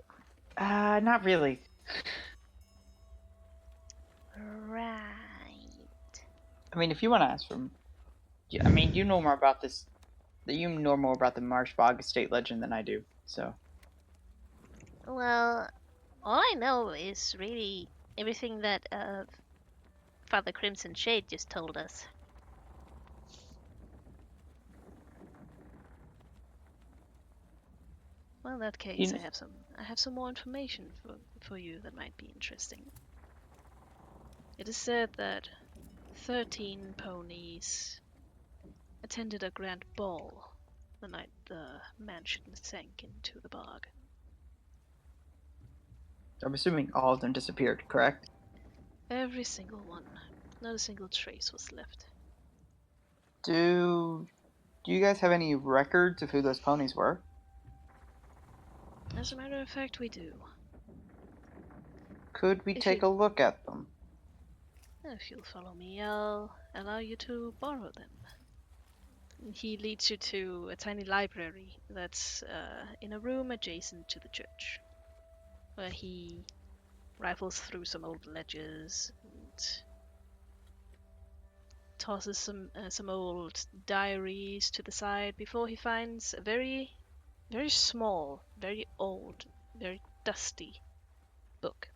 Not really. Right. I mean, if you want to ask from, I mean, you know more about this. You know more about the Marshbog estate legend than I do. So. Well, all I know is really everything that Father Crimson Shade just told us. Well, in that case, I have some more information for you that might be interesting. It is said that 13 ponies attended a grand ball the night the mansion sank into the bog. I'm assuming all of them disappeared, correct? Every single one. Not a single trace was left. Do you guys have any records of who those ponies were? As a matter of fact, we do. Could we If take you- a look at them? If you'll follow me, I'll allow you to borrow them. He leads you to a tiny library that's in a room adjacent to the church, where he rifles through some old ledgers and tosses some old diaries to the side before he finds a very, very small, very old, very dusty book.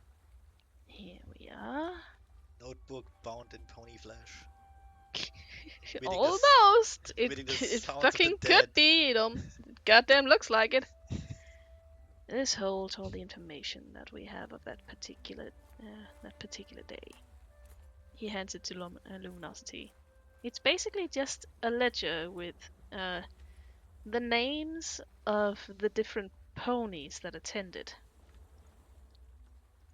Here we are. Notebook bound in pony flesh. Reading this- Almost. reading the It sounds of the fucking dead. could be. Goddamn looks like it. This holds all the information that we have of that particular day. He hands it to Luminosity. It's basically just a ledger with the names of the different ponies that attended.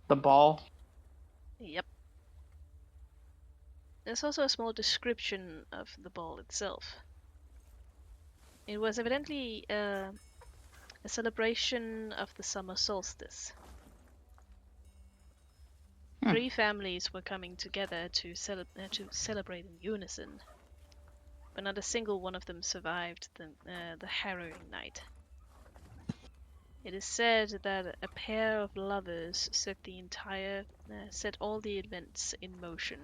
The ball? Yep. There's also a small description of the ball itself. It was evidently a celebration of the summer solstice. 3 families were coming together to celebrate in unison, but not a single one of them survived the harrowing night. It is said that a pair of lovers set all the events in motion.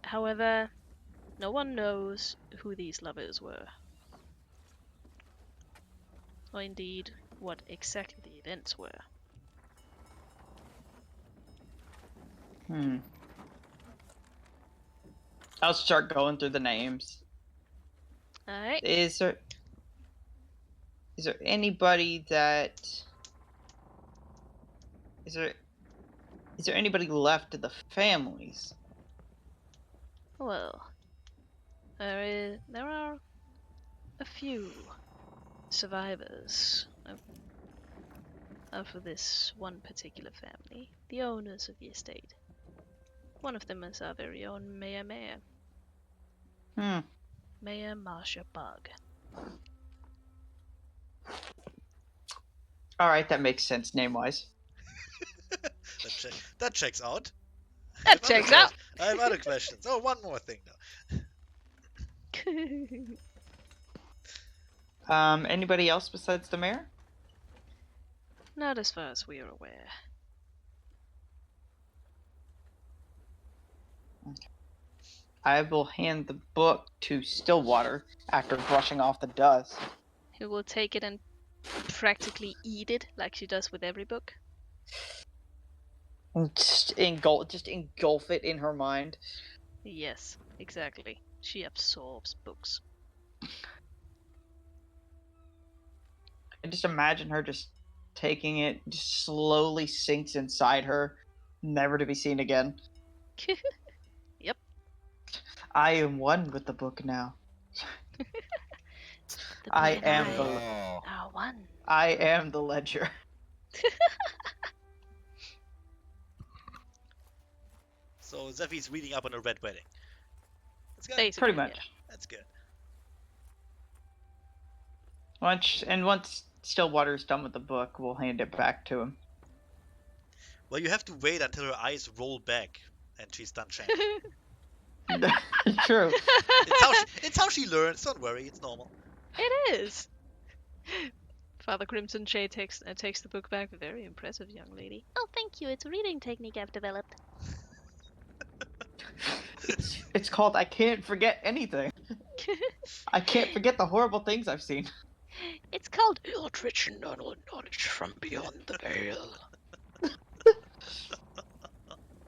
However, no one knows who these lovers were, or indeed what exactly the events were. I'll start going through the names. Alright. Is there anybody that is there anybody left of the families? Well, there are a few survivors of this one particular family, the owners of the estate. One of them is our very own Mayor. Mayor Marsha Bug. Alright, that makes sense name-wise. That checks out. That checks out! I have other questions. Oh, one more thing though. Anybody else besides the mayor? Not as far as we are aware. I will hand the book to Stillwater after brushing off the dust. Who will take it and practically eat it like she does with every book. Just engulf it in her mind. Yes, exactly. She absorbs books. I just imagine her just taking it, just slowly sinks inside her, never to be seen again. Yep. I am one with the book now. The I book and am I the are one. I am the ledger. So Zephy's reading up on a red wedding. That's good. Basically, Pretty much. yeah. That's good. Once Stillwater's done with the book, we'll hand it back to him. Well, you have to wait until her eyes roll back and she's done changing. True. It's how she learns. Don't worry, it's normal. It is. Father Crimson Shade takes the book back. Very impressive, young lady. Oh, thank you. It's a reading technique I've developed. It's called I Can't Forget Anything. I can't forget the horrible things I've seen. It's called Eldritch Knowledge from Beyond the Veil.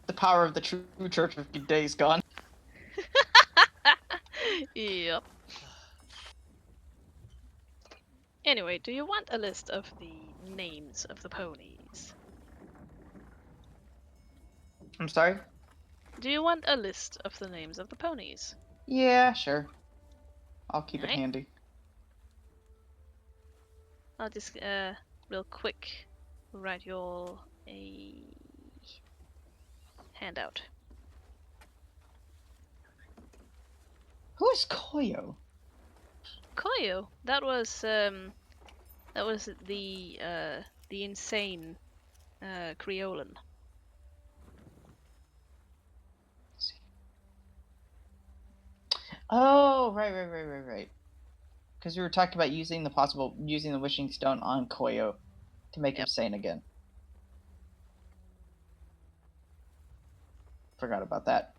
The power of the true church of days gone. Yep. Anyway, do you want a list of the names of the ponies? I'm sorry? Do you want a list of the names of the ponies? Yeah, sure. I'll keep it Alright. handy. I'll just real quick write you all a handout. Who's Koyo? Koyo. That was the insane Creolan. Oh, right. Because we were talking about using the wishing stone on Koyo to make him Yep. sane again. Forgot about that.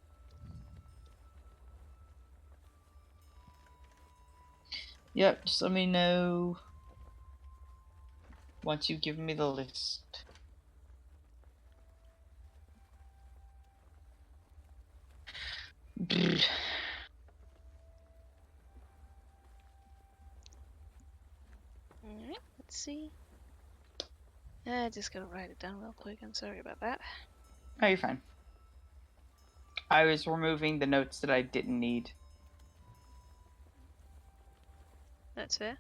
Yep, just let me know once you've given me the list. Alright, let's see. Just gotta write it down real quick. I'm sorry about that. Oh, you're fine. I was removing the notes that I didn't need. That's fair.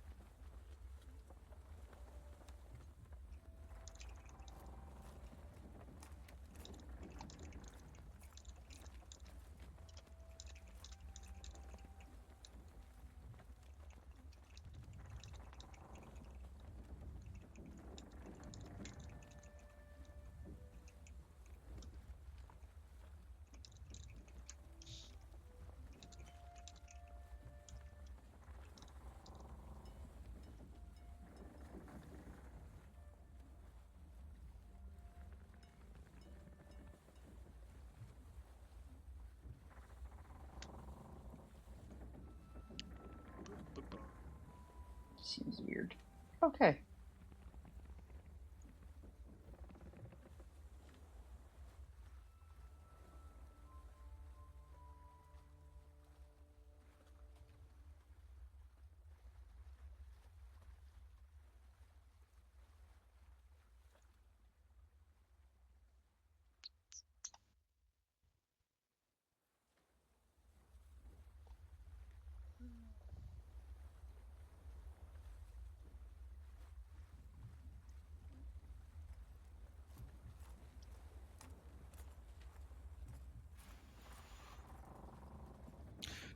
Seems weird. Okay.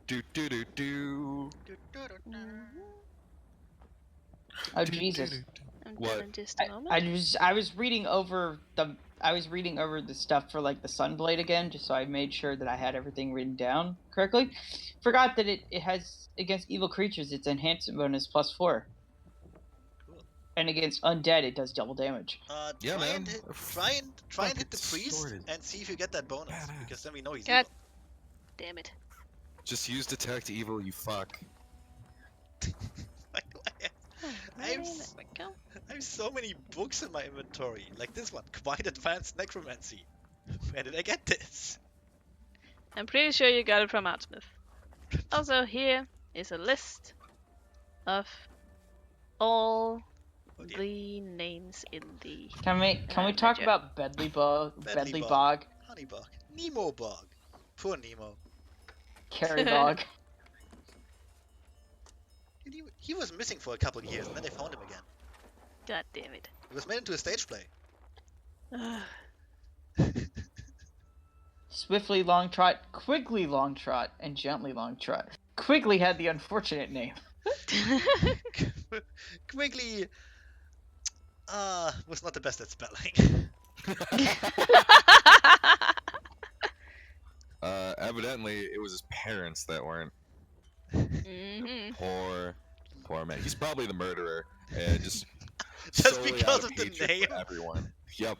Do do do do. Oh, Do, do, Jesus. do, do. I'm What? done in just a moment. I was reading over the stuff for like the Sunblade again, just so I made sure that I had everything written down correctly. Forgot that it has against evil creatures its enhancement bonus +4. Cool. And against undead it does double damage. Yeah, Try man. and hit, try and hit the Fucking priest sorted. and see if you get that bonus, Badass. because then we know he's God. evil. Damn it. Just use detect evil, you fuck. Why do I have, Alrighty, there we go. I have so many books in my inventory, like this one, Quite Advanced Necromancy. Where did I get this? I'm pretty sure you got it from Artsmith. Also, here is a list of all Oh dear. the names in the Can we talk ledger. about Bedley Bog, Bedley Bog, Bog, Honey Bog, Nemo Bog. Poor Nemo. Carry Bog? Dude, he was missing for a couple of years, and then they found him again. God damn it. He was made into a stage play. Swiftly long trot, quickly long trot, and gently long trot. Quickly had the unfortunate name. Quickly was not the best at spelling. Evidently, it was his parents that weren't. Mhm. Poor man. He's probably the murderer, and just solely because out of the hatred name. for everyone. Yep.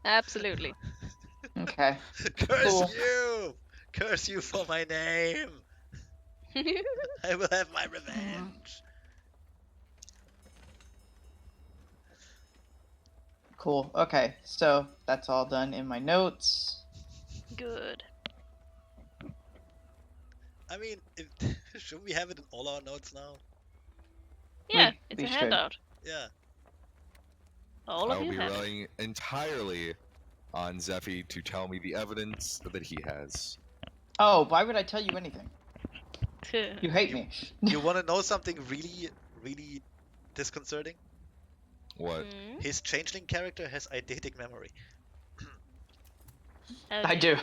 Absolutely. Okay. Curse Cool. you! Curse you for my name! I will have my revenge. Cool. Okay, so that's all done in my notes. Good. I mean, should we have it in all our notes now? Yeah, We- it's we a should. handout. Yeah. All of I'll you be have it. relying entirely on Zephy to tell me the evidence that he has. Oh, why would I tell you anything? You hate me. You want to know something really, really disconcerting? What? Mm, His changeling character has eidetic memory. okay. I do.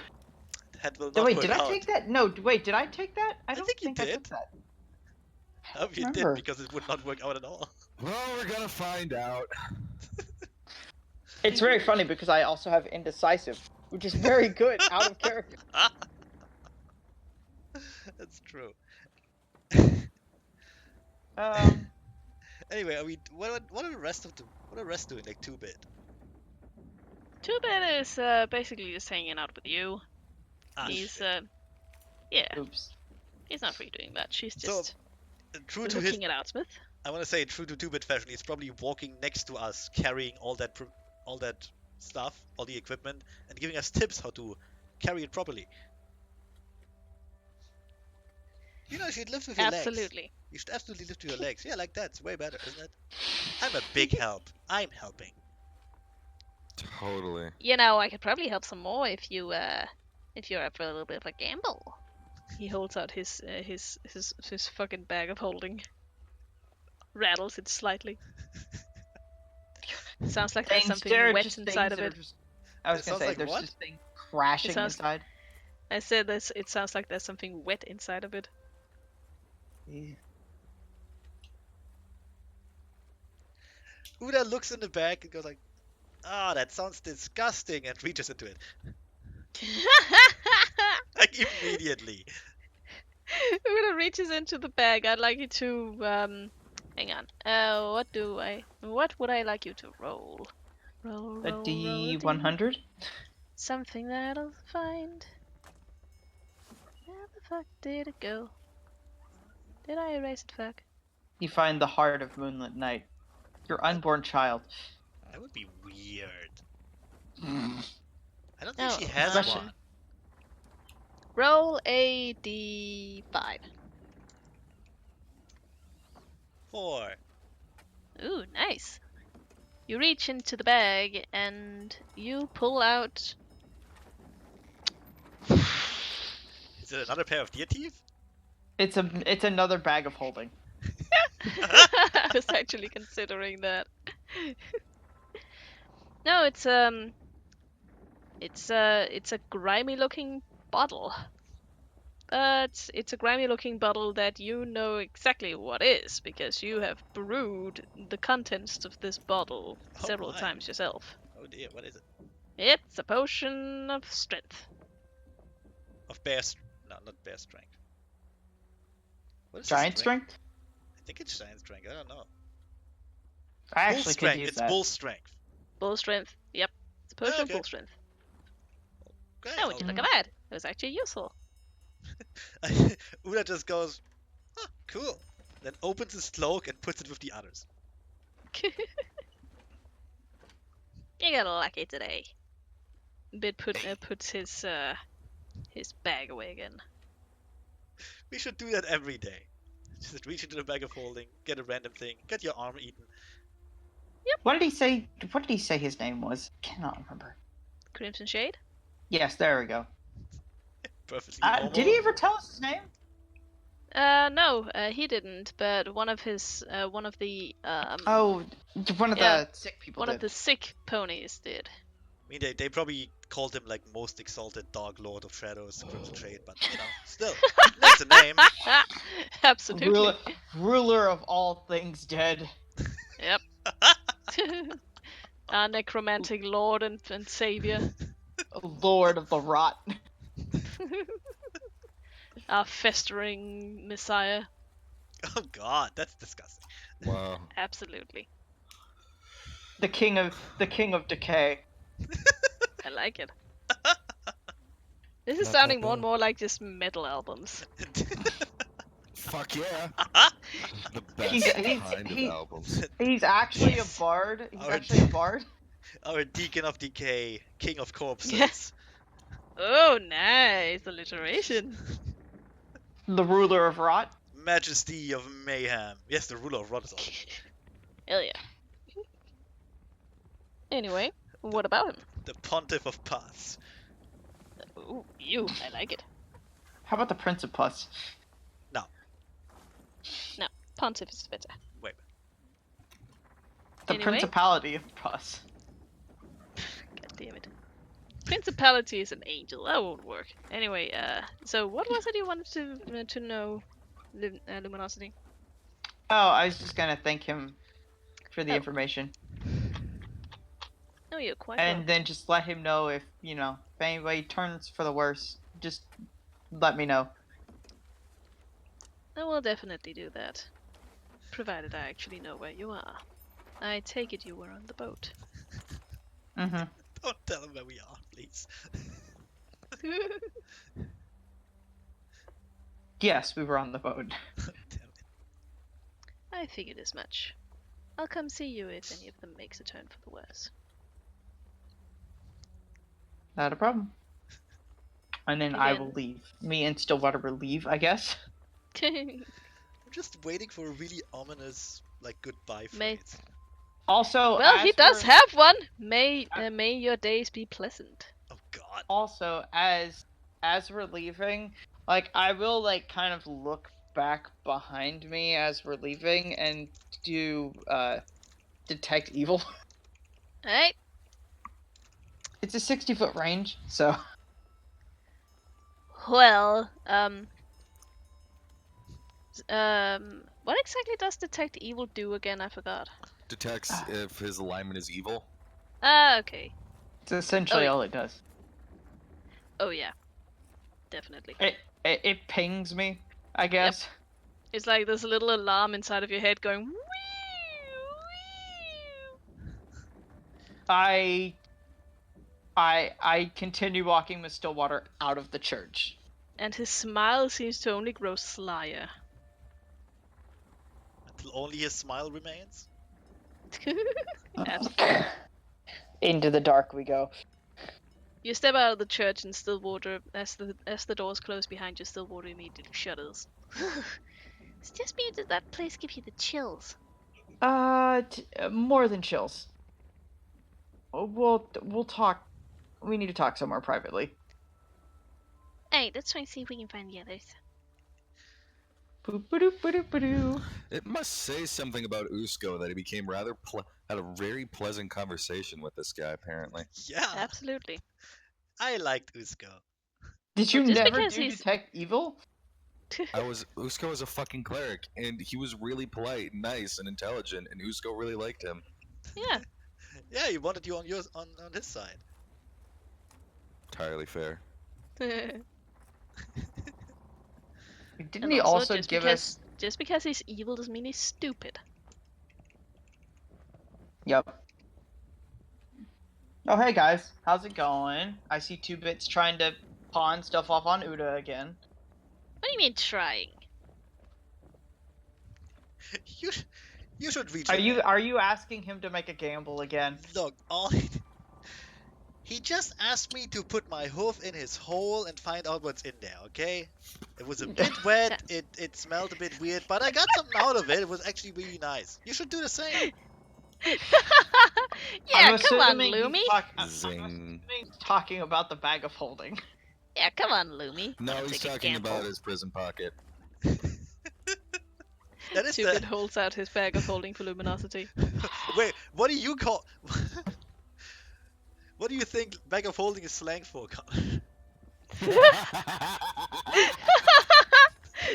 That will No, not wait, work did I out. take that? No, wait, did I take that? I don't think you think I did. took that. I hope you did, remember. because it would not work out at all. Well, we're gonna find out. It's very funny because I also have indecisive, which is very good out of character. That's true. Anyway, Anyway, what are the rest of the what are the rest doing? Like 2-bit. 2-bit is basically just hanging out with you. Ah, He's shit. yeah, oops. he's not really doing that. She's So, just true to his, looking at Outsmith. I want to say true to 2-bit fashion, he's probably walking next to us, carrying all that stuff, all the equipment, and giving us tips how to carry it properly. You know, you should lift with your legs. Absolutely. You should absolutely lift with your legs. Yeah, like that. It's way better, isn't it? I'm a big help. I'm helping. Totally. You know, I could probably help some more if you're up for a little bit of a gamble. He holds out his fucking bag of holding. Rattles it slightly. Sounds like there's Things, something there are wet just inside things of that are it. just. I was It gonna sounds say like there's what? just things crashing sounds- inside. I said this. It sounds like there's something wet inside of it. Uda looks in the bag and goes like, "Ah, that sounds disgusting," and reaches into it. Like immediately. Uda reaches into the bag. I'd like you to hang on. What would I like you to roll? Roll, A roll, roll D100. Something that'll find. Where the fuck did it go? Did I erase it, fuck? You find the heart of Moonlit Night. Your unborn child. That would be weird. Mm. I don't think Oh, she has Especially- one. Roll a d5. 4. Ooh, nice. You reach into the bag and you pull out. Is it another pair of deer teeth? It's another bag of holding. I was actually considering that. No, it's a grimy looking bottle. But it's a grimy looking bottle that you know exactly what is because you have brewed the contents of this bottle Oh several my. times yourself. Oh dear, what is it? It's a potion of strength. Of no, not bear strength. What is Giant the strength? I think it's giant strength. I don't know. I Bull actually could strength. use It's that. bull strength. Bull strength. Yep. It's a potion Okay. of bull strength. Okay. Oh, would you look at that? It was actually useful. Uda just goes, "Huh, cool." Then opens his cloak and puts it with the others. You got lucky today. Bit puts his bag away again. We should do that every day. Just reach into the bag of holding, get a random thing, get your arm eaten. What did he say? What did he say his name was? Cannot remember. Crimson Shade? Yes, there we go. Perfectly normal. Did he ever tell us his name? No, he didn't. But one of the Oh, one of yeah, the sick people one did. of the sick ponies did. I mean, they probably called him like most exalted Dark Lord of Shadows, Crimson Shade, but you know, still, that's a name. Absolutely. Ruler of all things dead. Yep. Our necromantic lord and savior. Lord of the rot. Our festering messiah. Oh God, that's disgusting. Wow. Absolutely. The king of decay. I like it. This is Not sounding that more and bad. more like just metal albums. Fuck yeah. The best He's- kind he- of albums. He's actually Yes. a bard. He's Our- actually a bard. Our Deacon of Decay, King of Corpses. Oh, nice alliteration. The ruler of rot. Majesty of Mayhem. Yes, the ruler of Rot is also Hell yeah. Anyway, what about him? the Pontiff of Pus. Ooh, you. I like it. How about the prince of pus? Pontiff is better. Wait. The Anyway. principality of pus. God damn it. Principality is an angel. That won't work. Anyway, so what was it you wanted to know, Luminosity? Oh, I was just gonna thank him for the Oh. information. No, you're quite And welcome. then just let him know if, if anybody turns for the worse, just let me know. I will definitely do that. Provided I actually know where you are. I take it you were on the boat. Mm-hmm. Don't tell him where we are, please. Yes, we were on the boat. Damn it. I figured as much. I'll come see you if any of them makes a turn for the worse. Not a problem. And then I will Again. leave. Me and Stillwater will leave, I guess. I'm just waiting for a really ominous, like, goodbye May- phrase. Also, Well, he does have one. May your days be pleasant. Oh god. Also, as we're leaving, like I will like kind of look back behind me as we're leaving and do detect evil. Alright. It's a 60-foot range, so Well, what exactly does detect evil do again? I forgot. Detects if his alignment is evil. Ah, okay. it's essentially Oh, all it does. Oh yeah, definitely. It pings me, I guess. It's like there's a little alarm inside of your head going. Wee, I continue walking with Stillwater out of the church. and his smile seems to only grow slyer. Until only his smile remains. Absolutely. Into the dark we go. You step out of the church and Stillwater, as the doors close behind you, Stillwater immediately shudders. It's just me. Did that place give you the chills? More than chills. We'll talk. We need to talk somewhere privately. Hey, let's try and see if we can find the others. Boop-a-doop-a-doop-a-doo. It must say something about Usko that he became had a very pleasant conversation with this guy. Apparently, Yeah, Absolutely. I liked Usko. Did Well, you just never because do he's detect evil? Usko was a fucking cleric, and he was really polite, nice, and intelligent, and Usko really liked him. Yeah. Yeah, he wanted you on yours on his side. Entirely fair. Didn't And he also, also give us? just because he's evil doesn't mean he's stupid. Yep. Oh hey guys, how's it going? I see 2-Bits trying to pawn stuff off on Uda again. What do you mean trying? you you should reach Are him, you man. are you asking him to make a gamble again? Look, he just asked me to put my hoof in his hole and find out what's in there, okay? It was a bit wet, it smelled a bit weird, but I got something out of it. It was actually really nice. You should do the same. Yeah, come on, Loomy. I'm Zing. assuming he's talking about the bag of holding. Yeah, come on, Loomy. No, Wanna he's take a talking gamble? about his prison pocket. That is Two-Bit the holds out his bag of holding for luminosity. Wait, what do you call what do you think bag of holding is slang for, Connor?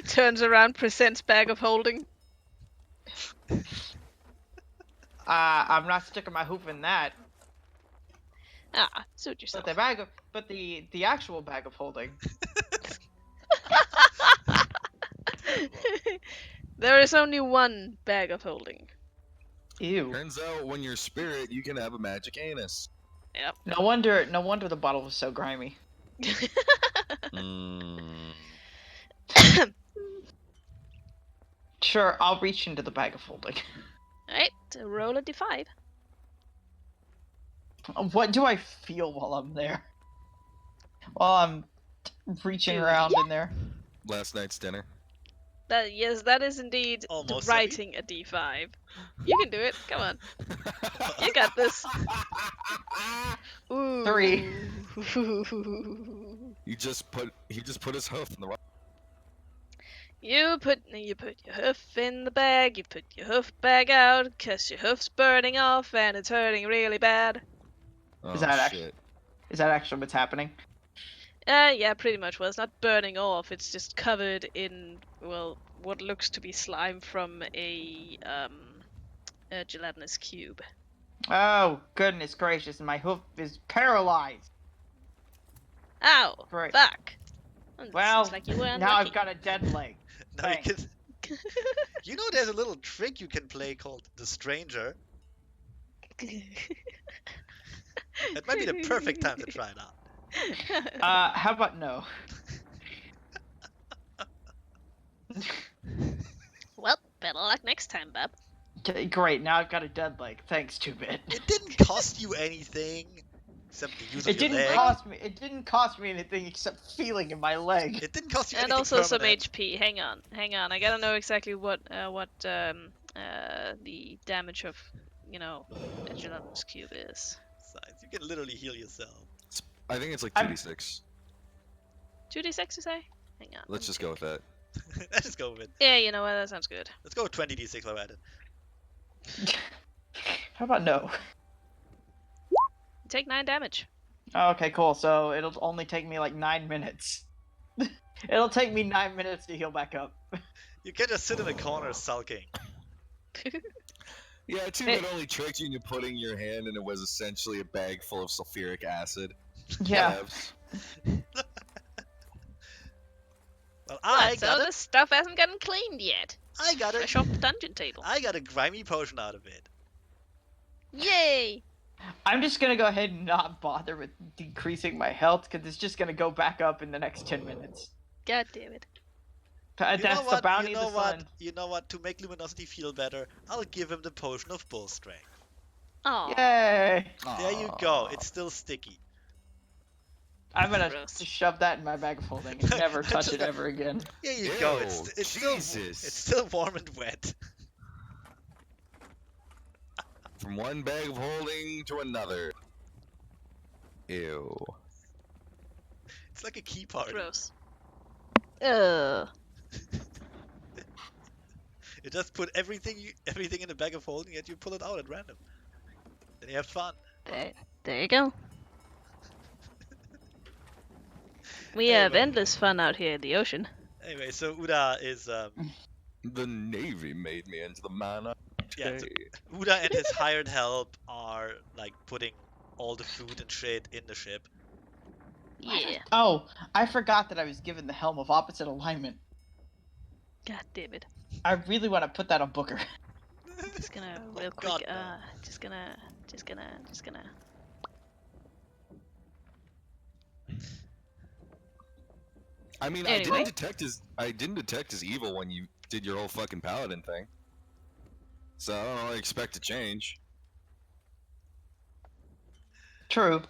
Turns around, presents bag of holding. I'm not sticking my hoof in that. Ah, suit yourself. But the actual bag of holding. There is only one bag of holding. Ew. Turns out when you're spirit, you can have a magic anus. Yep. No wonder the bottle was so grimy. Mm. Sure, I'll reach into the bag of holding. Alright, roll a d5. What do I feel while I'm there? While I'm reaching Dude. around in there. Last night's dinner. Yes, that is indeed Almost, Zephy. writing a d5. You can do it. Come on. You got this. Ooh. 3. He just put his hoof in the right. You put your hoof in the bag, you put your hoof bag out, 'cause your hoof's burning off and it's hurting really bad. Oh Is that shit. Is that actually what's happening? Yeah, pretty much. Well, it's not burning off. It's just covered in, well, what looks to be slime from a gelatinous cube. Oh, goodness gracious, my hoof is paralyzed. Ow! Great. Fuck! Seems Well, like you were now I've unlucky. got a dead leg. Now you Thanks. can. You know, there's a little trick you can play called the Stranger. That might be the perfect time to try it out. How about no? Well, better luck next time, bub. Great, now I've got a dead leg. Thanks, 2-bit. It didn't cost you anything except the use of It your didn't leg. cost me. It didn't cost me anything except feeling in my leg. It didn't cost you And anything also some permanent. HP. Hang on. I gotta know exactly what the damage of, a gelatinous cube is. Besides, you can literally heal yourself. I think it's like I'm- 2d6. 2d6, you say? Hang on. Let's just go with that. Let's just go with it. Yeah, you know what? That sounds good. Let's go with 20d6 while we're at it. How about no? You take 9 damage. Oh, okay, cool. So it'll only take me like 9 minutes. It'll take me 9 minutes to heal back up. You can just sit in a corner sulking. Yeah, 2-bit only tricked you into putting your hand and it was essentially a bag full of sulfuric acid. Yeah. Whatevs. Well, So the stuff hasn't gotten cleaned yet. I got Fresh a, off the dungeon table. I got a grimy potion out of it. Yay! I'm just gonna go ahead and not bother with decreasing my health because it's just gonna go back up in the next 10 minutes. God damn it. That's You know the what? bounty You of know the what? sun. You know what? To make Luminosity feel better, I'll give him the potion of bull strength. Oh. Yay! There you go. It's still sticky. I'm gonna Gross. just shove that in my bag of holding and never touch Just it like- ever again. There you go. Ew, It's Jesus. still warm and wet. From one bag of holding to another. Ew. It's like a key party. Gross. Ugh. You just put everything in a bag of holding, yet you pull it out at random. Then you have fun. There you go. We have Anyway. endless fun out here in the ocean. Anyway, so Uda is The Navy made me into the man I Yeah, today. Uda and his hired help are like putting all the food and shit in the ship. Yeah. Oh, I forgot that I was given the helm of opposite alignment. God damn it. I really want to put that on Booker. Just gonna Oh, real God, quick. no. Just gonna. I mean, Anyway. I didn't detect his evil when you did your whole fucking paladin thing. So I don't really expect to change. True.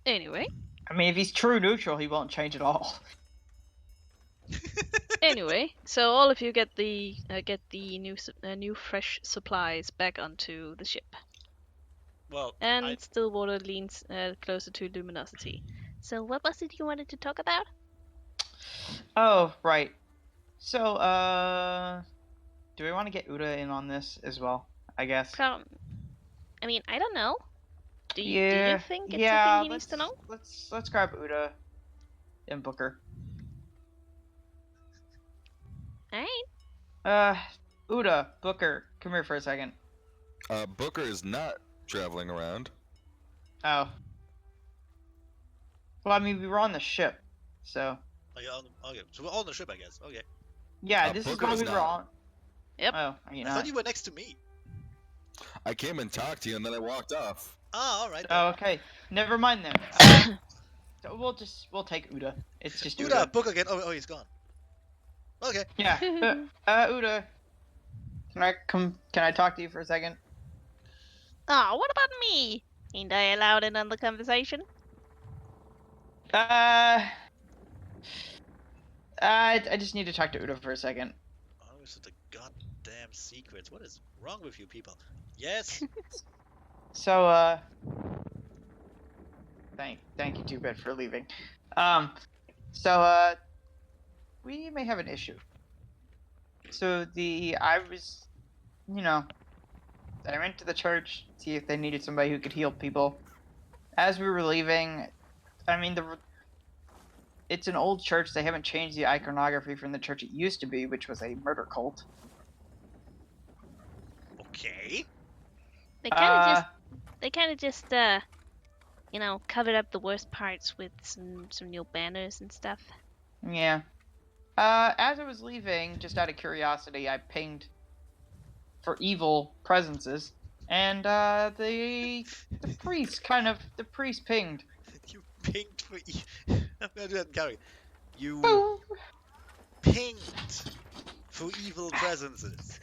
Anyway. I mean, if he's true neutral, he won't change at all. Anyway, so all of you get the new fresh supplies back onto the ship, Well, and Stillwater leans closer to Luminosity. So what was it you wanted to talk about? Oh, right. So, do we want to get Uda in on this as well? I guess. I mean, I don't know. Do you Yeah. think it's Yeah. something he needs to know? Let's grab Uda and Booker. Alright. Uda, Booker, come here for a second. Booker is not traveling around. Oh. Well, I mean, we were on the ship, so. okay, so we're all on the ship, I guess. Okay. Yeah, this is Booker why is we were not. on. Yep. Oh, are you I not? thought you were next to me. I came and talked to you, and then I walked off. Ah, all right. Oh, okay. Never mind then. So we'll take Uda. It's just Uda. Uda, book again. Oh, he's gone. Okay. Yeah. Uda. Can I talk to you for a second? Oh, what about me? Ain't I allowed in on the conversation? I just need to talk to Uda for a second. Always with the goddamn secrets. What is wrong with you people? Yes. So, thank you, 2-bit, for leaving. So, we may have an issue. So I was, I went to the church, see if they needed somebody who could heal people. As we were leaving, I mean, it's an old church. They haven't changed the iconography from the church it used to be, which was a murder cult. Okay. They kind of just you know, covered up the worst parts with some new banners and stuff. Yeah. As I was leaving, just out of curiosity, I pinged for evil presences, and the priest pinged. You pinged for I'm gonna do that in Gary. You Boo! pinged for evil presences.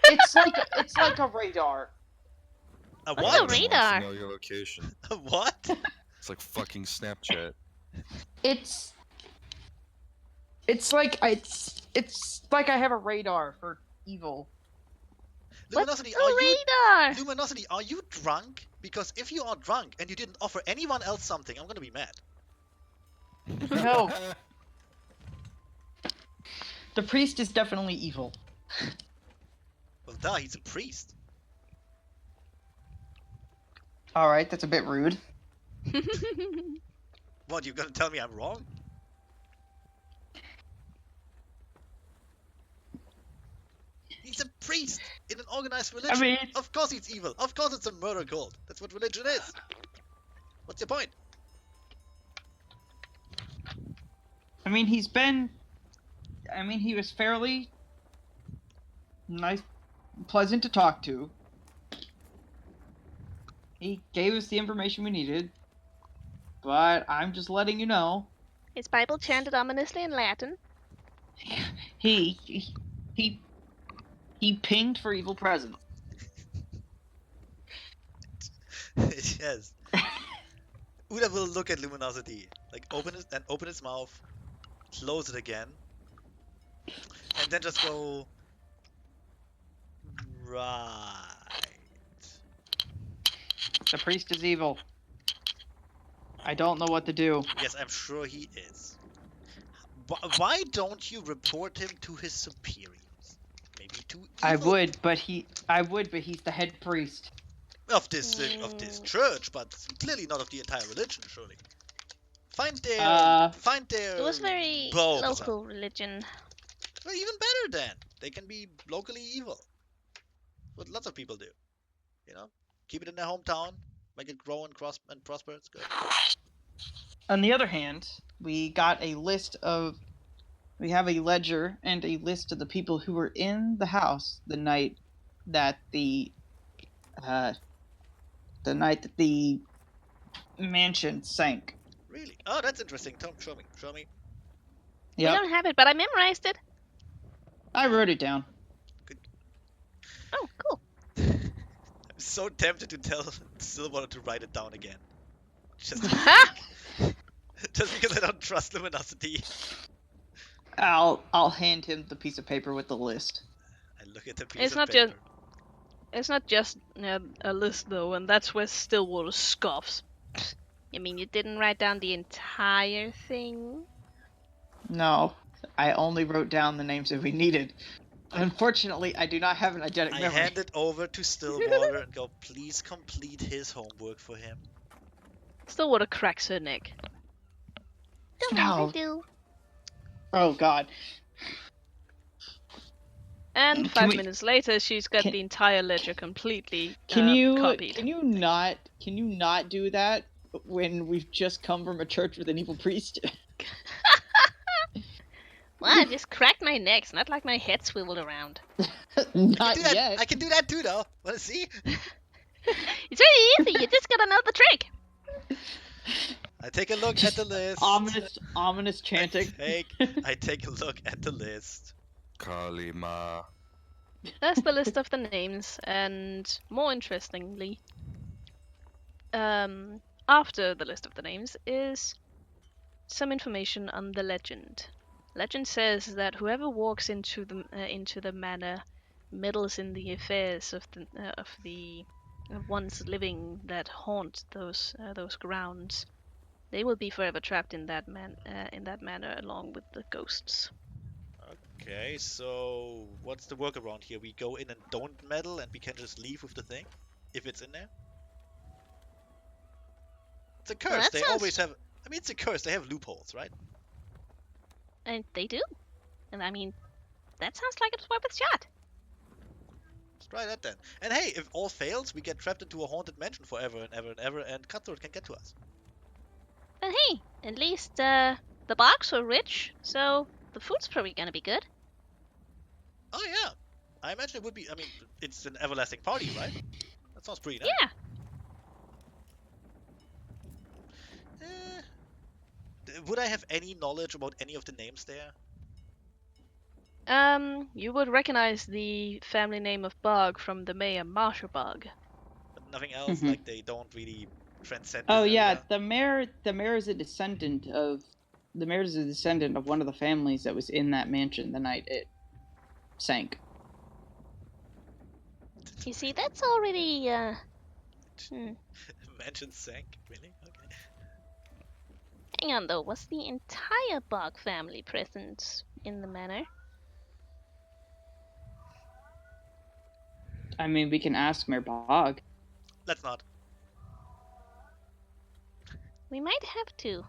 It's like a radar. A What's a what? Everyone wants to radar? know your location. A what? It's like fucking Snapchat. It's like I have a radar for evil. Luminosity, What's a radar? Luminosity, are you drunk? Because if you are drunk and you didn't offer anyone else something, I'm gonna be mad. No. The priest is definitely evil. Well, duh, he's a priest. All right, that's a bit rude. What, you gonna tell me I'm wrong? He's a priest in an organized religion. mean- Of course he's evil. Of course it's a murder cult. That's what religion is. What's your point? I mean, he was fairly nice, pleasant to talk to. He gave us the information we needed, but I'm just letting you know. His Bible chanted ominously in Latin. He pinged for evil presence. Yes. Uda will look at Luminosity, like open its mouth, close it again, and then just go right. The priest is evil. I don't know what to do. Yes, I'm sure he is. Why don't you report him to his superiors? Maybe to evil I would, but he's the head priest. of this church, but clearly not of the entire religion, surely. Find their It was very Pope or something. local religion. Well, even better then. They can be locally evil. What lots of people do. You know? Keep it in their hometown, make it grow and prosper, it's good. On the other hand, we have a ledger and a list of the people who were in the house the night that the mansion sank. Really? Oh, that's interesting. Tom, show me. Show me. We Yep, don't have it, but I memorized it. I wrote it down. Oh, cool. I'm so tempted to tell Silverwater to write it down again. Just because I don't trust Luminosity. I'll hand him the piece of paper with the list. I look at the piece It's of not paper. It's not just a list though, and that's where Stillwater scoffs. You mean you didn't write down the entire thing? No, I only wrote down the names that we needed. Unfortunately, I do not have an eidetic I memory. hand it over to Stillwater and go, please complete his homework for him. Stillwater cracks her neck. Don't No. do. Oh God. And Can 5 we- minutes later, she's got can- the entire ledger completely Can you copied. not do that when we've just come from a church with an evil priest? Well, I just cracked my neck. It's not like my head swiveled around. Not Do that. yet. I can do that too, though. Wanna see? It's really easy. You just gotta know the trick. I take a look at the list. Ominous chanting. I take a look at the list. Kalima. That's the list of the names, and more interestingly, after the list of the names is some information on the legend. Legend says that whoever walks into the manor meddles in the affairs of the ones living that haunt those grounds. They will be forever trapped in that manor along with the ghosts. Okay, so what's the workaround here? We go in and don't meddle, and we can just leave with the thing, if it's in there. It's a Well, curse. that They sounds. always have. I mean, it's a curse. They have loopholes, right? And they do. And I mean, that sounds like it's worth a shot. Let's try that then. And hey, if all fails, we get trapped into a haunted mansion forever and ever and ever, and Cutthroat can get to us. But hey, at least the bogs are rich, so the food's probably gonna be good. Oh yeah, I imagine it would be. I mean, it's an everlasting party, right? That sounds pretty nice. Yeah. Would I have any knowledge about any of the names there? You would recognize the family name of Bug from the mayor, Marshall Bug. But nothing else. Mhm. Like they don't really transcend Oh this yeah, area. the mayor is a descendant of one of the families that was in that mansion the night it sank. You see, that's already Mansion sank. Really? Okay. Hang on though, was the entire Bug family present in the manor? I mean, we can ask Mayor Bog. Let's not. We might have to.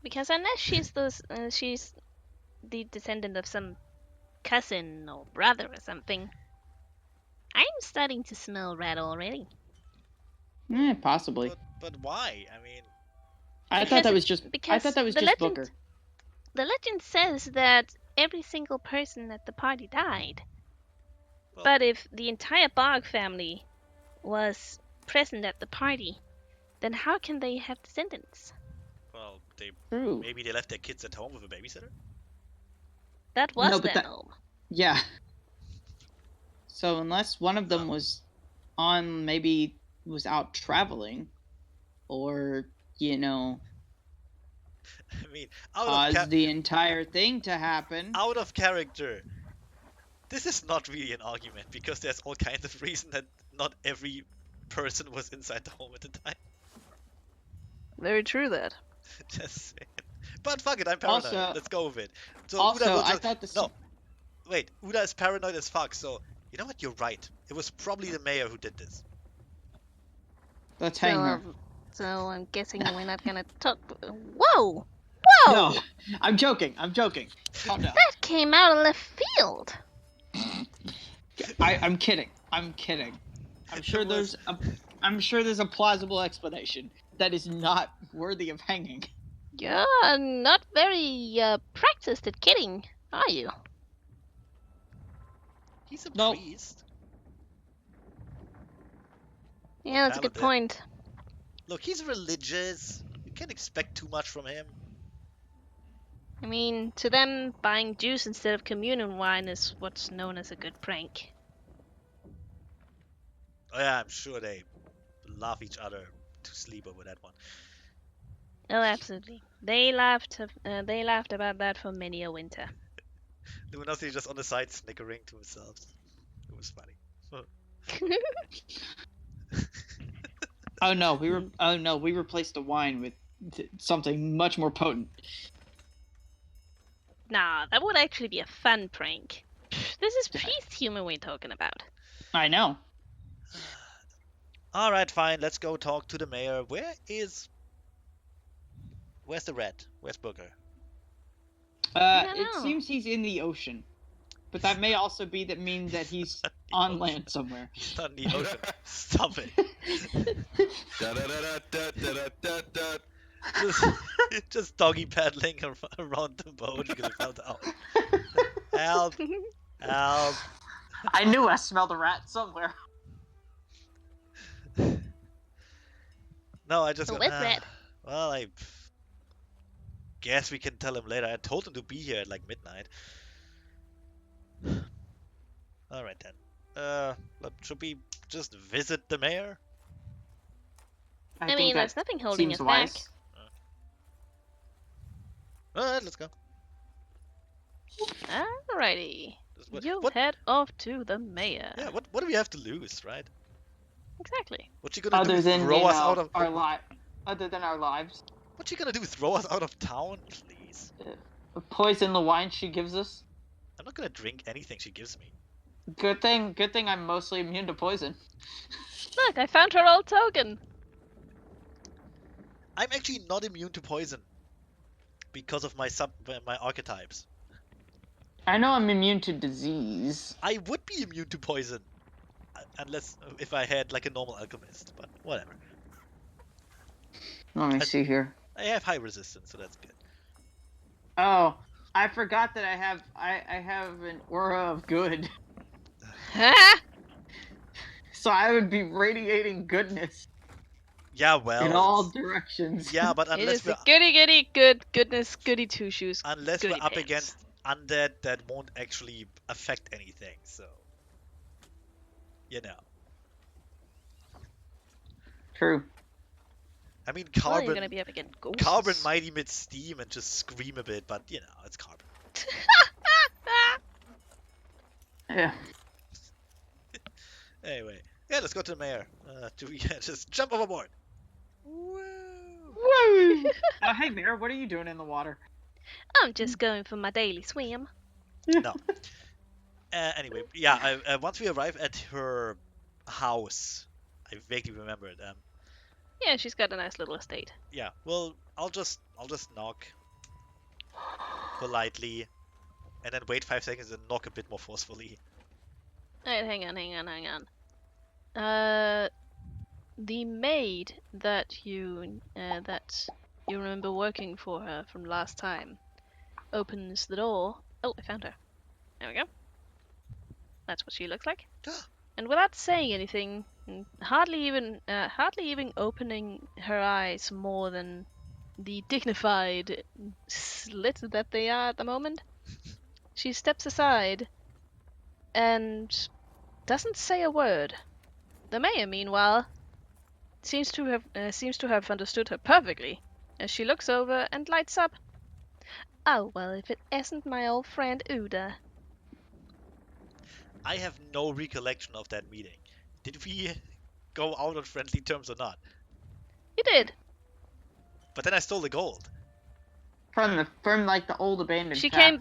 Because unless she's the descendant of some cousin or brother or something, I'm starting to smell rat already. Possibly. But why? I mean, I Because thought that was just the legend, Booker. The legend says that every single person at the party died. Well- But if the entire Bog family was present at the party, then how can they have descendants? well, True. maybe they left their kids at home with a babysitter. That was No, but their that- home. Yeah. So unless one of them was out traveling, or I mean, caused the entire thing to happen. out of character. This is not really an argument because there's all kinds of reason that not every person was inside the home at the time. Very true that. Just saying. But fuck it, I'm paranoid. Also- Let's go with it. So Also, Uda will I just... thought the No. Wait, Uda is paranoid as fuck, so... You know what? You're right. It was probably the mayor who did this. Let's hang her. So I'm guessing we're not gonna talk. Whoa! Whoa! No, I'm joking. Calm down. That came out of left field. I'm kidding. I'm sure It was- there's a plausible explanation that is not worthy of hanging. You're not very practiced at kidding, are you? He's a No. priest. Yeah, that's a good Paladin. point. Look, he's religious. You can't expect too much from him. I mean, to them, buying juice instead of communion wine is what's known as a good prank. Oh yeah, I'm sure they laugh each other to sleep over that one. Oh, absolutely. They laughed about that for many a winter. Luminosity just on the side snickering to himself. It was funny. Oh no, we replaced the wine with something much more potent. Nah, that would actually be a fun prank. This is priest humor we're talking about. I know. Alright, fine, let's go talk to the mayor. Where's the rat? Where's Booker? don't It know. seems he's in the ocean, but that may also mean that he's on land somewhere. He's not in the ocean. Stop it. Da-da-da-da-da-da-da-da. Just doggy paddling around the boat because he fell down. Help! Help! I knew I smelled a rat somewhere. No, I just got... With rat. Well, I guess we can tell him later. I told him to be here at like midnight. Alright then. Should we just visit the mayor? I mean, there's nothing holding us back. Alright, let's go. Alrighty. What, You what, head off to the mayor. yeah, what do we have to lose, right? Exactly. What's she gonna Other do? than Throw us out of... other than our lives. What's she gonna do? Throw us out of town? Please. poison the wine she gives us. I'm not gonna drink anything she gives me. Good thing I'm mostly immune to poison. Look, I found her old token. I'm actually not immune to poison because of my archetypes. I know I'm immune to disease. I would be immune to poison unless if I had like a normal alchemist, but whatever. Let me see here. I have high resistance, so that's good. Oh, I forgot that I have an aura of good. Huh? So I would be radiating goodness Yeah, well, in all directions. yeah, but It unless is a goody goodness goody two shoes. unless goody we're up pants. against undead that won't actually affect anything, so you know. True. I mean, Well, you're Carbon gonna be up against ghosts. Carbon might emit steam and just scream a bit, but you know, it's Carbon. Yeah. Anyway, yeah, let's go to the mayor. Do we just jump overboard? Woo! Woo! Hey, Mayor, what are you doing in the water? I'm just going for my daily swim. No. Anyway, yeah. Once we arrive at her house, I vaguely remember it. Yeah, she's got a nice little estate. Yeah. Well, I'll just knock politely, and then wait 5 seconds and knock a bit more forcefully. Alright, hang on. The maid that you remember working for her from last time opens the door. Oh, I found her. There we go. That's what she looks like. And without saying anything, and hardly even opening her eyes more than the dignified slit that they are at the moment, she steps aside and doesn't say a word. The mayor, meanwhile, seems to have understood her perfectly, as she looks over and lights up. Oh well, if it isn't my old friend Uda. I have no recollection of that meeting. Did we go out on friendly terms or not? You did. But then I stole the gold. From like the old abandoned. She factory.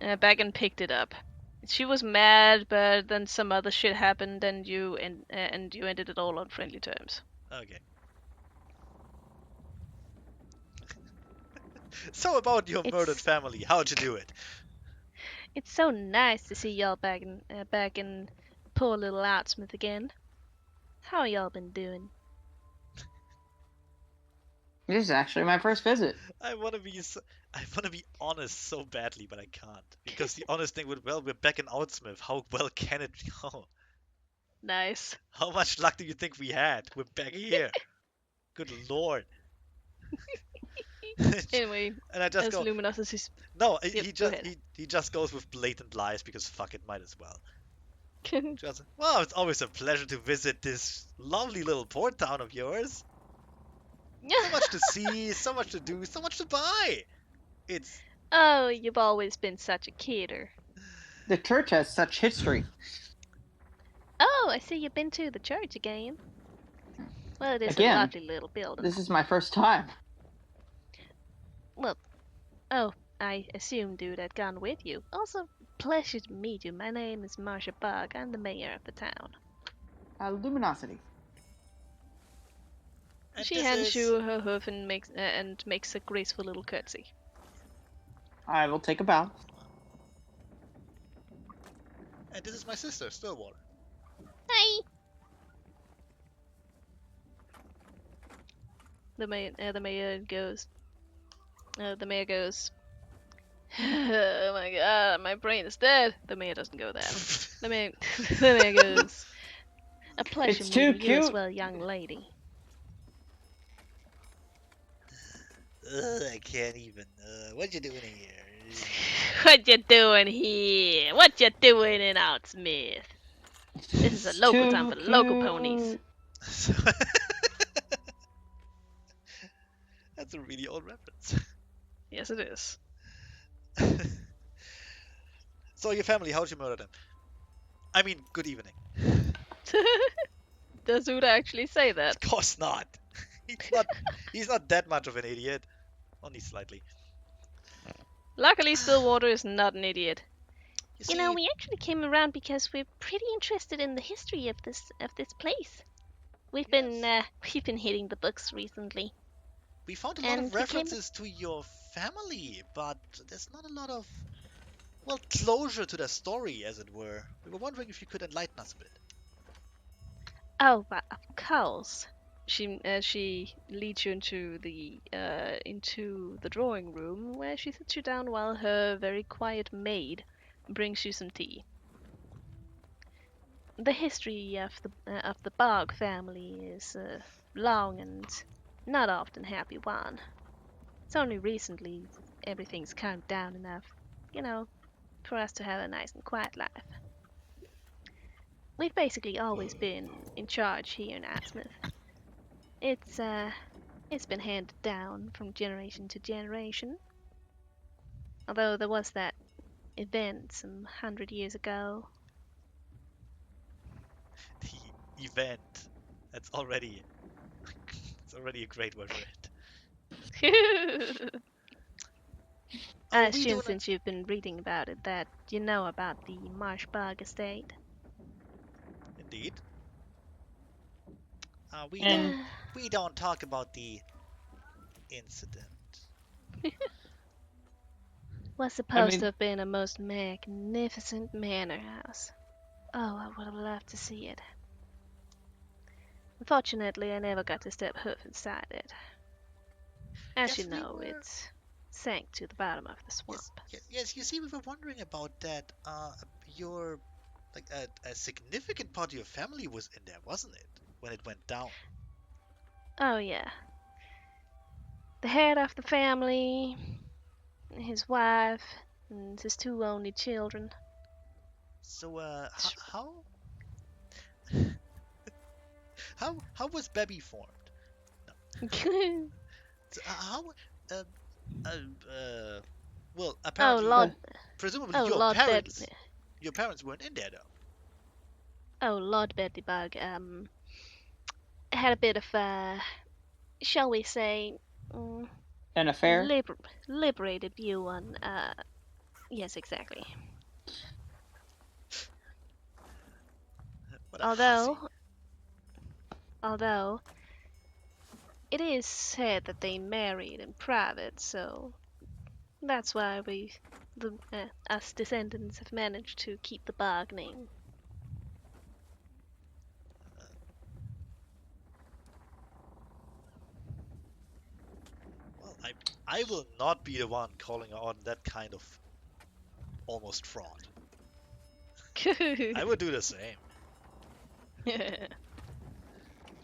came back and picked it up. She was mad, but then some other shit happened, and you ended it all on friendly terms. Okay. So about your murdered It's- family, how'd you do it? It's so nice to see y'all back in poor little Outsmith again. How y'all been doing? This is actually my first visit. I wanna be honest so badly, but I can't because the honest thing would we're back in Outsmith. How well can it go? Nice. How much luck do you think we had? We're back here. Good lord. Anyway, And I just as go, Luminos is no, Yep, he go just ahead. he just goes with blatant lies because fuck it, might as well. Just, well, it's always a pleasure to visit this lovely little port town of yours. So much to see, so much to do, so much to buy. It's Oh, you've always been such a kidder. The church has such history. Oh, I see you've been to the church again. Well, it is Again, a lovely little building. This is my first time. Well, oh, I assumed dude had gone with you. Also, pleasure to meet you. My name is Marcia Bug. I'm the mayor of the town. Luminosity. and She this hands is you her hoof and makes a graceful little curtsy. I will take a bow. and this is my sister, Stillwater. Hey. The mayor goes. The mayor goes. Oh my god, my brain is dead. The mayor doesn't go there. The mayor goes. A pleasure It's too meeting you as cute. well, young lady. Ugh, I can't even. What you doing here? What you doing here? What you doing in Outsmith? This is a It's local too town for local ponies. cute. That's a really old reference. Yes, it is. So your family, how'd you murder them? I mean, good evening. Does Uda actually say that? Of course not. He's not. He's not that much of an idiot. Only slightly. Luckily, Stillwater is not an idiot. You You know, see, we actually came around because we're pretty interested in the history of this place. We've been yes, we've been hitting the books recently, we found a lot and of we came. references to your family, but there's not a lot of, well, closure to the story, as it were. We were wondering if you could enlighten us a bit. Oh, but of course. She leads you into the drawing room where she sits you down while her very quiet maid brings you some tea. The history of the Bog family is a long and not often happy one. It's only recently everything's calmed down enough, you know, for us to have a nice and quiet life. We've basically always been in charge here in Asmouth. It's it's been handed down from generation to generation. Although there was that event some 100 years ago. The event. That's already, it's already a great word for it. I Oh, we assume do not. since you've been reading about it that you know about the Marshbog estate. Indeed. We don't. And We don't talk about the incident. Was I supposed to mean, have been a most magnificent manor house. Oh, I would have loved to see it. Unfortunately, I never got to step hoof inside it. As you Yes, we know, were. it's sank to the bottom of the Yes, swamp. yes. You see, we were wondering about that. Your, like, a significant part of your family was in there, wasn't it? When it went down. Oh, yeah. The head of the family, his wife, and his two only children. So, how was Baby formed? No. So, how, uh, uh, uh, well, oh, apparently, Lord. but presumably Oh, Lord your parents weren't in there though. Lord Bedlybug, had a bit of shall we say, mm, an affair. liber- liberated view on, yes, exactly. What a hussy. Although, although, it is said that they married in private, so that's why us descendants have managed to keep the Bog name. Uh, well, I will not be the one calling on that kind of almost fraud. I would do the same.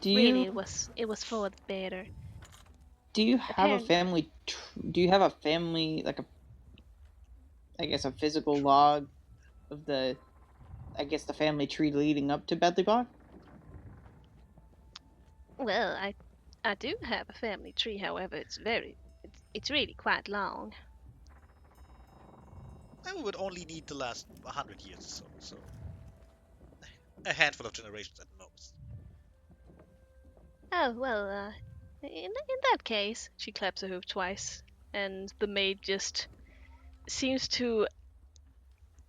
Do Really, you it was for the better. do you have a Apparent. family? Do you have a family like a I guess a physical log of the I guess the family tree leading up to Bedlybog? Well, I do have a family tree. However, it's really quite long. I would only need to last 100 years or so. So a handful of generations at most. Oh well, in that case, she claps her hoof twice, and the maid just seems to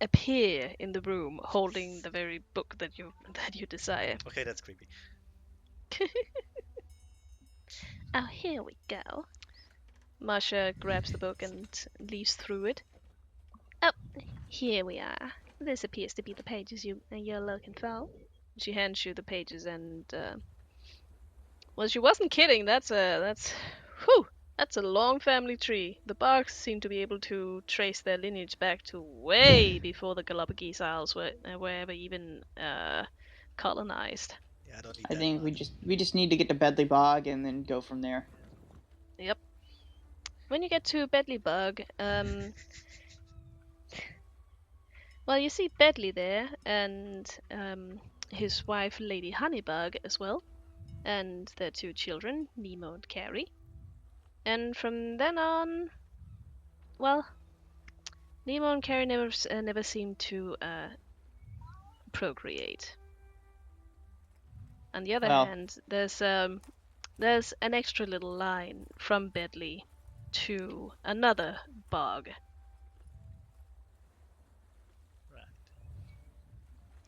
appear in the room holding the very book that you that you desire. Okay, that's creepy. Oh, here we go. Masha grabs the book and leaves through it. Oh, here we are. This appears to be the pages you're looking for. She hands you the pages, and well, she wasn't kidding. Whew, that's a long family tree. The Barks seem to be able to trace their lineage back to way before the Galapagos Isles were ever even colonized. Yeah, I don't need I that think much. we just need to get to Bedlybog and then go from there. Yep. When you get to Bedlybug, well, you see Bedley there, and his wife, Lady Honeybug, as well, and their two children, Nemo and Carrie. And from then on, well, Nemo and Carrie never seemed to procreate. On the other Well, hand, there's an extra little line from Bedley to another bog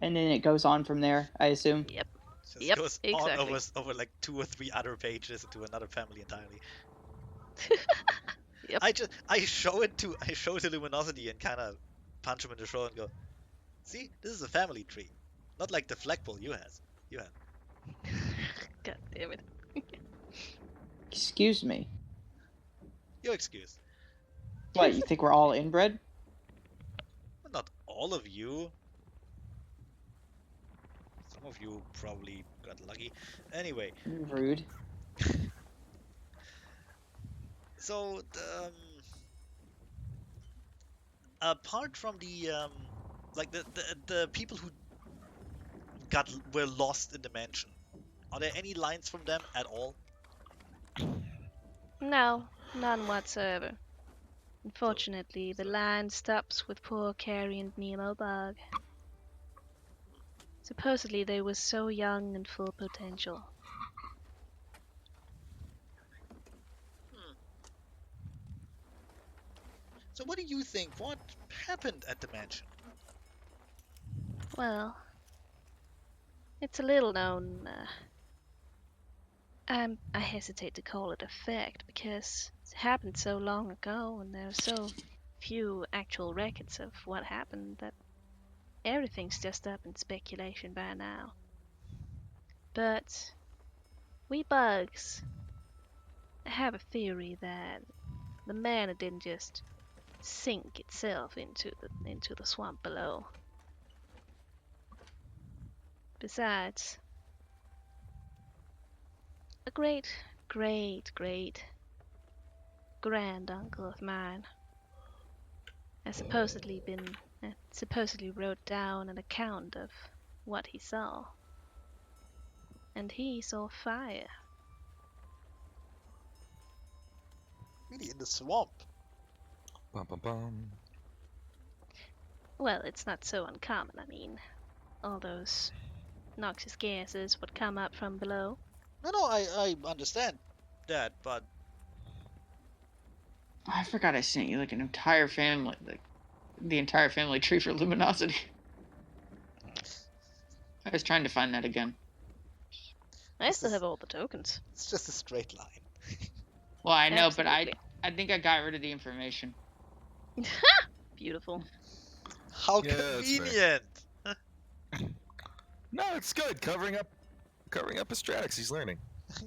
and then it goes on from there, I assume. Yep. Just Yep, goes exactly. on over like 2 or 3 other pages into another family entirely. Yep. I show it to Luminosity and kind of punch him in the shoulder and go, "See, this is a family tree, not like the flagpole you have." God damn it. Excuse me. Your excuse. What, you think we're all inbred? Well, not all of you. Some of you probably got lucky. Anyway, Rude. so apart from the like the people who were lost in the mansion, are there any lines from them at all? No, none whatsoever. So, Unfortunately, the so line stops with poor Carrie and Nemo Bug. Supposedly they were so young and full potential. hmm. So what do you think? What happened at the mansion? Well, it's a little known. I hesitate to call it a fact because it happened so long ago and there are so few actual records of what happened that everything's just up in speculation by now. But we bugs have a theory that the mana didn't just sink itself into the swamp below. Besides, a great grand uncle of mine has supposedly wrote down an account of what he saw, and he saw fire. Really in the swamp? Bum, bum, bum. Well, it's not so uncommon. I mean, all those noxious gases would come up from below. No, I understand that, but I forgot I sent you like an entire family, like the entire family tree for luminosity. I was trying to find that again. I This still is have all the tokens. it's just a straight line. Well, I know, but Absolutely. I think I got rid of the information. Beautiful. How Yeah, that's fair. convenient! No, it's good. Covering up his tracks. He's learning.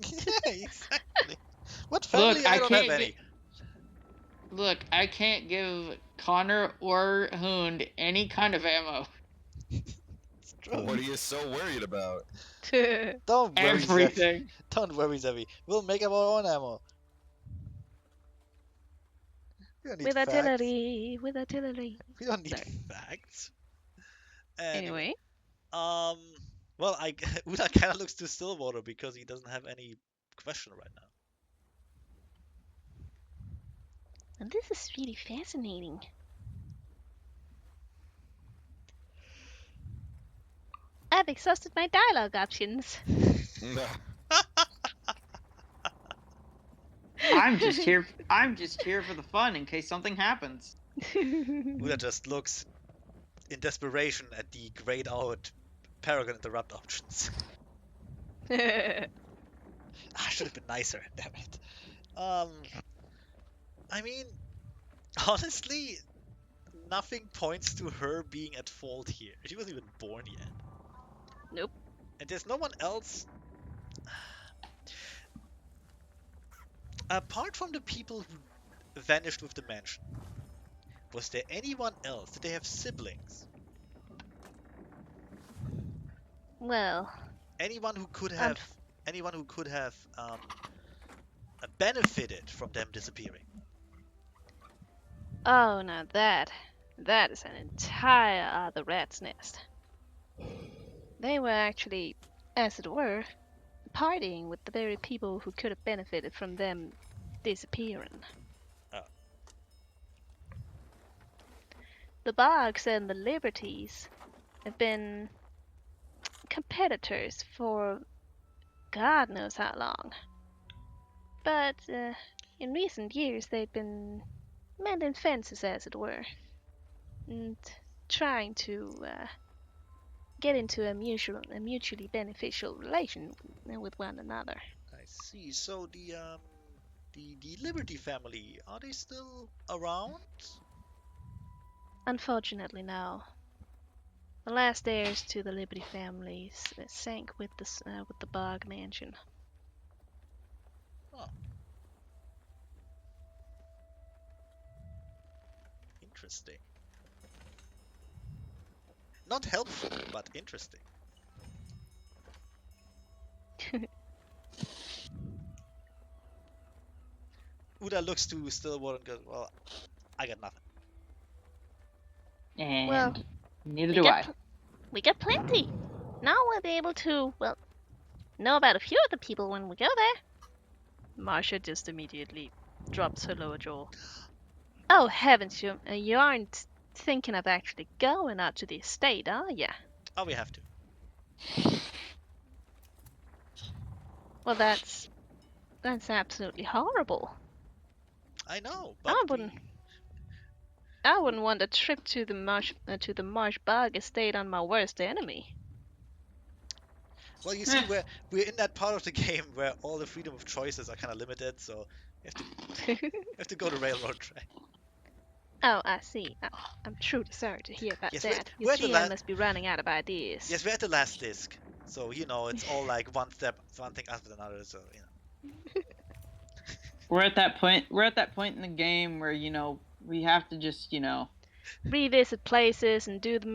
Yeah, exactly. What family? Look, I I don't have can't any. look, I can't give Connor or Hoond any kind of ammo. It's true. What are you so worried about? Don't worry, Zephy. Everything. Don't worry, Zephy. We'll make up our own ammo. We don't need With facts. artillery, with artillery. We don't need Sorry. facts. Anyway, Anyway, um, well, Uda kind of looks to Stillwater because he doesn't have any question right now. And this is really fascinating. I've exhausted my dialogue options. I'm just here for the fun in case something happens. Uda just looks in desperation at the grayed out Paragon interrupt options. I should have been nicer, damn it. I mean, honestly, nothing points to her being at fault here. She wasn't even born yet. Nope. And there's no one else. Apart from the people who vanished with the mansion, was there anyone else? Did they have siblings? Well, Anyone who could have benefited from them disappearing? oh, now that is an entire other rat's nest. They were actually, as it were, partying with the very people who could have benefited from them disappearing. Oh. The Barks and the Liberties have been competitors for God knows how long. But in recent years, they've been mending fences, as it were, and trying to get into a mutually beneficial relation with one another. I see. So the Liberty family, are they still around? Unfortunately, no. The last heirs to the Liberty families sank with the Bog Mansion. Oh, interesting. Not helpful, but interesting. Uda looks to Stillwater and goes, "Well, I got nothing." And Well, neither we do got I. we got plenty. Now we'll be able to know about a few of the people when we go there. Marcia just immediately drops her lower jaw. Oh heavens, you aren't thinking of actually going out to the estate, are ya? Oh, we have to. Well, that's absolutely horrible. I know, but I wouldn't I wouldn't want a trip to the Marsh Bog estate on my worst enemy. well, you see, Eh, we're in that part of the game where all the freedom of choices are kind of limited, so we have to go the railroad track. Oh, I see. I'm truly sorry to hear about Yes, that. Your we're at the GM last. must be running out of ideas. Yes, we're at the last disc, so it's all like one thing after another. So we're at that point. We're at that point in the game where we have to just Revisit places and do the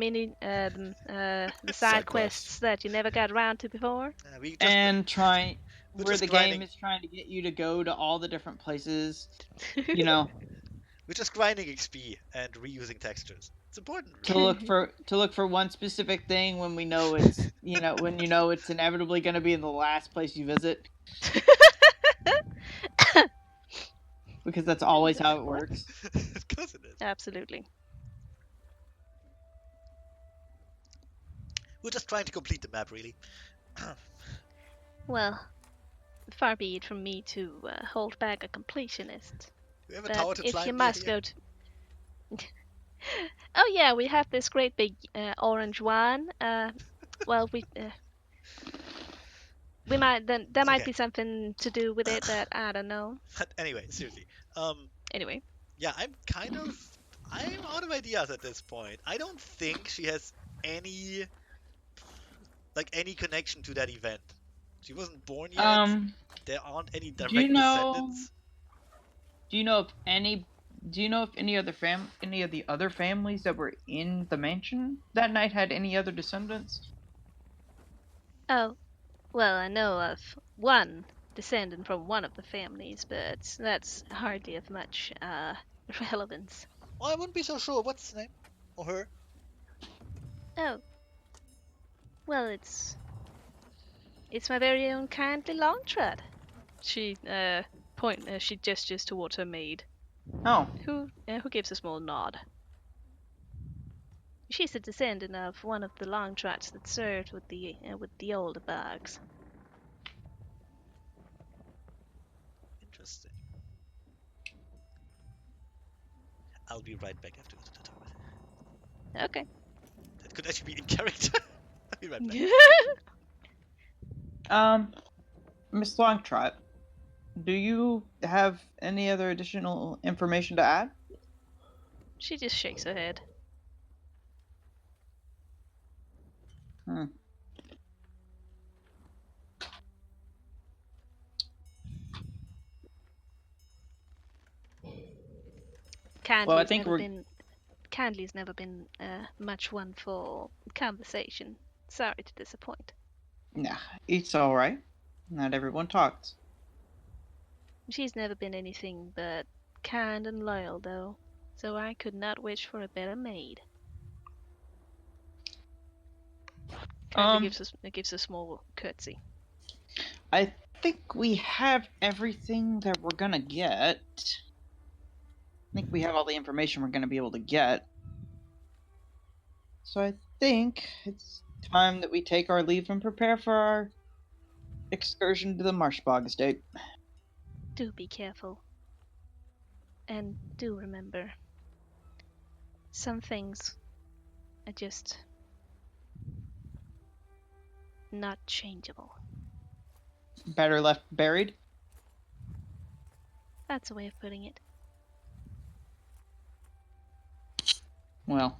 the side Side quests. quests that you never got around to before. we just and try we're where just the game grinding. is trying to get you to go to all the different places. You know, We're just grinding XP and reusing textures. It's important. to look for one specific thing when we know it's when it's inevitably going to be in the last place you visit, because that's always how it What? works. Of course it is. Absolutely. We're just trying to complete the map, really. Well, far be it from me to hold back a completionist. We have a But tower to if you climb near must here. go to. Oh, yeah, we have this great big orange one. Well, we might then there It's might okay. be something to do with it, but I don't know. But anyway, seriously. Anyway, Yeah, I'm out of ideas at this point. I don't think she has any any connection to that event. She wasn't born yet. Um, There aren't any do you direct know? descendants. Do you know if any? Do you know if any of the other families that were in the mansion that night had any other descendants? oh well, I know of one descendant from one of the families, but that's hardly of much relevance. Well, I wouldn't be so sure. What's his name? Or her? Oh well, it's my very own kindly Longtrot. She gestures towards her maid, Oh, who gives a small nod. She's a descendant of one of the Longtrots that served with the older Bugs. Interesting. I'll be right back. I have to go to the toilet. Okay. That could actually be in character. I'll be right back. Miss Longtrot, do you have any other additional information to add? She just shakes her head. Hmm. Well, I think Kindly's never been much one for conversation. Sorry to disappoint. Nah, it's all right. Not everyone talks. She's never been anything but kind and loyal, though, so I could not wish for a better maid. Kindly gives a small curtsy. I think we have everything that we're gonna get. I think we have all the information we're gonna be able to get. So I think it's time that we take our leave and prepare for our excursion to the Marshbog estate. Do be careful. And do remember, some things are just not changeable. Better left buried. That's a way of putting it. Well.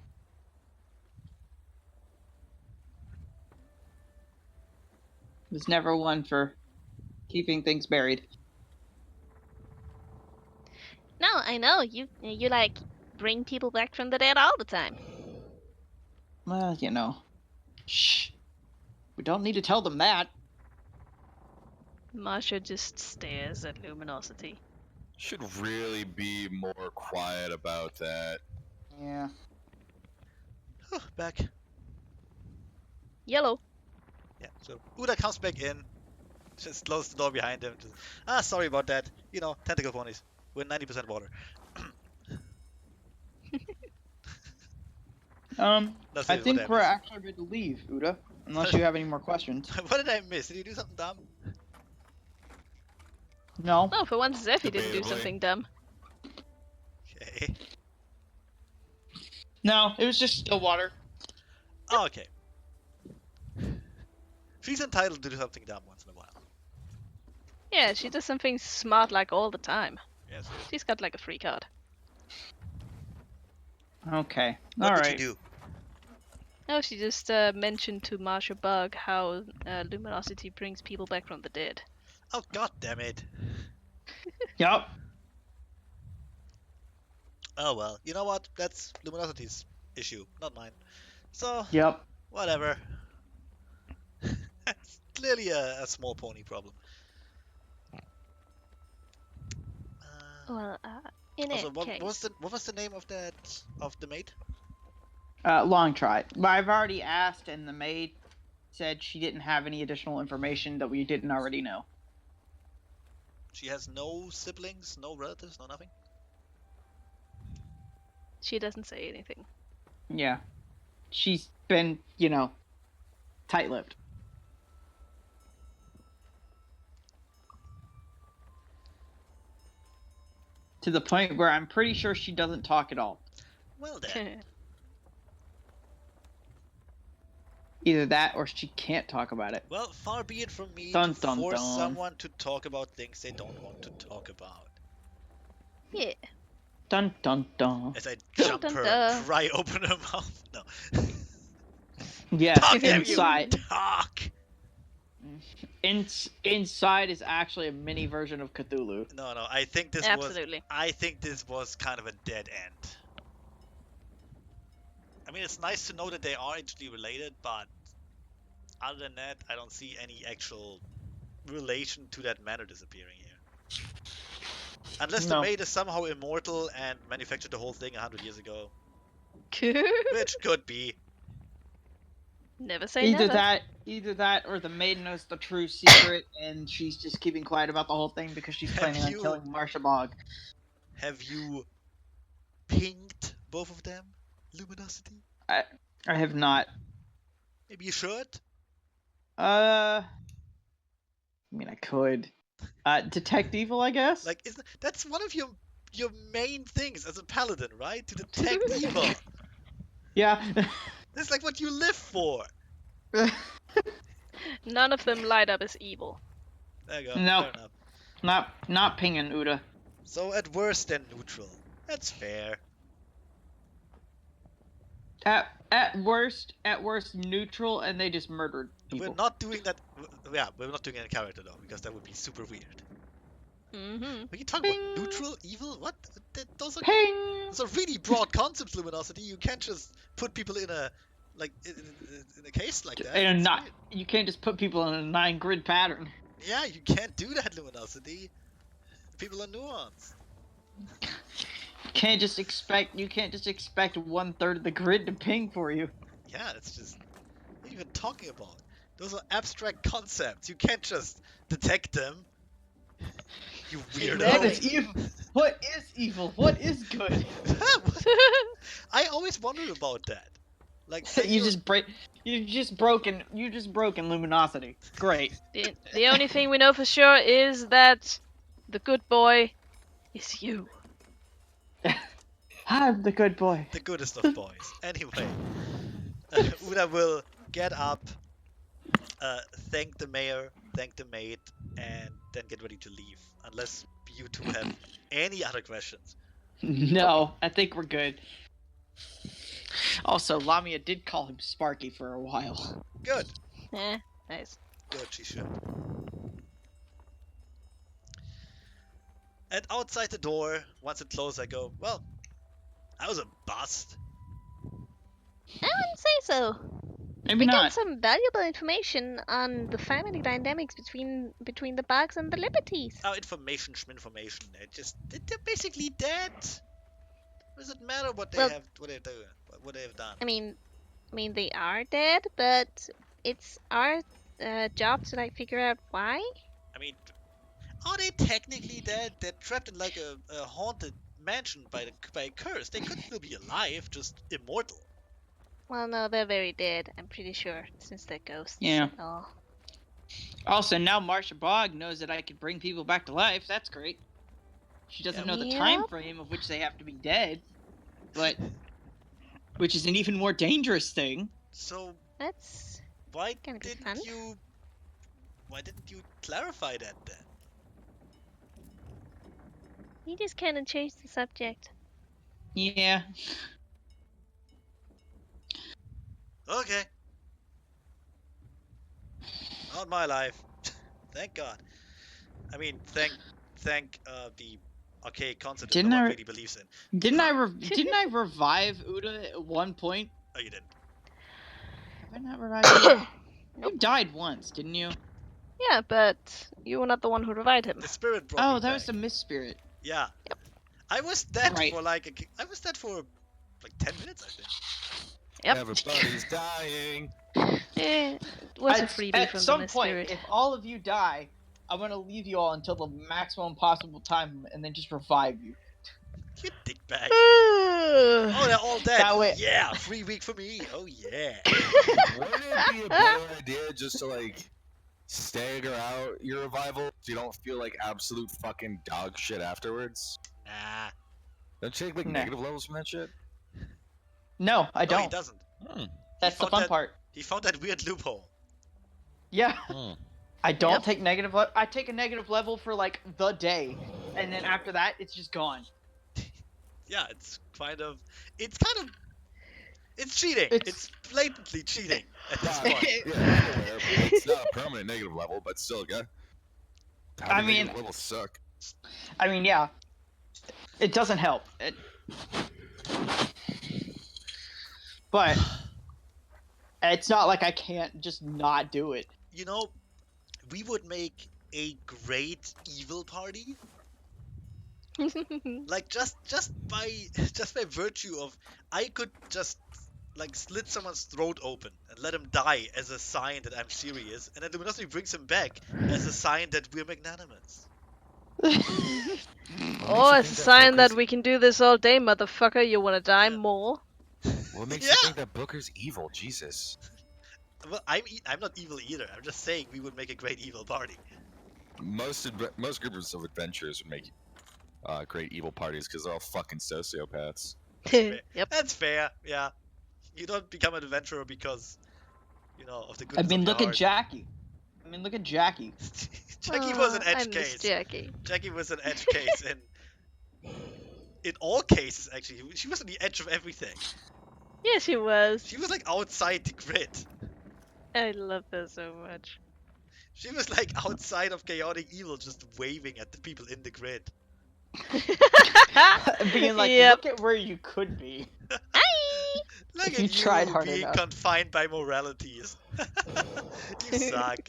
Was never one for keeping things buried. No, I know you like bring people back from the dead all the time. Well, you know. Shh. We don't need to tell them that. Marsha just stares at Luminosity. Should really be more quiet about that. Yeah. Back. Yellow. Yeah. So Uda comes back in, just closes the door behind him. Just, sorry about that. You know, tentacle ponies. We're 90% water. That's I it. What did think I we're miss? actually ready to leave, Uda. Unless you have any more questions. What did I miss? Did you do something dumb? No. Oh, for once Zephy didn't do Debatably. something dumb. Okay. No, it was just still water. Oh, okay. She's entitled to do something dumb once in a while. Yeah, she does something smart like all the time. Yes. She's got like a free card. Okay. What did Alright. she do? Oh, she just mentioned to Marsha Bug how Luminosity brings people back from the dead. Oh, god damn it. Yup. Oh well. You know what? That's Luminosity's issue, not mine. So, Yep. whatever. It's clearly a small pony problem. Well, in Also, that case, what was the name of the maid? Long try. But I've already asked, and the maid said she didn't have any additional information that we didn't already know. She has no siblings, no relatives, no nothing. She doesn't say anything. Yeah. She's been, you know, tight-lipped. To the point where I'm pretty sure she doesn't talk at all. Well then. Either that or she can't talk about it. Well, far be it from me Dun, to dun, force dun. someone to talk about things they don't want to talk about. yeah. Dun dun dun. As I Dun, jump dun, her, dun. pry open her mouth. No. Yes, Talk, damn you! inside. Talk! Inside is actually a mini version of Cthulhu. No, I think this Absolutely. was kind of a dead end. I mean, it's nice to know that they are actually related, but other than that, I don't see any actual relation to that manor disappearing here. Unless the No. maid is somehow immortal and manufactured the whole thing 100 years ago. Never Which could be. say Either never. that, or the maid knows the true secret, and she's just keeping quiet about the whole thing because she's Have planning on you- killing Marsha Bog. Have you pinged both of them? Luminosity? I have not. Maybe you should? I mean, I could. Detect evil, I guess. Like, that's one of your main things as a paladin, right? To detect evil. Yeah. That's like what you live for. None of them light up as evil. There you go. Nope. Fair enough. not pinging Uda. So at worst, they're neutral. That's fair. At worst, neutral, and they just murdered people. We're not doing that. Yeah, we're not doing it in character though, because that would be super weird. Mm-hmm. Are you talking Ping. about neutral, evil? What? Those are Ping. really broad concepts, Luminosity. You can't just put people in a case like that. And It's not, weird. you can't just put people in a 9-grid pattern. Yeah, you can't do that, Luminosity. People are nuanced. You can't just expect 1/3 of the grid to ping for you. Yeah, it's just. What are you even talking about? Those are abstract concepts. You can't just detect them. You weirdo. What is evil? What is evil? What is good? I always wondered about that. Like, You just broken luminosity. Great. The only thing we know for sure is that the good boy is you. I'm the good boy. the goodest of boys. Anyway, Uda will get up, thank the mayor, thank the maid, and then get ready to leave. Unless you two have any other questions. No, I think we're good. Also, Lamia did call him Sparky for a while. Good. Nice. Good, she should. And outside the door, once it closed, I go, well, that was a bust. I wouldn't say so. Maybe We got not. some valuable information on the family dynamics between the bugs and the liberties. Oh, information, schminformation. They're basically dead. Does it matter what they Well- have, what they have done? I mean, they are dead, but it's our job to like figure out why. I mean, are they technically dead? They're trapped in like a haunted mansion by a curse. They could still be alive, just immortal. Well, no, they're very dead. I'm pretty sure, since they're ghosts. Yeah. And all. Also, now Marsha Bog knows that I can bring people back to life. That's great. She doesn't know the time Yep. frame of which they have to be dead, but which is an even more dangerous thing. So That's why Gonna be didn't fun. why didn't you clarify that then? you just kind of changed the subject. Yeah. Okay. Not my life. Thank God. I mean, thank the archaic concept that Didn't no one I- really believes in. Didn't I revive Uda at one point? Oh, you didn't. Have I not revived you? You died once, didn't you? Yeah, but you were not the one who revived him. The spirit brought Oh, me that back. was the Mist Spirit. Yeah. I was dead Right. for I was dead for like 10 minutes, I think. Yep. Everybody's dying. It was a freebie At from the some Mist point, Spirit. if all of you die, I'm gonna leave you all until the maximum possible time, and then just revive you. You dickbag. Oh, Oh, they're all dead. That way- Yeah, free week for me. Oh, yeah. Wouldn't it be a better idea just to like stagger out your revival so you don't feel like absolute fucking dog shit afterwards? Nah. Don't you take like Nah. negative levels from that shit? No, I No, he don't. doesn't. That's the found fun that- part. He found that weird loophole. Yeah. I don't Yep. take negative. I take a negative level for like the day, and then after that, it's just gone. Yeah, it's cheating. It's- It's blatantly cheating at this Nah, point. yeah, I'm aware, but it's not a permanent negative level, but still, yeah. I Having mean- negative levels suck. I mean, yeah, it doesn't help. But it's not like I can't just not do it. You know, we would make a great evil party. Like just by virtue of I could just like slit someone's throat open and let him die as a sign that I'm serious, and then Luminosity brings him back as a sign that we're magnanimous. Oh, it's a sign that we can do this all day, motherfucker. You wanna die Yeah. more? What makes Yeah. you think that Booker's evil? Jesus. Well, I'm not evil either. I'm just saying we would make a great evil party. Most groups of adventurers would make great evil parties because they're all fucking sociopaths. Yep. That's fair. Yeah, you don't become an adventurer because of the I goodness mean, of your look at heart. Jackie. Jackie. Jackie was an Aw, edge I miss case. Jackie. Jackie was an edge case in all cases, actually. She was on the edge of everything. Yeah, she was. She was like outside the grid. I love her so much. She was like outside of chaotic evil, just waving at the people in the grid. Being like, Yep. look at where you could be. Look If at you tried hard being enough. confined by moralities. You suck.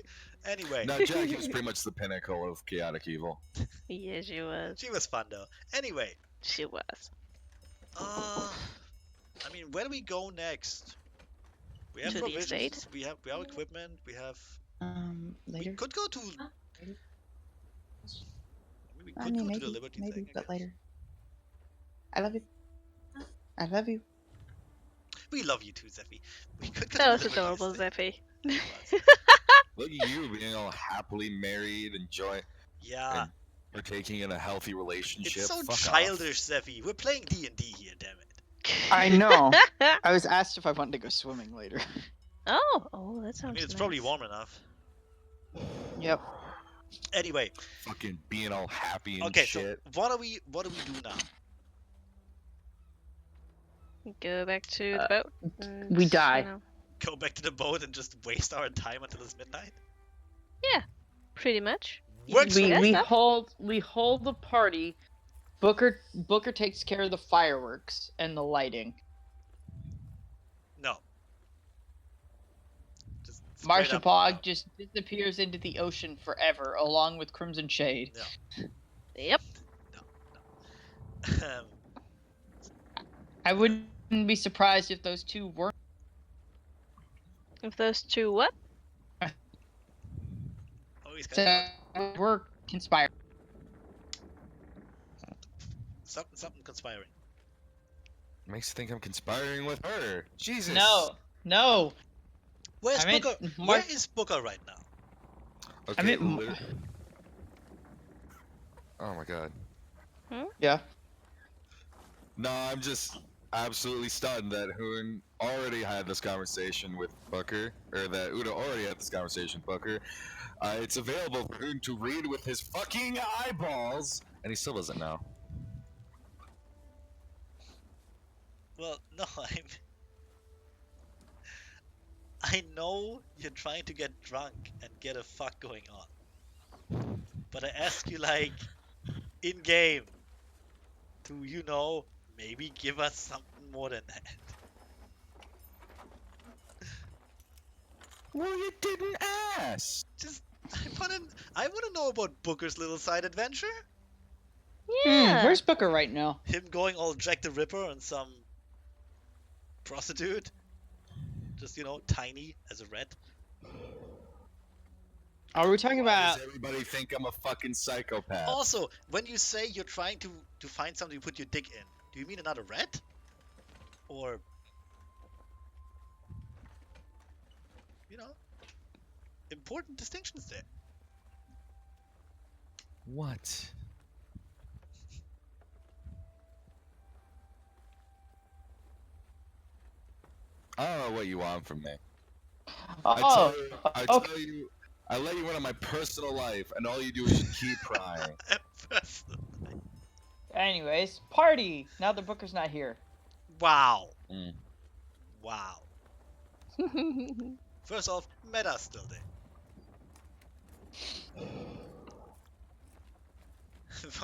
Anyway, No, Jackie was pretty much the pinnacle of chaotic evil. Yeah, she was. she was fun though. Anyway, She was. I mean, where do we go next? We have To the provisions. estate? We have equipment. We have. Later. We could go to. Later. I mean, we I could mean, go to maybe, the Liberty maybe, thing. I but guess. later. I love you. I love you. We love you too, Zephy. We could go That to was the Liberty adorable, thing. Zephy. It was. Look at you being all happily married, Yeah, partaking in a healthy relationship. it's so Fuck childish, Zephy. We're playing D&D here, damn it. I know. I was asked if I wanted to go swimming later. Oh, that I sounds mean, it's nice. probably warm enough. Yep. Anyway, Fucking being all happy and okay, shit. so what do we do now? Go back to the boat. And, we die. You know, Go back to the boat and just waste our time until it's midnight? pretty much. You Works can for do that We stuff. hold the party. Booker takes care of the fireworks and the lighting. No. Just straight up, no. Marshabog just disappears into the ocean forever, along with Crimson Shade. No. Yep. Um, I wouldn't be surprised if those two weren't. If those two what? oh, he's cut out. We're conspiring. Something conspiring. Makes you think I'm conspiring with her. Jesus. No. Where's I meant Booker? Where is Booker right now? Okay. I meant Oh my god. Yeah. No, I'm just absolutely stunned that Hoon already had this conversation with Booker, or that Uda already had this conversation with Booker. It's available for Hoon to read with his fucking eyeballs, and he still doesn't know. Well, no, I know you're trying to get drunk and get a fuck going on. But I ask you, like, in game, to, maybe give us something more than that. Well, you didn't ask. Just, I wanna know about Booker's little side adventure. Yeah. Where's Booker right now? Him going all Jack the Ripper on some prostitute. Just, tiny as a rat. Are we talking Why about? does everybody think I'm a fucking psychopath? Also, when you say you're trying to find something to put your dick in, do you mean another rat? Or, important distinctions there. What? I don't know what you want from me. Oh, I okay. tell you, I let you in on my personal life, and all you do is just keep prying. Anyways, party. Now that Booker's not here. Wow. Mm. Wow. First off, Meta's still there.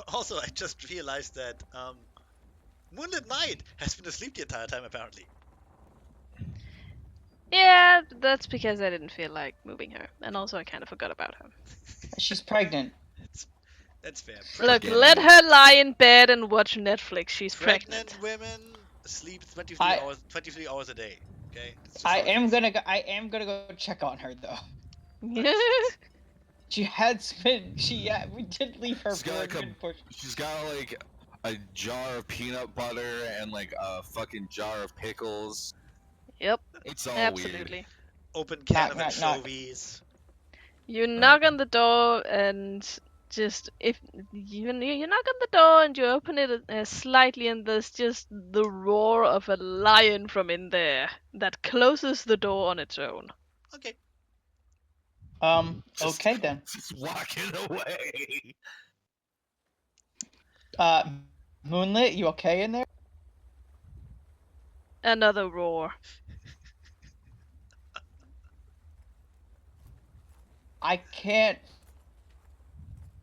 Also, I just realized that Moonlit Knight has been asleep the entire time, apparently. Yeah, that's because I didn't feel like moving her, and also I kind of forgot about her. She's pregnant. That's fair. Look, Pregnant. let her lie in bed and watch Netflix. She's Pregnant pregnant. women sleep 23 hours a day. Okay. That's just I how it am is. gonna go check on her though. Yeah. She had been. We did leave her She's for got a like good push. she's got like a jar of peanut butter and like a fucking jar of pickles. Yep. It's all Absolutely. Open can of Knock, knock. anchovies. You knock on the door and just if you knock on the door and you open it slightly and there's just the roar of a lion from in there that closes the door on its own. Okay. Okay then. Just walking away. Moonlit, you okay in there? Another roar. I can't.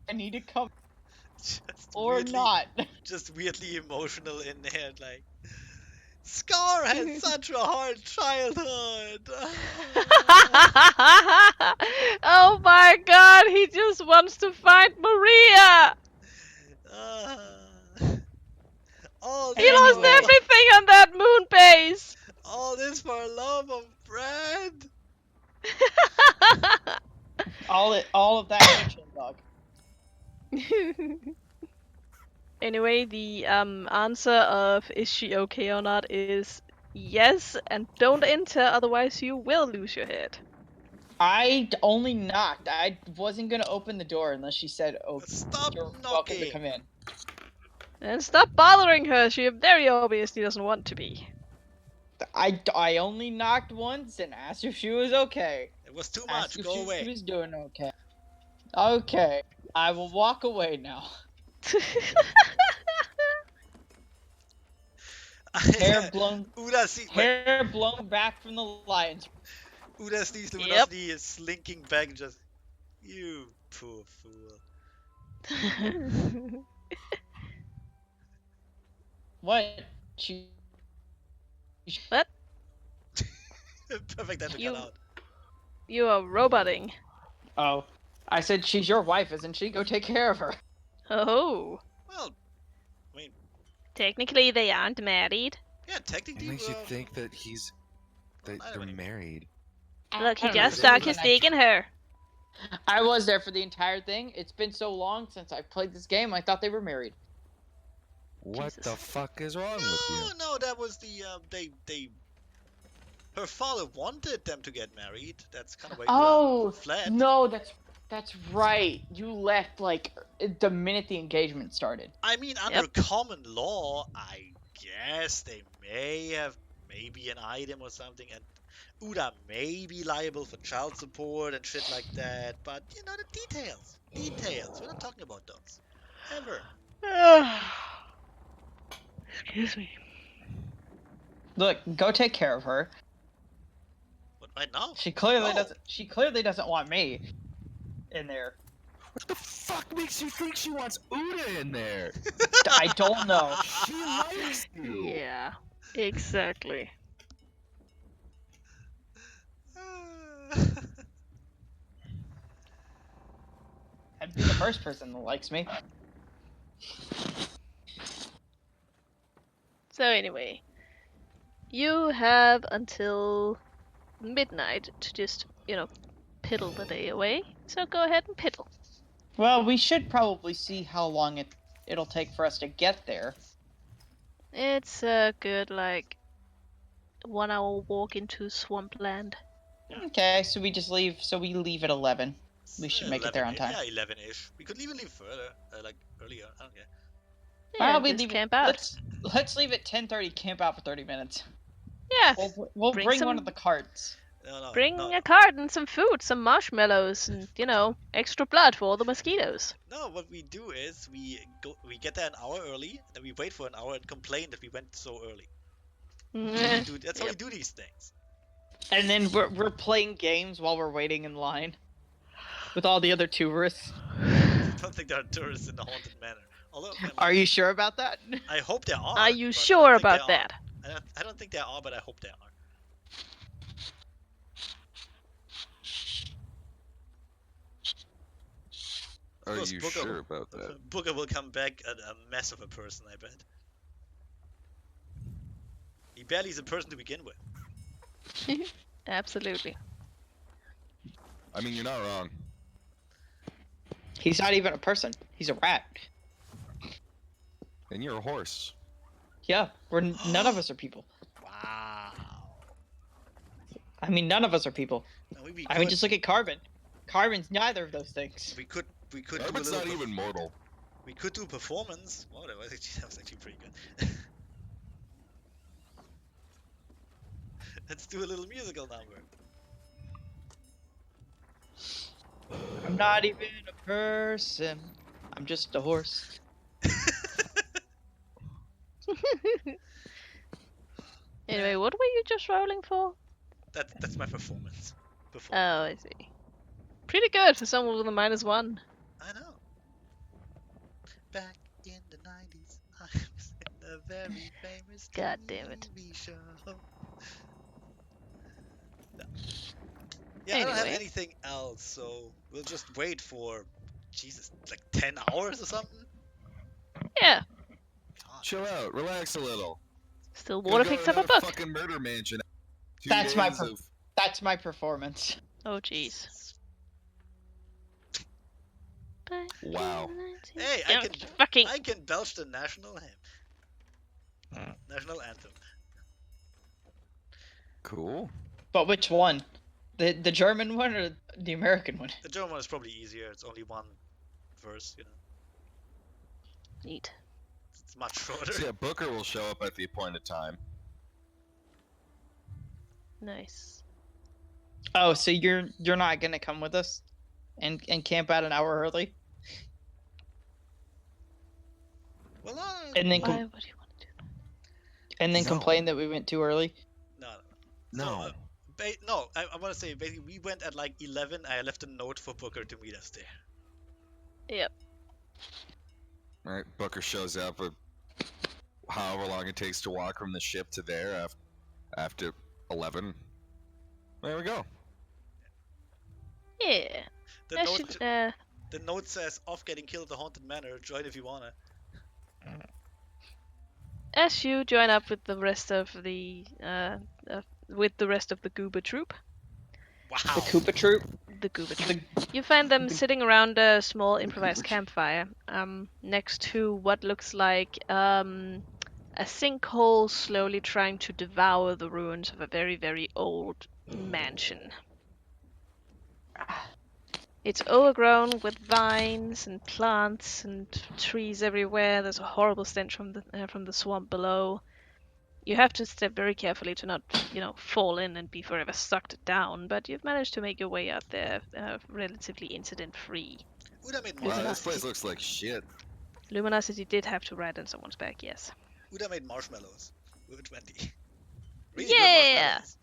I need to come Just or weirdly, not. Just weirdly emotional in there, like. Scar had such a hard childhood. Oh my god, he just wants to find Maria! All He this lost for Anyway. everything on that moon base! all this for love of bread. All of that fiction, dog. Anyway, the answer of is she okay or not is yes, and don't enter, otherwise you will lose your head. I only knocked. I wasn't gonna open the door unless she said, "Oh, Stop you're welcome to knocking. come in." And stop bothering her, she very obviously doesn't want to be. I only knocked once and asked if she was okay. It was too Asked much. if Go she away. was doing okay. Okay, I will walk away now. Hair blown, Uda sees hair blown back from the lions. Uda sees Yep. Luminosity is slinking back and just, you poor fool. What? She. What? Perfect time to cut You out. you are roboting. Oh, I said she's your wife, isn't she? Go take care of her. Oh. Well, I mean, Technically, they aren't married. yeah, What technically, makes you we're think that not they're anymore. married? Look, he I don't know, just this stuck was his an dick in her. I was there for the entire thing. It's been so long since I played this game. I thought they were married. What the Jesus. fuck is wrong with you? No, that was the her father wanted them to get married. That's kind of why Uda Oh fled. no, that's right. You left like the minute the engagement started. I mean, under common law, I guess they may have maybe an item or something, and Uda may be liable for child support and shit like that. But you know the details. Details. We're not talking about those. Ever. Excuse me. Look, go take care of her. But right now, She clearly no. doesn't. She clearly doesn't want me in there. What the fuck makes you think she wants Uda in there? I don't know. She likes you. Yeah. Exactly. I'd be the first person that likes me. So anyway, you have until midnight to just, piddle the day away. So go ahead and piddle. Well, we should probably see how long it'll take for us to get there. It's a good, 1 hour walk into swampland. Okay, so we just leave. So we leave at 11. We should make it there on 11, time. yeah, 11-ish. We could even leave further, like earlier. I don't care. Yeah, we just leave camp out. Let's leave at 10:30. Camp out for 30 minutes. Yeah, We'll Bring bring some- one of the carts. No, bring no. a cart and some food, some marshmallows, and, extra blood for all the mosquitoes. No, what we do is we get there an hour early, then we wait for an hour and complain that we went so early. That's how we do these things. And then we're playing games while we're waiting in line with all the other tourists. I don't think there are tourists in the haunted manor. Although, Are you sure about that? I hope there are. Are you but I sure don't think about there are. that? I don't think there are, but I hope there are. Are course, you Booker sure will- about that? Booker will come back a mess of a person, I bet. He barely is a person to begin with. Absolutely. I mean, you're not wrong. He's not even a person. He's a rat. And you're a horse. Yeah, none of us are people. Wow. I mean, none of us are people. No, we I mean, just look at Carbon. Carbon's neither of those things. We could do a Carbon's little. not even mortal. We could do performance. Wow, that was actually pretty good. Let's do a little musical number. I'm not even a person. I'm just a horse. Anyway, what were you just rolling for? That's my performance. Oh, I see. Pretty good for someone with a -1. I know. Back in the 90s, I was in a very famous God damn it. TV show. No. Yeah, I don't have Anyway. anything else, so we'll just wait for, Jesus, like 10 hours or something? Yeah. God. Chill out, relax a little. Stillwater Go picks to up a another book. Fucking murder mansion. That's my days of- That's my performance. Oh, jeez. Wow. Hey, I can belch the national hymn. National anthem. Cool. But which one? The German one or the American one? The German one is probably easier. It's only one verse, Neat. It's much shorter. So yeah, Booker will show up at the appointed time. Nice. Oh, so you're not gonna come with us and camp out an hour early, Well, and then Why would you want to do No. complain that we went too early? no. No. So, no, I want to say basically we went at like 11. I left a note for Booker to meet us there. that? Yep. Alright, Booker shows up with however long it takes to walk from the ship to there after 11. There we go. Yeah. The I note, should, the note says, "Off getting killed at the haunted manor. Join if you wanna." as you join up with the rest of the Goober troop, Wow. The Koopa troop. the Goober troop, The, you find them the- sitting around a small improvised campfire, next to what looks like a sinkhole slowly trying to devour the ruins of a very, very old mansion. It's overgrown with vines and plants and trees everywhere. There's a horrible stench from the swamp below. You have to step very carefully to not, fall in and be forever sucked down. But you've managed to make your way out there relatively incident-free. Uda made Wow, this marshmallows. place looks like shit. Luminosity did have to ride on someone's back, yes. Uda made marshmallows. We were 20. Really good Yeah! marshmallows.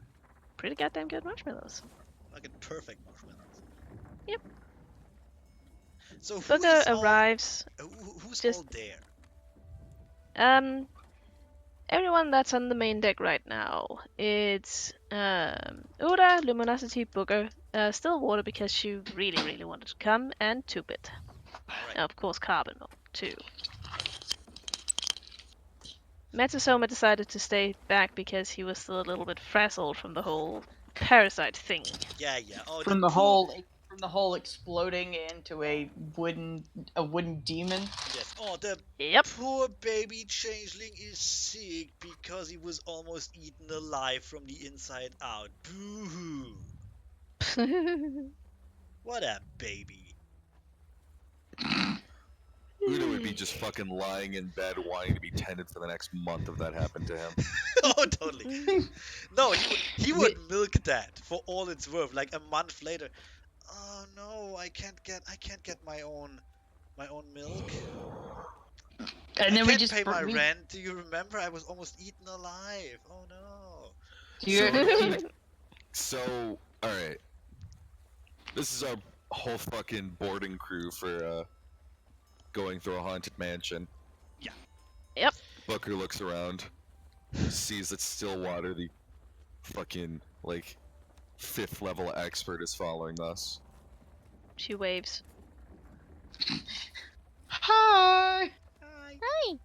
Pretty goddamn good marshmallows. Fucking perfect marshmallows. Yep. So who Booker is all, arrives. who's just- all there? Everyone that's on the main deck right now, it's Uda, Luminosity, Booker, Stillwater because she really, really wanted to come, and Two-Bit. Alright. Of course, Carbon too. Metasoma decided to stay back because he was still a little bit frazzled from the whole parasite thing. Yeah. Oh, from the poor- whole exploding into a wooden demon. Yes. Oh, the Yep. poor baby changeling is sick because he was almost eaten alive from the inside out. Boo-hoo. What a baby. Uda would be just fucking lying in bed wanting to be tended for the next month if that happened to him. Oh, totally. No, he would milk that for all it's worth. Like a month later, oh no, I can't get my own milk. And I then we can't just pay my rent. Do you remember? I was almost eaten alive. Oh no. Do you, So- So, alright. This is our whole fucking boarding crew for going through a haunted mansion. Yeah. Yep. Booker looks around, sees that Stillwater, the fucking, like, 5th level expert, is following us. She waves. Hi. Hi.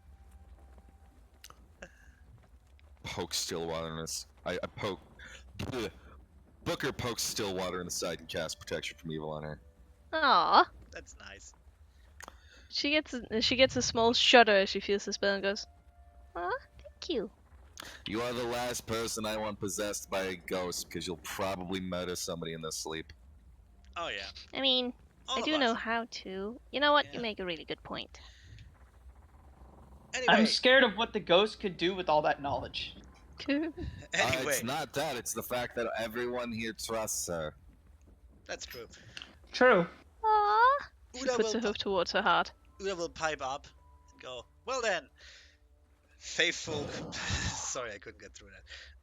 Poke Stillwater in this. I poke. Bleh. Booker pokes Stillwater in the side and casts protection from evil on her. Aww. That's nice. She gets a small shudder as she feels the spell and goes, Aw, thank you. You are the last person I want possessed by a ghost because you'll probably murder somebody in their sleep. Oh yeah. I mean, All I of do us. know how to. You know what? Yeah. You make a really good point. Anyway. I'm scared of what the ghost could do with all that knowledge. Anyway. It's not that, it's the fact that everyone here trusts her. That's true. True. Aw. she Uda puts her will, hoof towards her heart. Uda will pipe up and go, well then, faithful. Sorry, I couldn't get through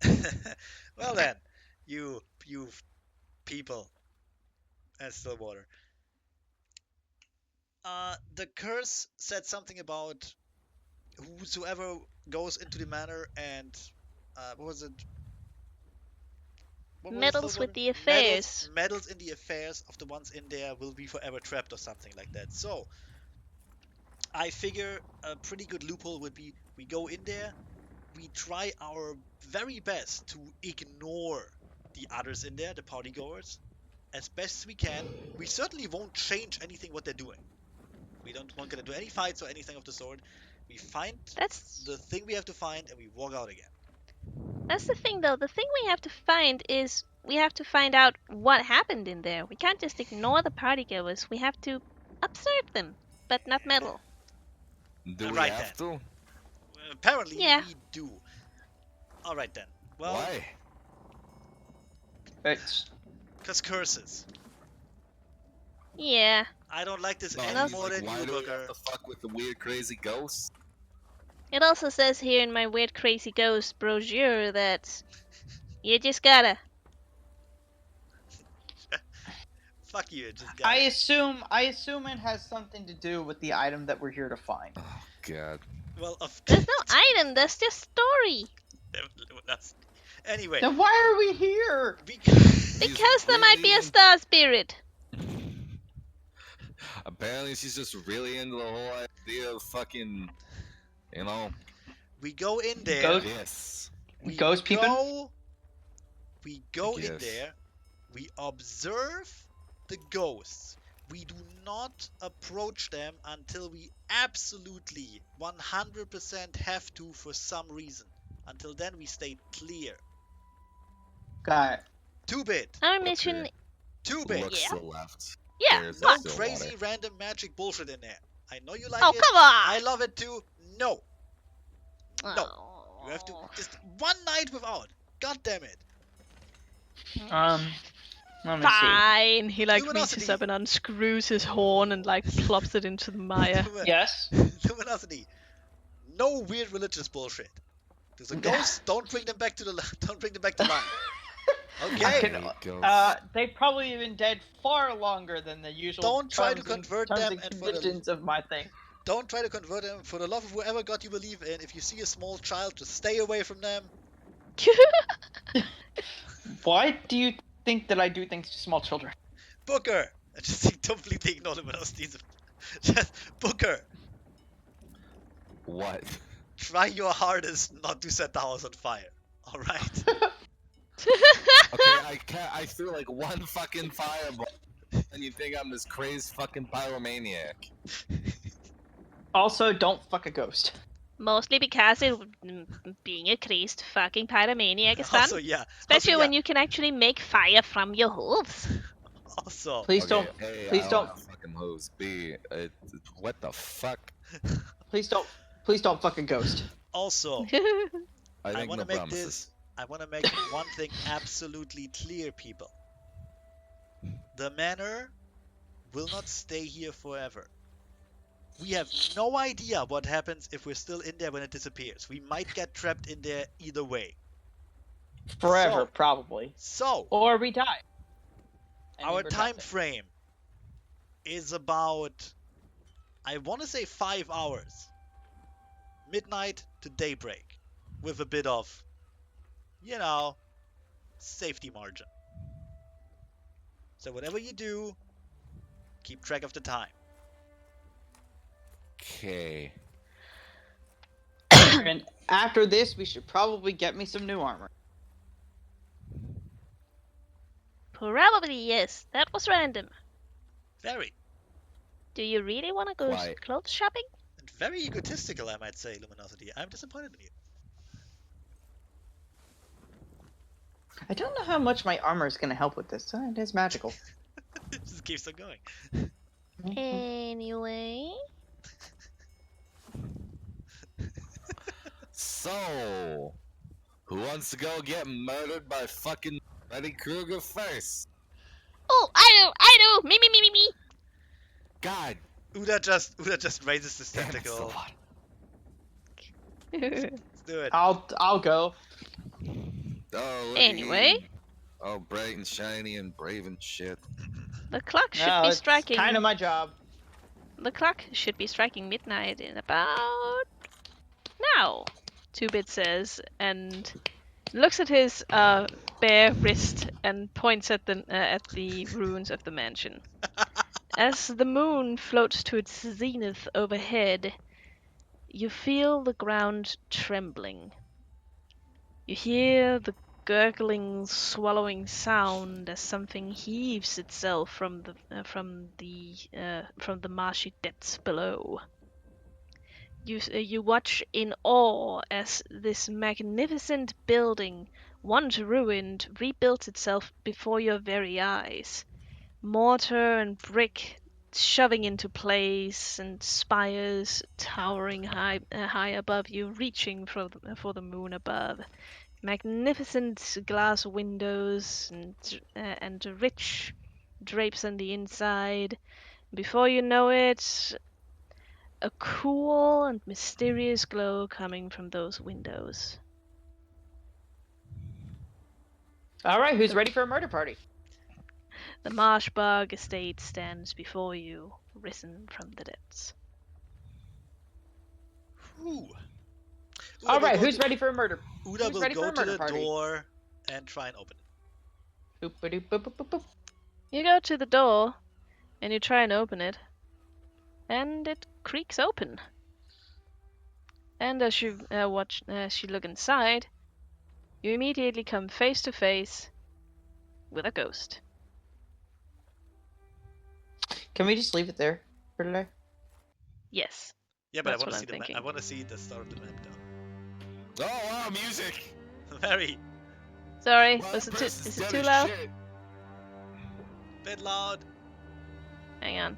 that. Well then, you people, and Stillwater. The curse said something about whosoever goes into the manor and what was it? What was Meddles the with word? the affairs. Meddles in the affairs of the ones in there will be forever trapped or something like that. So I figure a pretty good loophole would be we go in there, we try our very best to ignore the others in there, the party goers, as best as we can. We certainly won't change anything what they're doing. We don't want to do any fights or anything of the sort. We find That's the thing we have to find and we walk out again. that's the thing though. The thing we have to find is we have to find out what happened in there. We can't just ignore the partygoers. We have to observe them, but not meddle. Do we Right have to? Apparently Yeah. we do. Alright then. Well, Why? It's Cause curses. Yeah. I don't like this No, any he's more like, than why you, do we Booker. have to fuck with the weird, crazy ghosts? It also says here in my weird crazy ghost brochure that you just gotta. Fuck you, just got I it. assume it has something to do with the item that we're here to find. Oh god. Well, of There's no item, that's just story. Anyway, Then why are we here? because Because there might be a really star spirit. Apparently, she's just really into the whole idea of fucking, you know, we go in there, Ghost, this. we ghost peeping? go in guess. there, we observe the ghosts. We do not approach them until we absolutely 100% have to for some reason. Until then, we stay clear. Got it. 2-bit. Our mission. 2-bit. Look Yeah. to the left. Yeah, There's No still crazy water. random magic bullshit in there. I know you like Oh, it. come on! I love it too. No. No. Oh. You have to just one night without. God damn it. Let me see. Fine. He like Luminosity. reaches up and unscrews his horn and like plops it into the mire. Yes. Luminosity. No weird religious bullshit. There's a ghost. Don't bring them back to life. Okay. I can- Hey, ghost. they've probably been dead far longer than the usual. Don't try to terms and- convert terms them and and for the- conditions of my thing. Don't try to convert them. For the love of whoever God you believe in, if you see a small child, just stay away from them. Why do you think that I do things to small children? Booker. I just completely ignore Luminosity. Just Booker. What? Try your hardest not to set the house on fire. All right. Okay, I threw like one fucking fireball, and you think I'm this crazed fucking pyromaniac. Also, don't fuck a ghost. Mostly because being a crazed fucking pyromaniac is fun. Also, yeah. Especially Also, when you can actually make fire from your hooves. Also, Please Okay, don't. A, Please I don't. have fucking hose. B, what the fuck? Please don't. Please don't fuck a ghost. also, I I think want no to make promises. this. I want to make one thing absolutely clear, people. The manor will not stay here forever. We have no idea what happens if we're still in there when it disappears. We might get trapped in there either way. Forever, So- probably. So, Or we die. And our you were time nothing. frame is about, I want to say 5 hours. Midnight to daybreak. With a bit of, safety margin. So whatever you do, keep track of the time. Okay. And after this, we should probably get me some new armor. Probably yes. That was random. Very. Do you really want to go Quiet. clothes shopping? And very egotistical, I might say, Luminosity. I'm disappointed in you. I don't know how much my armor is going to help with this. It is magical. It just keeps on going. Anyway. So, who wants to go get murdered by fucking Freddy Krueger first? Oh, I do. Me. God Uda just raises his damn it, tentacle. Slot. Let's do it. I'll go. Oh, look at Anyway. you. Oh, bright and shiny and brave and shit. The clock should No, be it's striking. kind of my job. The clock should be striking midnight in about now. 2-bit says, and looks at his bare wrist and points at the ruins of the mansion. As the moon floats to its zenith overhead, you feel the ground trembling. You hear the gurgling, swallowing sound as something heaves itself from the marshy depths below. You watch in awe as this magnificent building, once ruined, rebuilt itself before your very eyes. Mortar and brick shoving into place, and spires towering high above you, reaching for the moon above. magnificent glass windows and rich drapes on the inside. Before you know it, a cool and mysterious glow coming from those windows. All right, who's ready for a murder party? The Marshbog estate stands before you, risen from the depths. Ooh. All Uda will right, go who's to, ready for a murder? Uda Who's will ready go for a to murder the party? door and try and open it. Boop-a-doop-boop-boop-boop. You go to the door, and you try and open it, and it creaks open. And as you look inside, you immediately come face to face with a ghost. Can we just leave it there for today? Yes. Yeah, but That's I want what to I'm see the map. thinking. I want to see the start of the map though. Oh wow, music! Very Sorry, Wow, is that it person's dead too as loud? shit. bit loud. Hang on.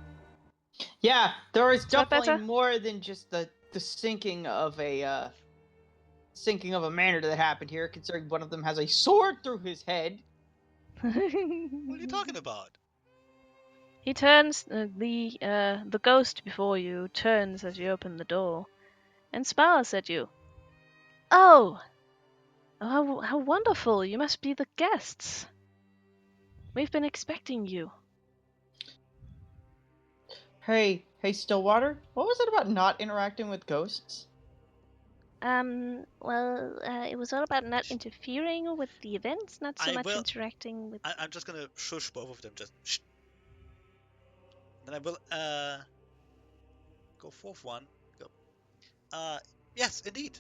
Yeah, there is Is that definitely better? more than just the sinking of a manor that happened here. Considering one of them has a sword through his head. What are you talking about? He turns the ghost before you turns as you open the door, and smiles at you. Oh, how wonderful! You must be the guests. We've been expecting you. Hey, Stillwater. What was it about not interacting with ghosts? It was all about not interfering with the events, not so I much will. interacting with. I'm just gonna shush both of them. Just. Shh. Then I will go fourth one. Go. Yes, indeed.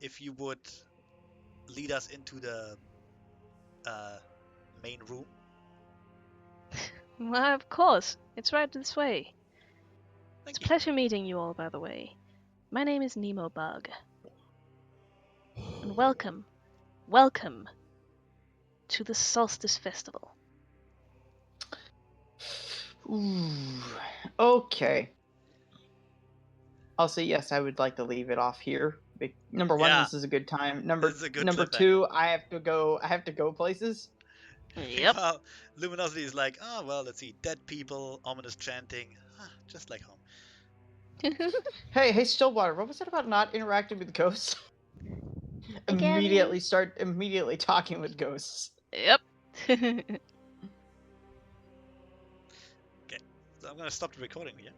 If you would lead us into the uh main room. Well, of course, it's right this way. It's Thank a you. pleasure meeting you all, by the way. My name is Nemo Bug, and welcome to the Solstice Festival. Ooh. Okay. I'll say yes. I would like to leave it off here. Number one, Yeah, this is a good time. this is a good Number cliffhanger. two, I have to go. I have to go places. Yep. Meanwhile, Luminosity is like, oh well, let's see, dead people, ominous chanting, just like home. Hey, Stillwater. What was it about not interacting with ghosts? Again. Immediately talking with ghosts. Yep. Okay, so I'm gonna stop the recording here.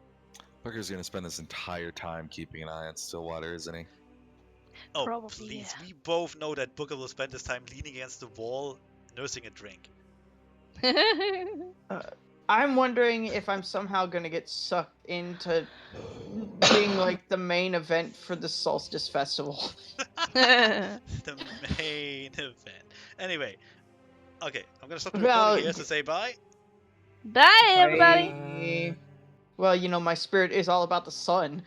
Booker's gonna spend this entire time keeping an eye on Stillwater, isn't he? Oh, Probably, please, yeah. we both know that Booker will spend his time leaning against the wall, nursing a drink. I'm wondering if I'm somehow gonna get sucked into being like the main event for the Solstice Festival. The main event. Anyway, okay, I'm gonna stop the Well, recording here to say bye. Bye, everybody. Well, my spirit is all about the sun.